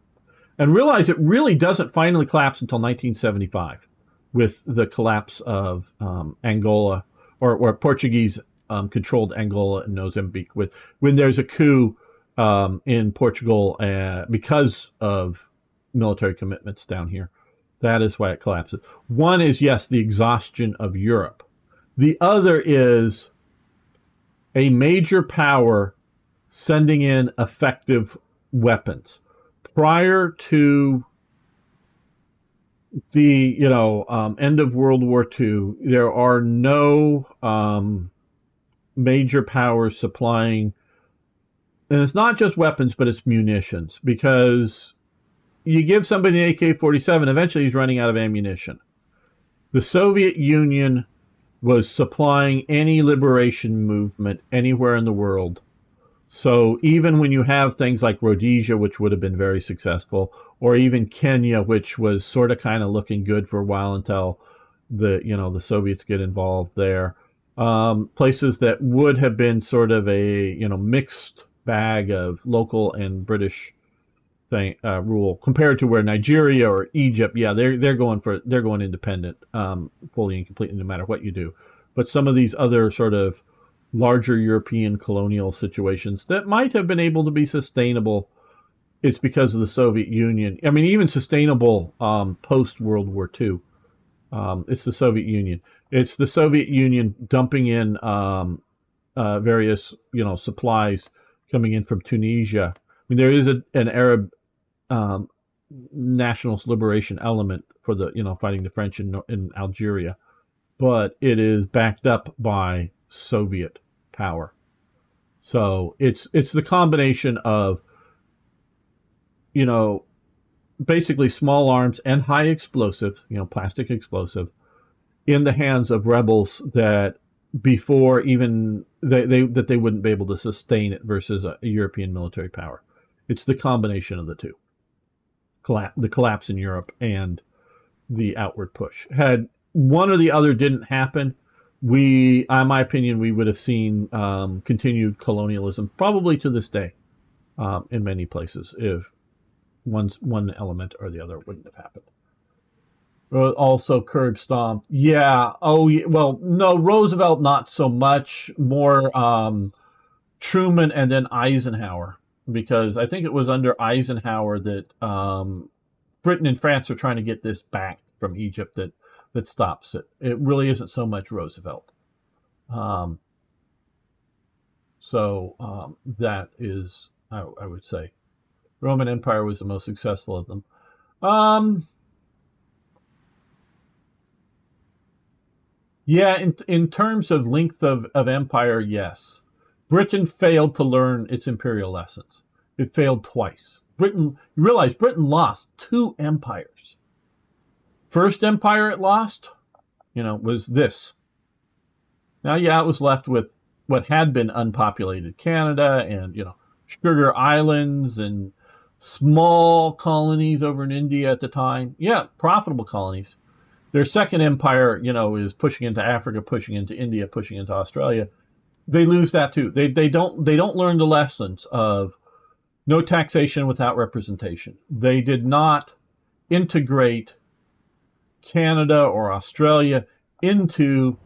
And realize it really doesn't finally collapse until 1975. with the collapse of Angola or Portuguese controlled Angola and Mozambique. When there's a coup in Portugal because of military commitments down here, that is why it collapses. One is, yes, the exhaustion of Europe. The other is a major power sending in effective weapons. Prior to the end of World War II, there are no major powers supplying, and it's not just weapons, but it's munitions, because you give somebody an AK-47, eventually he's running out of ammunition. The Soviet Union was supplying any liberation movement anywhere in the world. So even when you have things like Rhodesia, which would have been very successful, or even Kenya, which was sort of kind of looking good for a while until the Soviets get involved there, places that would have been sort of a mixed bag of local and British rule, compared to where Nigeria or Egypt, they're going independent, fully and completely, no matter what you do. But some of these other sort of larger European colonial situations that might have been able to be sustainable, it's because of the Soviet Union. I mean, even sustainable post World War II. It's the Soviet Union. It's the Soviet Union dumping in various supplies coming in from Tunisia. I mean, there is an Arab nationalist liberation element for the fighting the French in Algeria, but it is backed up by Soviet power. So it's the combination of basically small arms and high explosive, plastic explosive, in the hands of rebels that before even they wouldn't be able to sustain it versus a European military power. It's the combination of the two. The collapse in Europe and the outward push. Had one or the other didn't happen, in my opinion, we would have seen continued colonialism, probably to this day, in many places, if one element or the other wouldn't have happened. Also, curb stomped. Yeah. Oh, well, no, Roosevelt, not so much. More Truman and then Eisenhower, because I think it was under Eisenhower that Britain and France are trying to get this back from Egypt that stops it. It really isn't so much Roosevelt. That is, I would say, Roman Empire was the most successful of them. Yeah, in terms of length of empire, yes. Britain failed to learn its imperial lessons. It failed twice. You realize Britain lost 2 empires. First empire it lost, was this. Now, it was left with what had been unpopulated Canada and, Sugar Islands and small colonies over in India at the time. Yeah, profitable colonies. Their second empire, is pushing into Africa, pushing into India, pushing into Australia. They lose that too. They don't learn the lessons of no taxation without representation. They did not integrate Canada or Australia into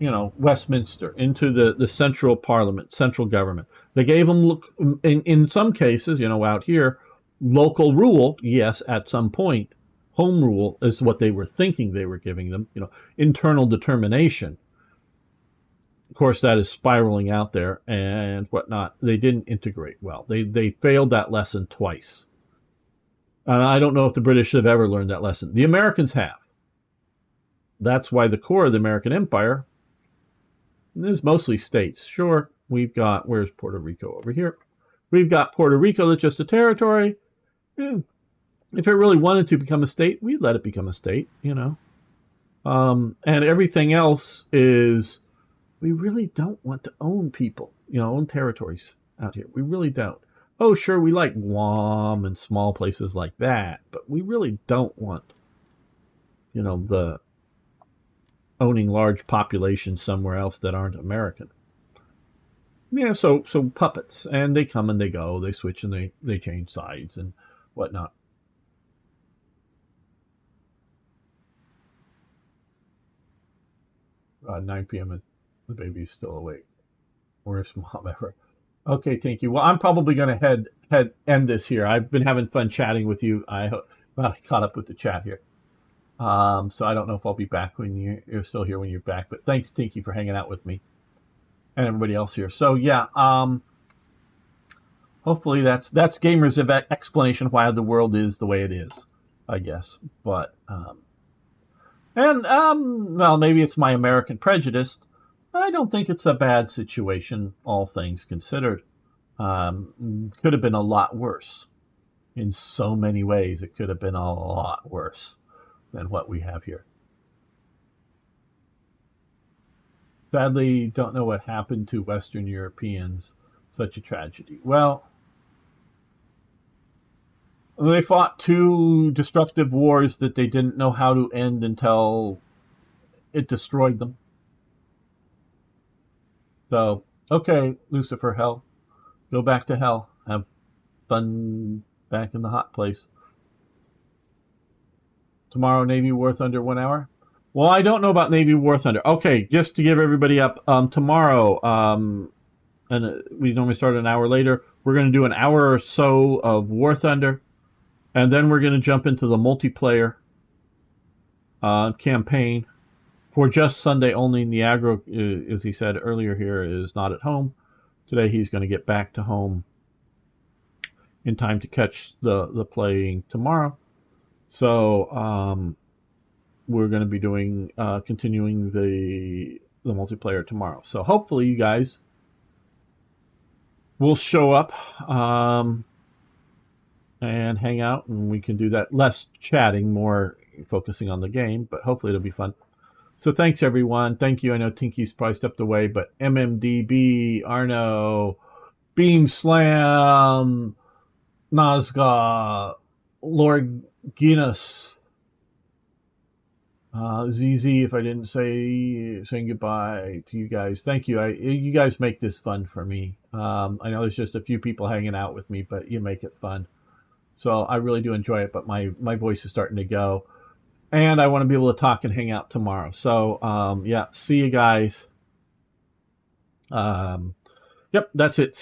Westminster, into the central parliament, central government. They gave them, in some cases, out here, local rule, yes, at some point. Home rule is what they were thinking they were giving them, internal determination. Of course, that is spiraling out there and whatnot. They didn't integrate well. They failed that lesson twice. And I don't know if the British have ever learned that lesson. The Americans have. That's why the core of the American empire is mostly states. Sure, we've got, where's Puerto Rico over here? We've got Puerto Rico that's just a territory. If it really wanted to become a state, we'd let it become a state, And everything else is, we really don't want to own people, own territories out here. We really don't. Oh, sure, we like Guam and small places like that, but we really don't want, the owning large populations somewhere else that aren't American. Yeah, so puppets, and they come and they go, they switch and they change sides and whatnot. 9 p.m. and the baby's still awake. Worst mom ever. Okay, thank you. Well, I'm probably going to end this here. I've been having fun chatting with you. I caught up with the chat here. So I don't know if I'll be back when you're still here when you're back. But thanks, Tinky, for hanging out with me and everybody else here. So yeah, hopefully that's gamers' explanation of why the world is the way it is, I guess. But well, maybe it's my American prejudice. I don't think it's a bad situation, all things considered. Could have been a lot worse. In so many ways, it could have been a lot worse than what we have here. Sadly, don't know what happened to Western Europeans. Such a tragedy. Well, they fought 2 destructive wars that they didn't know how to end until it destroyed them. So, okay, Lucifer, hell. Go back to hell. Have fun back in the hot place. Tomorrow, Navy War Thunder, 1 hour. Well, I don't know about Navy War Thunder. Okay, just to give everybody up, tomorrow, and we normally start an hour later, we're going to do an hour or so of War Thunder, and then we're going to jump into the multiplayer campaign for just Sunday only. Niagara, as he said earlier here, is not at home. Today he's going to get back to home in time to catch the playing tomorrow. So we're going to be doing continuing the multiplayer tomorrow. So hopefully you guys will show up and hang out, and we can do that. Less chatting, more focusing on the game, but hopefully it'll be fun. So thanks, everyone. Thank you. I know Tinky's probably stepped away, but MMDB, Arno, Beam Slam, Nazga, Lord Guinness, ZZ, if I didn't saying goodbye to you guys. Thank you. You guys make this fun for me. I know there's just a few people hanging out with me, but you make it fun. So I really do enjoy it, but my voice is starting to go. And I want to be able to talk and hang out tomorrow. So, yeah, see you guys. Yep, that's it. See